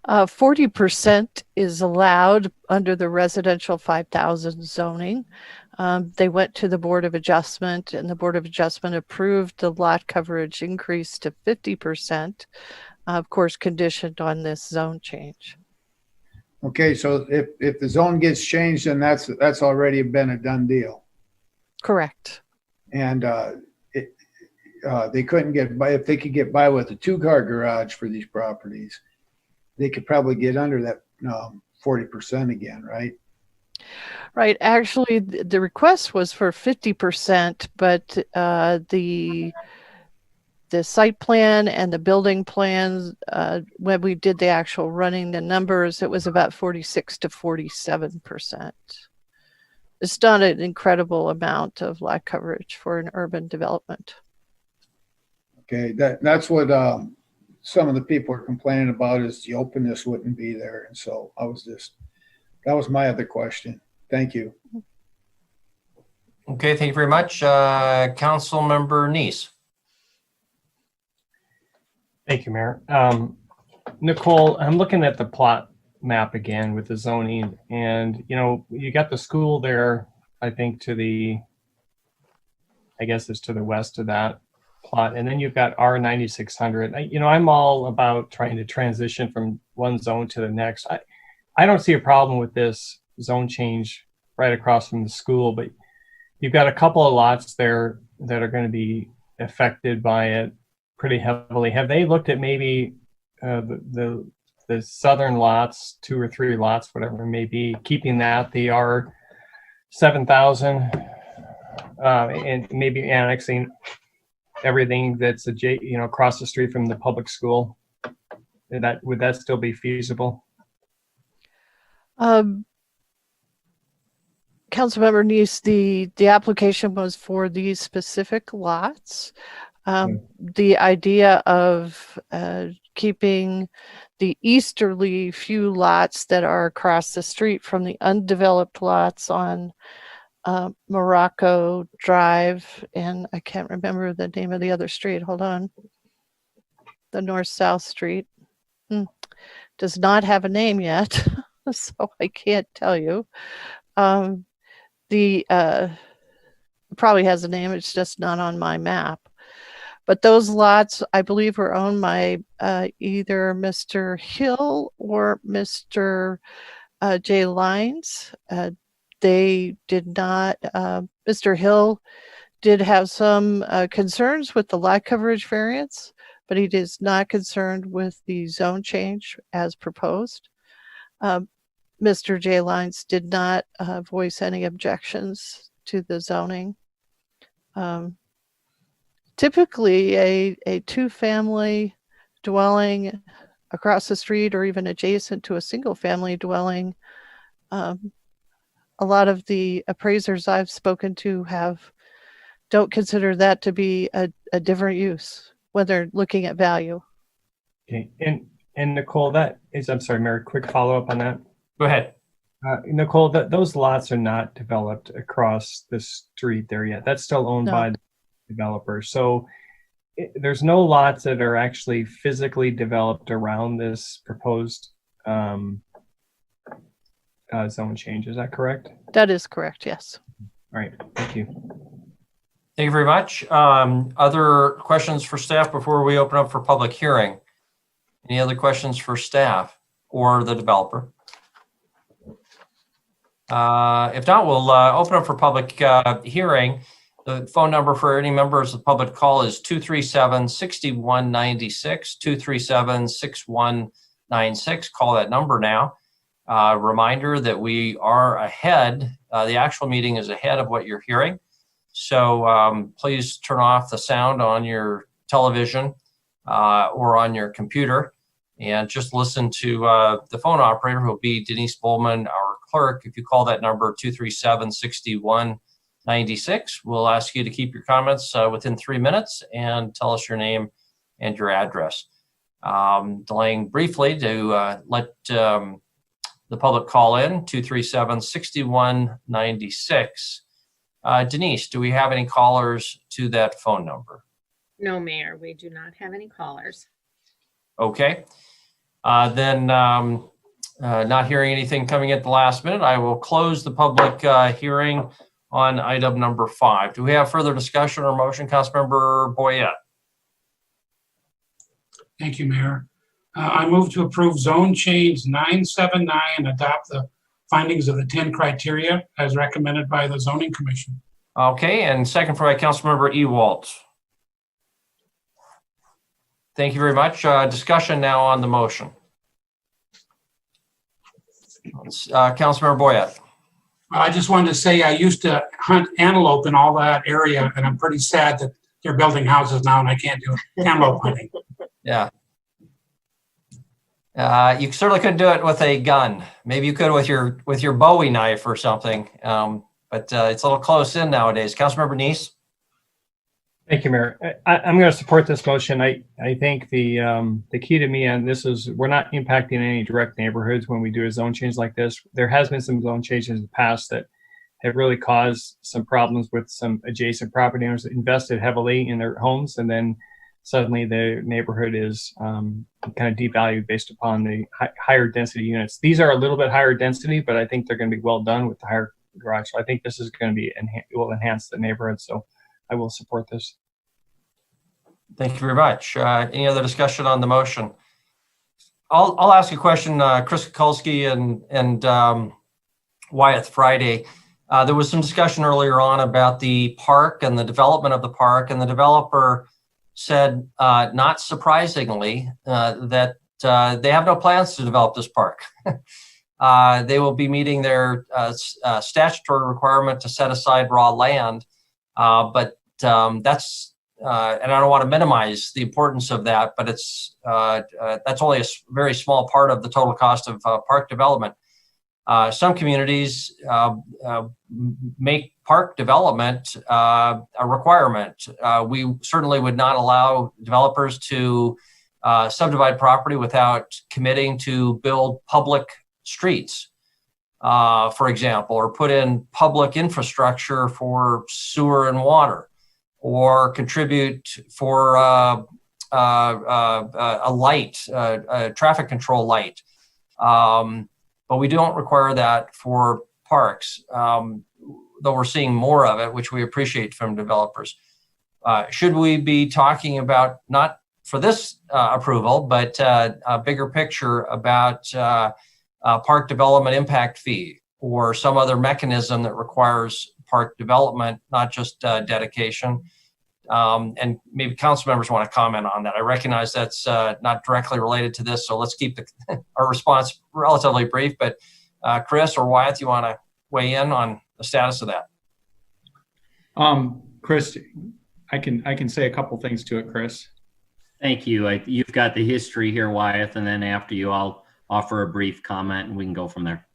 40% is allowed under the residential 5,000 zoning. They went to the Board of Adjustment, and the Board of Adjustment approved the lot coverage increase to 50%, of course, conditioned on this zone change. Okay, so if the zone gets changed, then that's already been a done deal. Correct. And they couldn't get by. If they could get by with a 2-car garage for these properties, they could probably get under that 40% again, right? Right. Actually, the request was for 50%, but the site plan and the building plans, when we did the actual running the numbers, it was about 46 to 47%. It's not an incredible amount of lot coverage for an urban development. Okay, that's what some of the people are complaining about, is the openness wouldn't be there. And so that was my other question. Thank you. Okay, thank you very much. Council Member Neese. Thank you, Mayor. Nicole, I'm looking at the plot map again with the zoning, and you got the school there, I think I guess it's to the west of that plot, and then you've got R9600. I'm all about trying to transition from one zone to the next. I don't see a problem with this zone change right across from the school, but you've got a couple of lots there that are going to be affected by it. pretty heavily. Have they looked at maybe the southern lots, 2 or 3 lots, whatever it may be, keeping that the R 7,000 and maybe annexing everything that's across the street from the public school? Would that still be feasible? Councilmember Neese, the application was for these specific lots. The idea of keeping the easterly few lots that are across the street from the undeveloped lots on Morocco Drive, and I can't remember the name of the other street. Hold on. The north-south street does not have a name yet, so I can't tell you. Probably has a name, it's just not on my map. But those lots, I believe, were owned by either Mr. Hill or Mr. J. Lines. They did not, Mr. Hill did have some concerns with the lot coverage variance, but he is not concerned with the zone change as proposed. Mr. J. Lines did not voice any objections to the zoning. Typically, a two-family dwelling across the street or even adjacent to a single-family dwelling, a lot of the appraisers I've spoken to don't consider that to be a different use when they're looking at value. Okay, and Nicole, I'm sorry, Mary, quick follow-up on that. Go ahead. Nicole, those lots are not developed across the street there yet. That's still owned by the developer. So there's no lots that are actually physically developed around this proposed zone change. Is that correct? That is correct, yes. All right, thank you. Thank you very much. Other questions for staff before we open up for public hearing? Any other questions for staff or the developer? If not, we'll open up for public hearing. The phone number for any members of the public call is 237-6196, 237-6196. Call that number now. Reminder that we are ahead. The actual meeting is ahead of what you're hearing. So please turn off the sound on your television or on your computer and just listen to the phone operator, who will be Denise Bowman, our clerk. If you call that number 237-6196, we'll ask you to keep your comments within 3 minutes and tell us your name and your address. Delaying briefly to let the public call in, 237-6196. Denise, do we have any callers to that phone number? No, Mayor, we do not have any callers. Okay. Then not hearing anything coming at the last minute, I will close the public hearing on item number 5. Do we have further discussion or motion? Councilmember Boyette. Thank you, Mayor. I move to approve zone change 979 and adopt the findings of the 10 criteria as recommended by the Zoning Commission. Okay, and second for Councilmember Ewald. Thank you very much. Discussion now on the motion. Councilmember Boyette. I just wanted to say I used to hunt antelope in all that area, and I'm pretty sad that they're building houses now and I can't do antelope hunting. Yeah. You certainly couldn't do it with a gun. Maybe you could with your Bowie knife or something, but it's a little close in nowadays. Councilmember Neese. Thank you, Mayor. I'm going to support this motion. I think the key to me on this is we're not impacting any direct neighborhoods when we do a zone change like this. There has been some zone changes in the past that have really caused some problems with some adjacent property owners that invested heavily in their homes, and then suddenly the neighborhood is kind of devalued based upon the higher density units. These are a little bit higher density, but I think they're going to be well done with the higher garage. So I think this is going to be will enhance the neighborhood. So I will support this. Thank you very much. Any other discussion on the motion? I'll ask a question, Chris Kukulski and Wyatt Friday. There was some discussion earlier on about the park and the development of the park, and the developer said, not surprisingly, that they have no plans to develop this park. They will be meeting their statutory requirement to set aside raw land, but that's and I don't want to minimize the importance of that, but it's that's only a very small part of the total cost of park development. Some communities make park development a requirement. We certainly would not allow developers to subdivide property without committing to build public streets, for example, or put in public infrastructure for sewer and water, or contribute for a light, a traffic control light. But we don't require that for parks, though we're seeing more of it, which we appreciate from developers. Should we be talking about, not for this approval, but a bigger picture about park development impact fee or some other mechanism that requires park development, not just dedication? And maybe council members want to comment on that. I recognize that's not directly related to this, so let's keep our response relatively brief. But Chris or Wyatt, you want to weigh in on the status of that? Chris, I can say a couple things to it, Chris. Thank you. You've got the history here, Wyatt, and then after you, I'll offer a brief comment and we can go from there.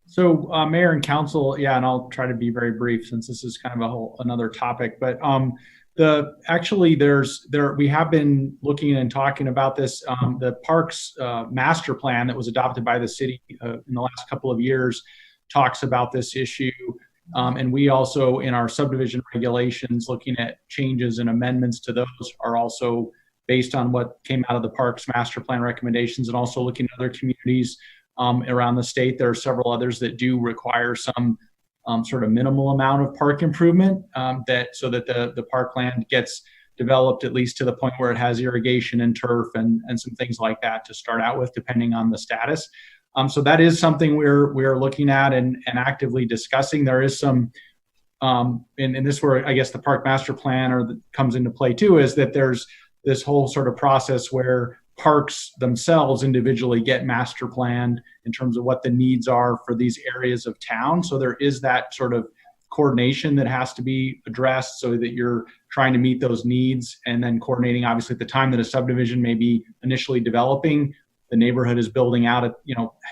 So Mayor and Council, yeah, and I'll try to be very brief since this is kind of another topic, but we have been looking and talking about this. The Parks Master Plan that was adopted by the city in the last couple of years talks about this issue. And we also, in our subdivision regulations, looking at changes and amendments to those, are also based on what came out of the Parks Master Plan recommendations, and also looking at other communities around the state. There are several others that do require some sort of minimal amount of park improvement, so that the parkland gets developed at least to the point where it has irrigation and turf and some things like that to start out with, depending on the status. So that is something we're looking at and actively discussing. There is some, and this where I guess the Park Master Plan comes into play too, is that there's this whole sort of process where parks themselves individually get master planned in terms of what the needs are for these areas of town. So there is that sort of coordination that has to be addressed so that you're trying to meet those needs, and then coordinating obviously at the time that a subdivision may be initially developing, the neighborhood is building out,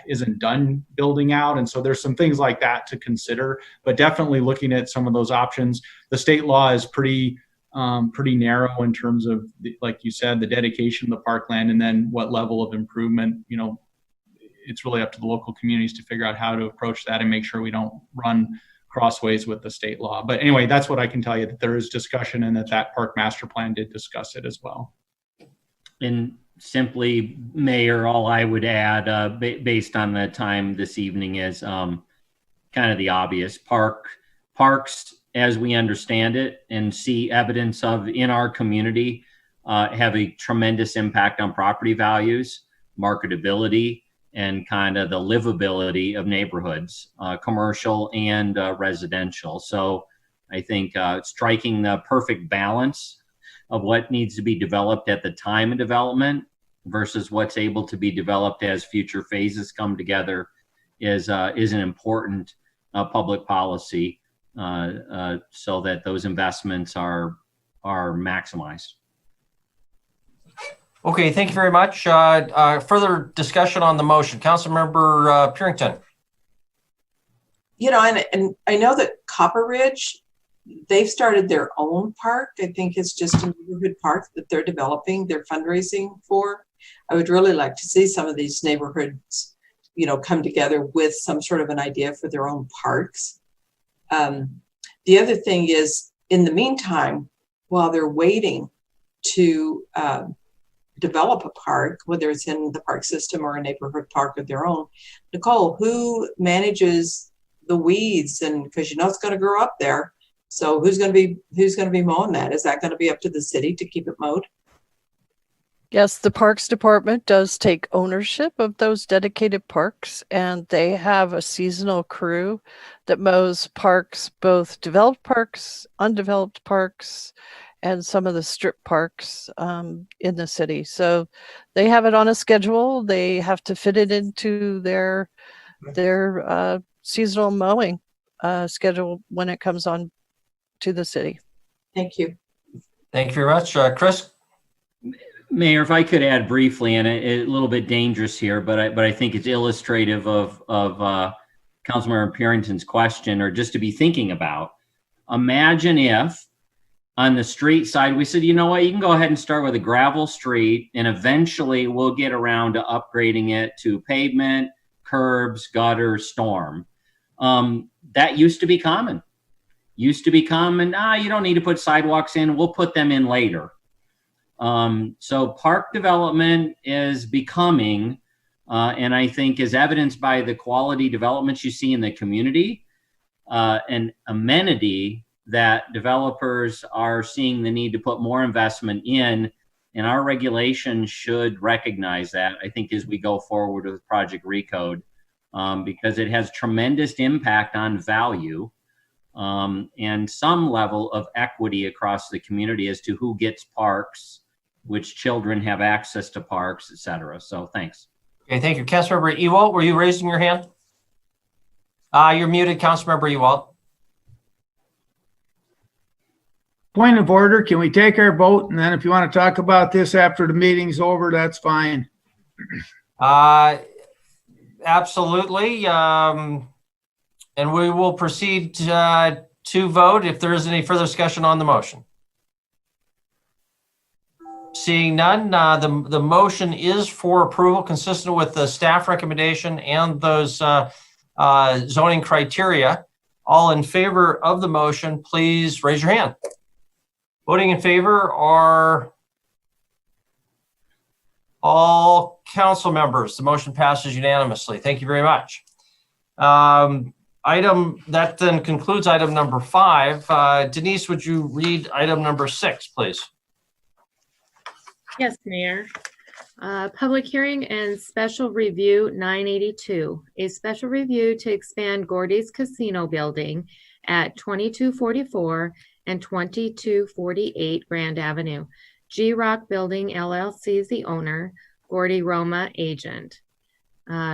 isn't done building out. And so there's some things like that to consider, but definitely looking at some of those options. The state law is pretty narrow in terms of, like you said, the dedication of the parkland, and then what level of improvement. It's really up to the local communities to figure out how to approach that and make sure we don't run crossways with the state law. But anyway, that's what I can tell you, that there is discussion, and that Park Master Plan did discuss it as well. And simply, Mayor, all I would add, based on the time this evening, is kind of the obvious. Parks, as we understand it and see evidence of in our community, have a tremendous impact on property values, marketability, and kind of the livability of neighborhoods, commercial and residential. So I think striking the perfect balance of what needs to be developed at the time of development versus what's able to be developed as future phases come together is an important public policy, so that those investments are maximized. Okay, thank you very much. Further discussion on the motion. Councilmember Purington. And I know that Copper Ridge, they've started their own park. I think it's just a neighborhood park that they're developing, they're fundraising for. I would really like to see some of these neighborhoods, come together with some sort of an idea for their own parks. The other thing is, in the meantime, while they're waiting to develop a park, whether it's in the park system or a neighborhood park of their own, Nicole, who manages the weeds? And because it's going to grow up there, so who's going to be mowing that? Is that going to be up to the city to keep it mowed? Yes, the Parks Department does take ownership of those dedicated parks, and they have a seasonal crew that mows parks, both developed parks, undeveloped parks, and some of the strip parks in the city. So they have it on a schedule. They have to fit it into their seasonal mowing schedule when it comes on to the city. Thank you. Thank you very much. Chris? Mayor, if I could add briefly, and a little bit dangerous here, but I think it's illustrative of Councilmember Purington's question, or just to be thinking about. Imagine if on the street side, we said, you know what, you can go ahead and start with a gravel street, and eventually we'll get around to upgrading it to pavement, curbs, gutters, storm. That used to be common. You don't need to put sidewalks in, we'll put them in later. So park development is becoming, and I think is evidenced by the quality developments you see in the community, an amenity that developers are seeing the need to put more investment in, and our regulations should recognize that, I think, as we go forward with Project Recode, because it has tremendous impact on value and some level of equity across the community as to who gets parks, which children have access to parks, et cetera. So thanks. Okay, thank you. Councilmember Ewald, were you raising your hand? You're muted, Councilmember Ewald. Point of order, can we take our vote? And then if you want to talk about this after the meeting's over, that's fine. Absolutely. And we will proceed to vote if there is any further discussion on the motion. Seeing none, the motion is for approval consistent with the staff recommendation and those zoning criteria. All in favor of the motion, please raise your hand. Voting in favor are all council members. The motion passes unanimously. Thank you very much. That then concludes item number 5. Denise, would you read item number 6, please? Yes, Mayor. Public hearing and special review 982. A special review to expand Gordy's Casino building at 2244 and 2248 Grand Avenue. G-Rock Building LLC is the owner. Gordy Roma, agent.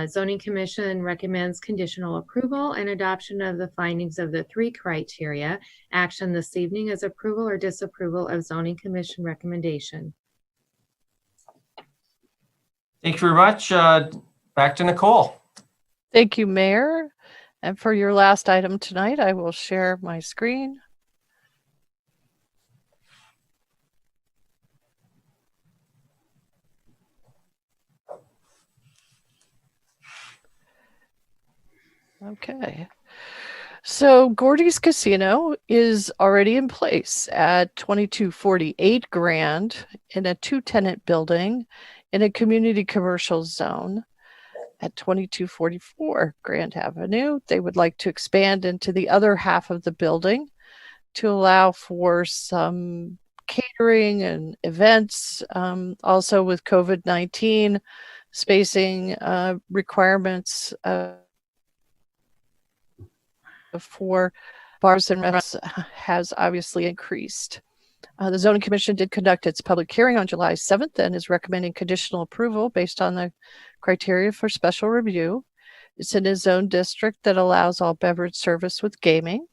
Zoning Commission recommends conditional approval and adoption of the findings of the 3 criteria. Action this evening is approval or disapproval of Zoning Commission recommendation. Thank you very much. Back to Nicole. Thank you, Mayor. And for your last item tonight, I will share my screen. Okay. So Gordy's Casino is already in place at 2248 Grand in a 2-tenant building in a community commercial zone. At 2244 Grand Avenue, they would like to expand into the other half of the building to allow for some catering and events. Also with COVID-19 spacing requirements for bars and restaurants has obviously increased. The Zoning Commission did conduct its public hearing on July 7th and is recommending conditional approval based on the criteria for special review. It's in a zone district that allows all beverage service with gaming.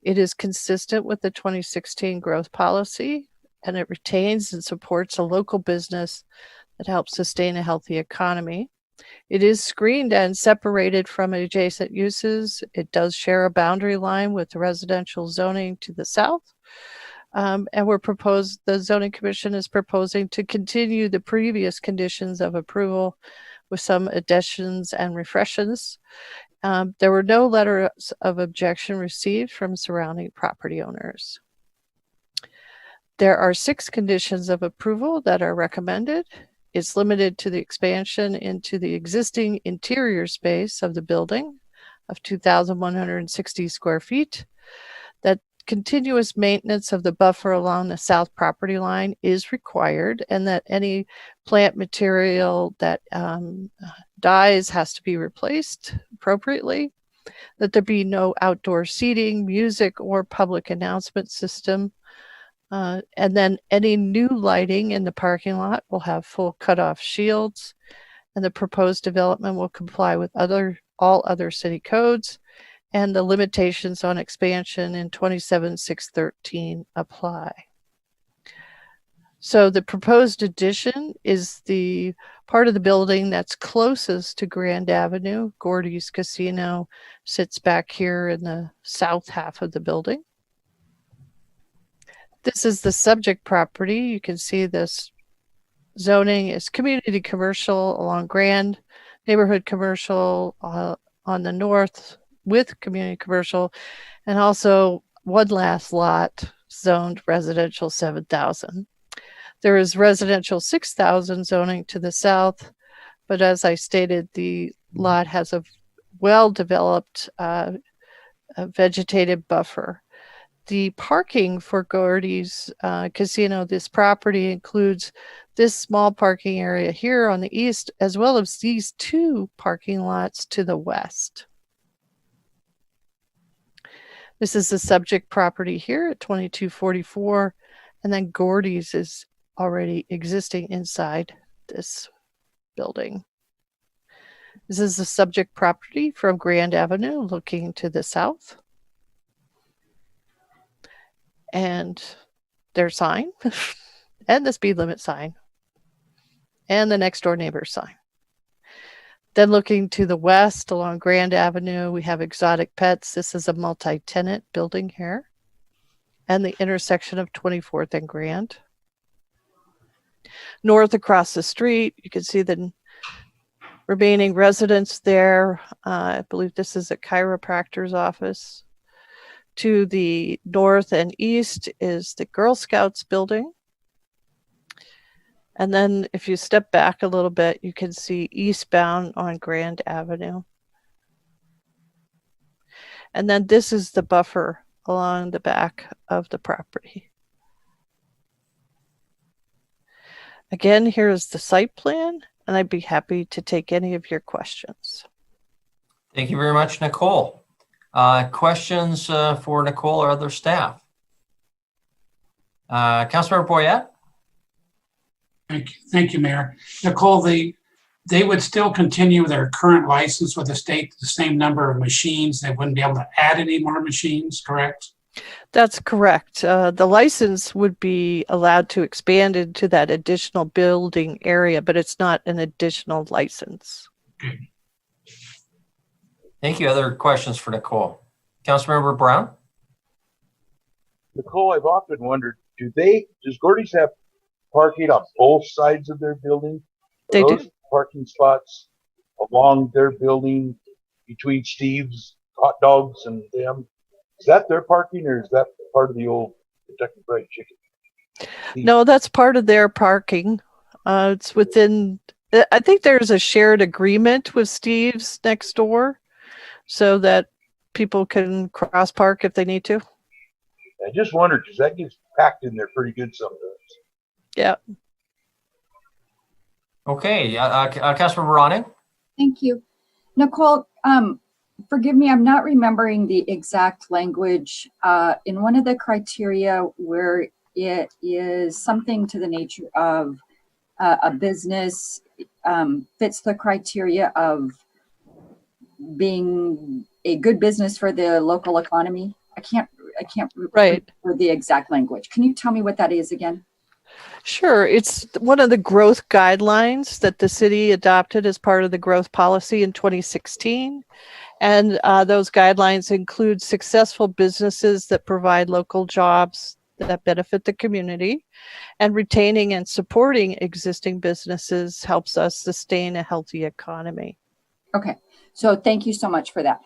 It is consistent with the 2016 growth policy, and it retains and supports a local business that helps sustain a healthy economy. It is screened and separated from adjacent uses. It does share a boundary line with the residential zoning to the south. And the Zoning Commission is proposing to continue the previous conditions of approval with some additions and refreshes. There were no letters of objection received from surrounding property owners. There are 6 conditions of approval that are recommended. It's limited to the expansion into the existing interior space of the building of 2,160 square feet. That continuous maintenance of the buffer along the south property line is required, and that any plant material that dies has to be replaced appropriately. That there be no outdoor seating, music, or public announcement system. And then any new lighting in the parking lot will have full cutoff shields, and the proposed development will comply with all other city codes, and the limitations on expansion in 27.613 apply. So the proposed addition is the part of the building that's closest to Grand Avenue. Gordy's Casino sits back here in the south half of the building. This is the subject property. You can see this zoning is community commercial along Grand, neighborhood commercial on the north with community commercial, and also one last lot zoned residential 7,000. There is residential 6,000 zoning to the south, but as I stated, the lot has a well-developed vegetated buffer. The parking for Gordy's Casino, this property includes this small parking area here on the east, as well as these two parking lots to the west. This is the subject property here at 2244, and then Gordy's is already existing inside this building. This is the subject property from Grand Avenue looking to the south. And their sign, and the speed limit sign, and the next door neighbor sign. Then looking to the west along Grand Avenue, we have Exotic Pets. This is a multi-tenant building here, and the intersection of 24th and Grand. North across the street, you can see the remaining residents there. I believe this is a chiropractor's office. To the north and east is the Girl Scouts building. And then if you step back a little bit, you can see eastbound on Grand Avenue. And then this is the buffer along the back of the property. Again, here is the site plan, and I'd be happy to take any of your questions. Thank you very much, Nicole. Questions for Nicole or other staff? Councilmember Boyette? Thank you, Mayor. Nicole, they would still continue their current license with the state, the same number of machines. They wouldn't be able to add any more machines, correct? That's correct. The license would be allowed to expand into that additional building area, but it's not an additional license. Good. Thank you. Other questions for Nicole? Councilmember Brown? Nicole, I've often wondered, does Gordy's have parking on both sides of their building? They do. Parking spots along their building between Steve's Hot Dogs and them? Is that their parking, or is that part of the old Kentucky Fried Chicken? No, that's part of their parking. It's within, I think there's a shared agreement with Steve's next door so that people can cross park if they need to. I just wondered, because that gets packed in there pretty good sometimes. Yeah. Okay, Councilmember Ronning? Thank you. Nicole, forgive me, I'm not remembering the exact language. In one of the criteria where it is something to the nature of a business fits the criteria of being a good business for the local economy. I can't remember the exact language. Can you tell me what that is again? Sure. It's one of the growth guidelines that the city adopted as part of the growth policy in 2016. And those guidelines include successful businesses that provide local jobs that benefit the community, and retaining and supporting existing businesses helps us sustain a healthy economy. Okay. So thank you so much for that.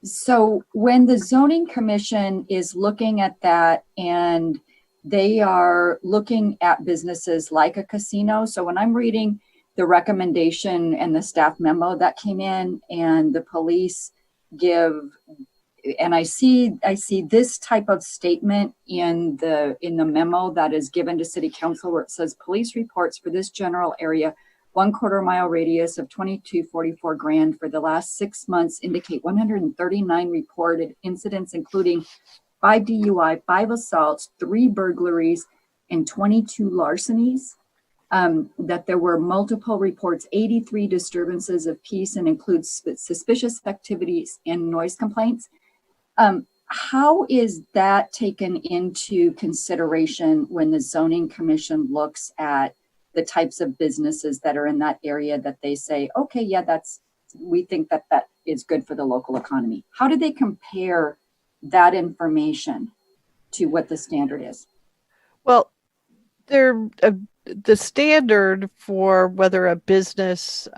So when the zoning commission is looking at that and they are looking at businesses like a casino. So when I'm reading the recommendation and the staff memo that came in, and the police give, and I see this type of statement in the memo that is given to city council, where it says police reports for this general area 1/4 mile radius of 2244 Grand for the last 6 months indicate 139 reported incidents, including 5 DUI, 5 assaults, 3 burglaries, and 22 larcenies. That there were multiple reports, 83 disturbances of peace, and includes suspicious activities and noise complaints. How is that taken into consideration when the zoning commission looks at the types of businesses that are in that area that they say, okay, yeah, we think that is good for the local economy? How do they compare that information to what the standard is? Well, the standard for whether a business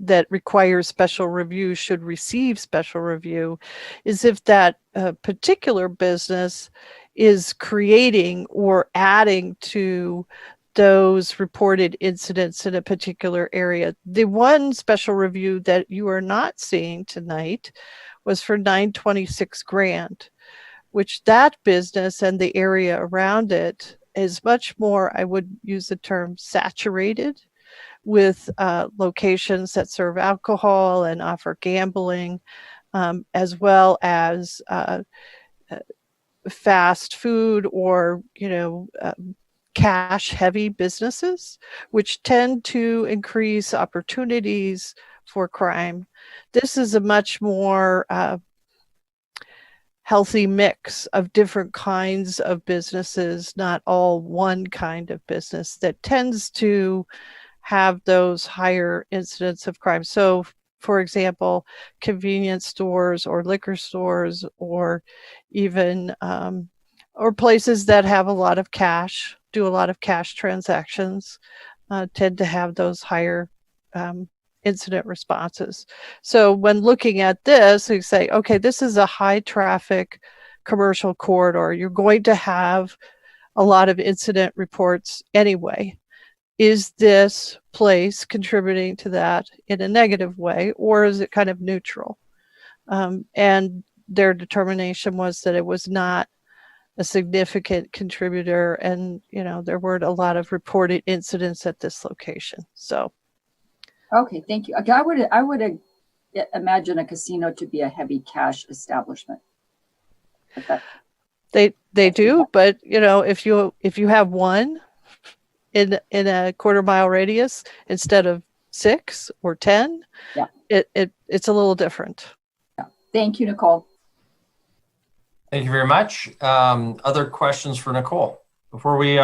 that requires special review should receive special review is if that particular business is creating or adding to those reported incidents in a particular area. The one special review that you are not seeing tonight was for 926 Grand, which that business and the area around it is much more, I would use the term, saturated with locations that serve alcohol and offer gambling, as well as fast food or, cash heavy businesses, which tend to increase opportunities for crime. This is a much more healthy mix of different kinds of businesses, not all one kind of business that tends to have those higher incidents of crime. So, for example, convenience stores or liquor stores, or even or places that have a lot of cash, do a lot of cash transactions, tend to have those higher incident responses. So when looking at this, we say, okay, this is a high traffic commercial corridor. You're going to have a lot of incident reports anyway. Is this place contributing to that in a negative way, or is it kind of neutral? And their determination was that it was not a significant contributor, and there weren't a lot of reported incidents at this location. So okay, thank you. Okay, I would imagine a casino to be a heavy cash establishment. They do, but if you have one in a quarter-mile radius instead of 6 or 10, yeah, it's a little different. Yeah. Thank you, Nicole. Thank you very much. Other questions for Nicole? Before we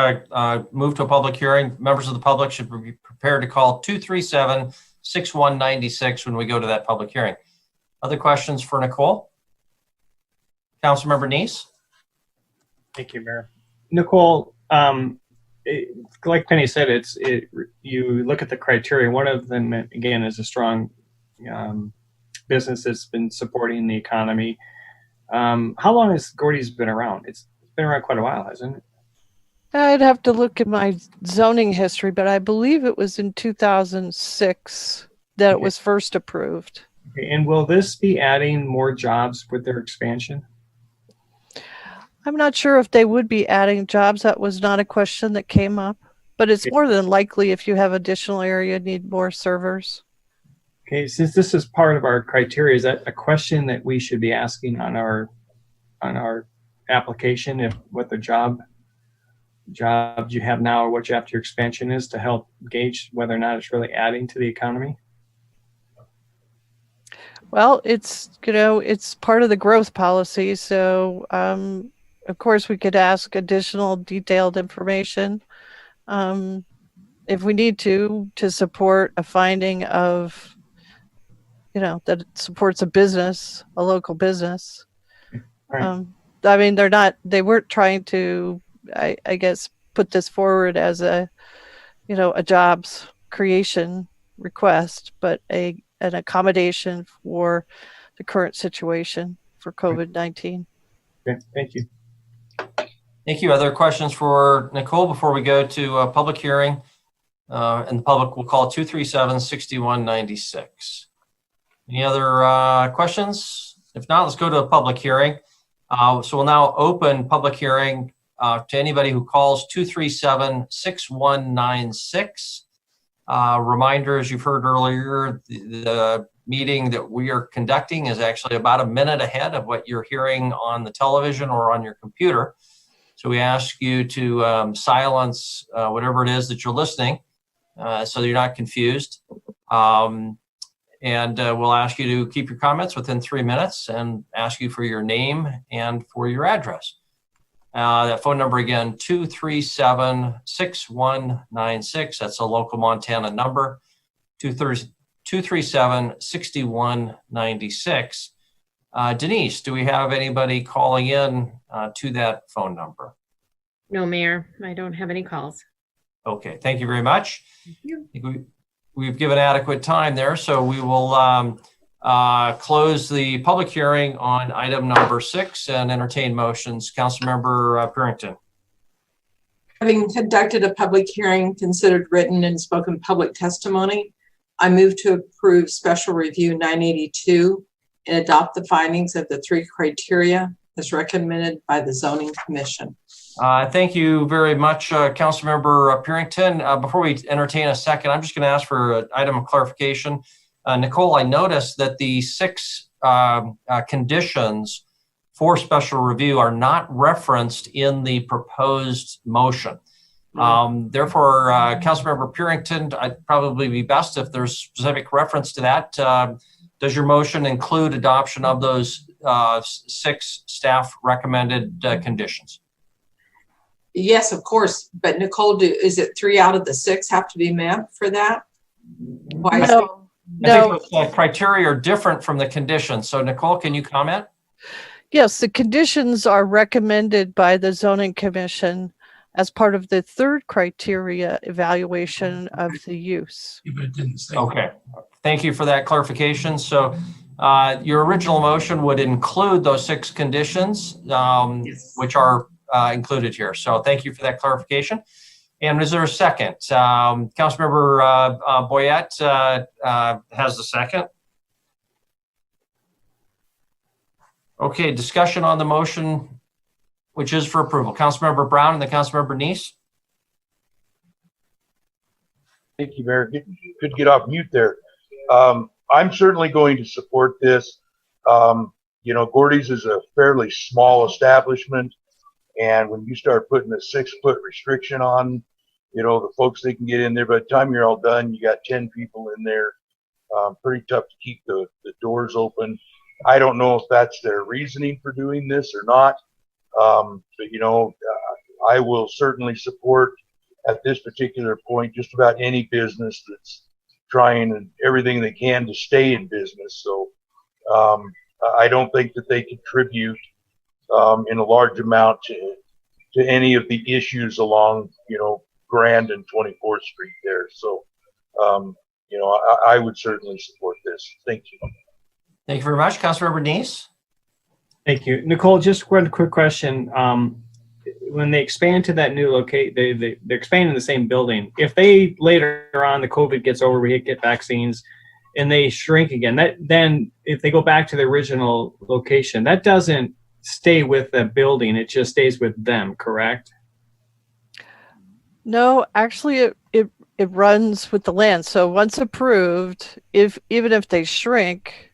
move to a public hearing, members of the public should be prepared to call 237-6196 when we go to that public hearing. Other questions for Nicole? Councilmember Neese? Thank you, Mayor. Nicole, like Penny said, you look at the criteria. One of them, again, is a strong business that's been supporting the economy. How long has Gordy's been around? It's been around quite a while, hasn't it? I'd have to look at my zoning history, but I believe it was in 2006 that it was first approved. Okay. And will this be adding more jobs with their expansion? I'm not sure if they would be adding jobs. That was not a question that came up, but it's more than likely if you have additional area, need more servers. Okay, since this is part of our criteria, is that a question that we should be asking on our application, if what the jobs you have now or what you have to your expansion is, to help gauge whether or not it's really adding to the economy? Well, it's part of the growth policy. So of course we could ask additional detailed information if we need to support a finding of that it supports a business, a local business. Right. I mean, they weren't trying to, I guess, put this forward as a jobs creation request, but an accommodation for the current situation for COVID-19. Okay, thank you. Thank you. Other questions for Nicole before we go to a public hearing? And the public will call 237-6196. Any other questions? If not, let's go to a public hearing. So we'll now open public hearing to anybody who calls 237-6196. Reminder, as you've heard earlier, the meeting that we are conducting is actually about a minute ahead of what you're hearing on the television or on your computer. So we ask you to silence whatever it is that you're listening so that you're not confused. And we'll ask you to keep your comments within 3 minutes and ask you for your name and for your address. That phone number again, 237-6196. That's a local Montana number, 237-6196. Denise, do we have anybody calling in to that phone number? No, Mayor, I don't have any calls. Okay, thank you very much. Thank you. I think we've given adequate time there, so we will close the public hearing on item number 6 and entertain motions. Councilmember Purington. Having conducted a public hearing, considered written and spoken public testimony, I move to approve special review 982 and adopt the findings of the 3 criteria as recommended by the Zoning Commission. Thank you very much, Councilmember Purington. Before we entertain a second, I'm just going to ask for an item of clarification. Nicole, I noticed that the 6 conditions for special review are not referenced in the proposed motion. Therefore, Councilmember Purington, I'd probably be best if there's specific reference to that. Does your motion include adoption of those 6 staff recommended conditions? Yes, of course. But Nicole, is it 3 out of the 6 have to be met for that? Why is No. I think those criteria are different from the conditions. So Nicole, can you comment? Yes, the conditions are recommended by the Zoning Commission as part of the 3rd criteria evaluation of the use. Okay, thank you for that clarification. So your original motion would include those 6 conditions, which are included here. So thank you for that clarification. And is there a second? Councilmember Boyette has the second. Okay, discussion on the motion, which is for approval. Councilmember Brown and then Councilmember Neese. Thank you, Mayor. Good to get off mute there. I'm certainly going to support this. You know, Gordy's is a fairly small establishment. And when you start putting a 6-foot restriction on, you know, the folks that can get in there, by the time you're all done, you got 10 people in there. Pretty tough to keep the doors open. I don't know if that's their reasoning for doing this or not. But, you know, I will certainly support at this particular point just about any business that's trying everything they can to stay in business. So I don't think that they contribute in a large amount to any of the issues along, you know, Grand and 24th Street there. So, you know, I would certainly support this. Thank you. Thank you very much. Councilmember Neese. Thank you. Nicole, just one quick question. When they expand to that new location, they're expanding the same building. If they later on, the COVID gets over, we get vaccines, and they shrink again, then if they go back to the original location, that doesn't stay with the building, it just stays with them, correct? No, actually it runs with the land. So once approved, even if they shrink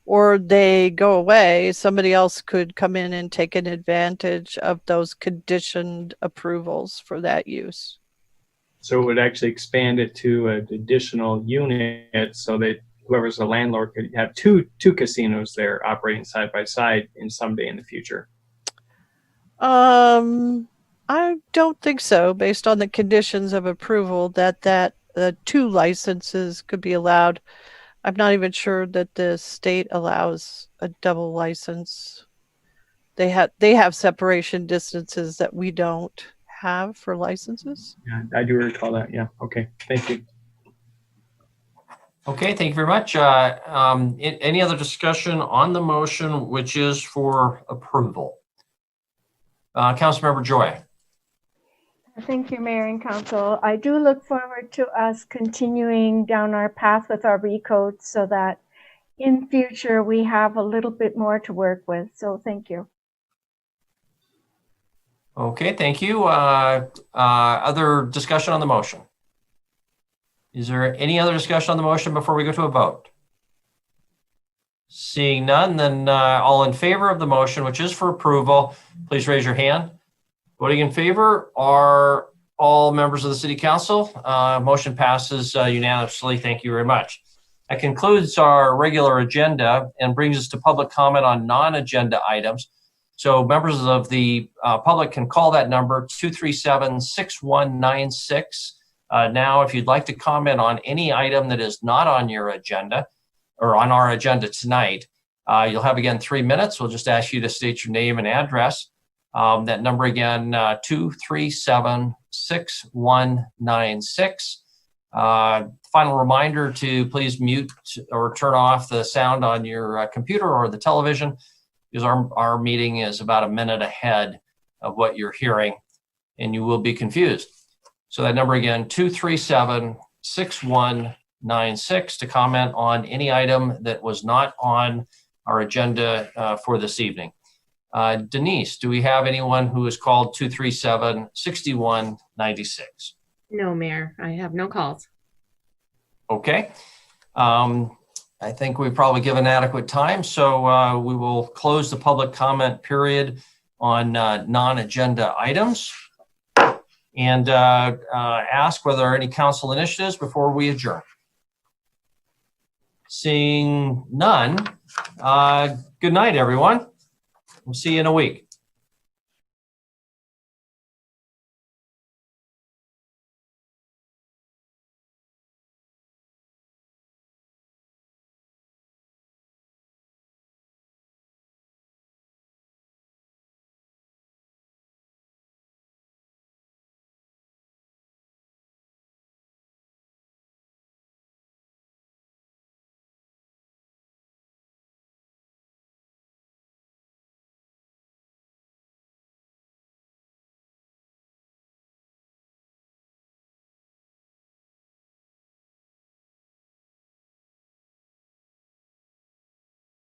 or they go away, somebody else could come in and take an advantage of those conditioned approvals for that use. So it would actually expand it to an additional unit so that whoever's the landlord could have two casinos there operating side by side in someday in the future. I don't think so, based on the conditions of approval that 2 licenses could be allowed. I'm not even sure that the state allows a double license. They have separation distances that we don't have for licenses. Yeah, I do recall that. Yeah. Okay. Thank you. Okay, thank you very much. Any other discussion on the motion, which is for approval? Councilmember Joy. Thank you, Mayor and Council. I do look forward to us continuing down our path with our recode so that in future we have a little bit more to work with. So thank you. Okay, thank you. Other discussion on the motion? Is there any other discussion on the motion before we go to a vote? Seeing none, then all in favor of the motion, which is for approval, please raise your hand. Voting in favor are all members of the City Council. Motion passes unanimously. Thank you very much. That concludes our regular agenda and brings us to public comment on non-agenda items. So members of the public can call that number 237-6196. Now, if you'd like to comment on any item that is not on your agenda or on our agenda tonight, you'll have again 3 minutes. We'll just ask you to state your name and address. That number again, 237-6196. Final reminder to please mute or turn off the sound on your computer or the television, because our meeting is about a minute ahead of what you're hearing and you will be confused. So that number again, 237-6196 to comment on any item that was not on our agenda for this evening. Denise, do we have anyone who is called 237-6196? No, Mayor, I have no calls. Okay. I think we've probably given adequate time, so we will close the public comment period on non-agenda items and ask whether there are any council initiatives before we adjourn. Seeing none, good night, everyone. We'll see you in a week.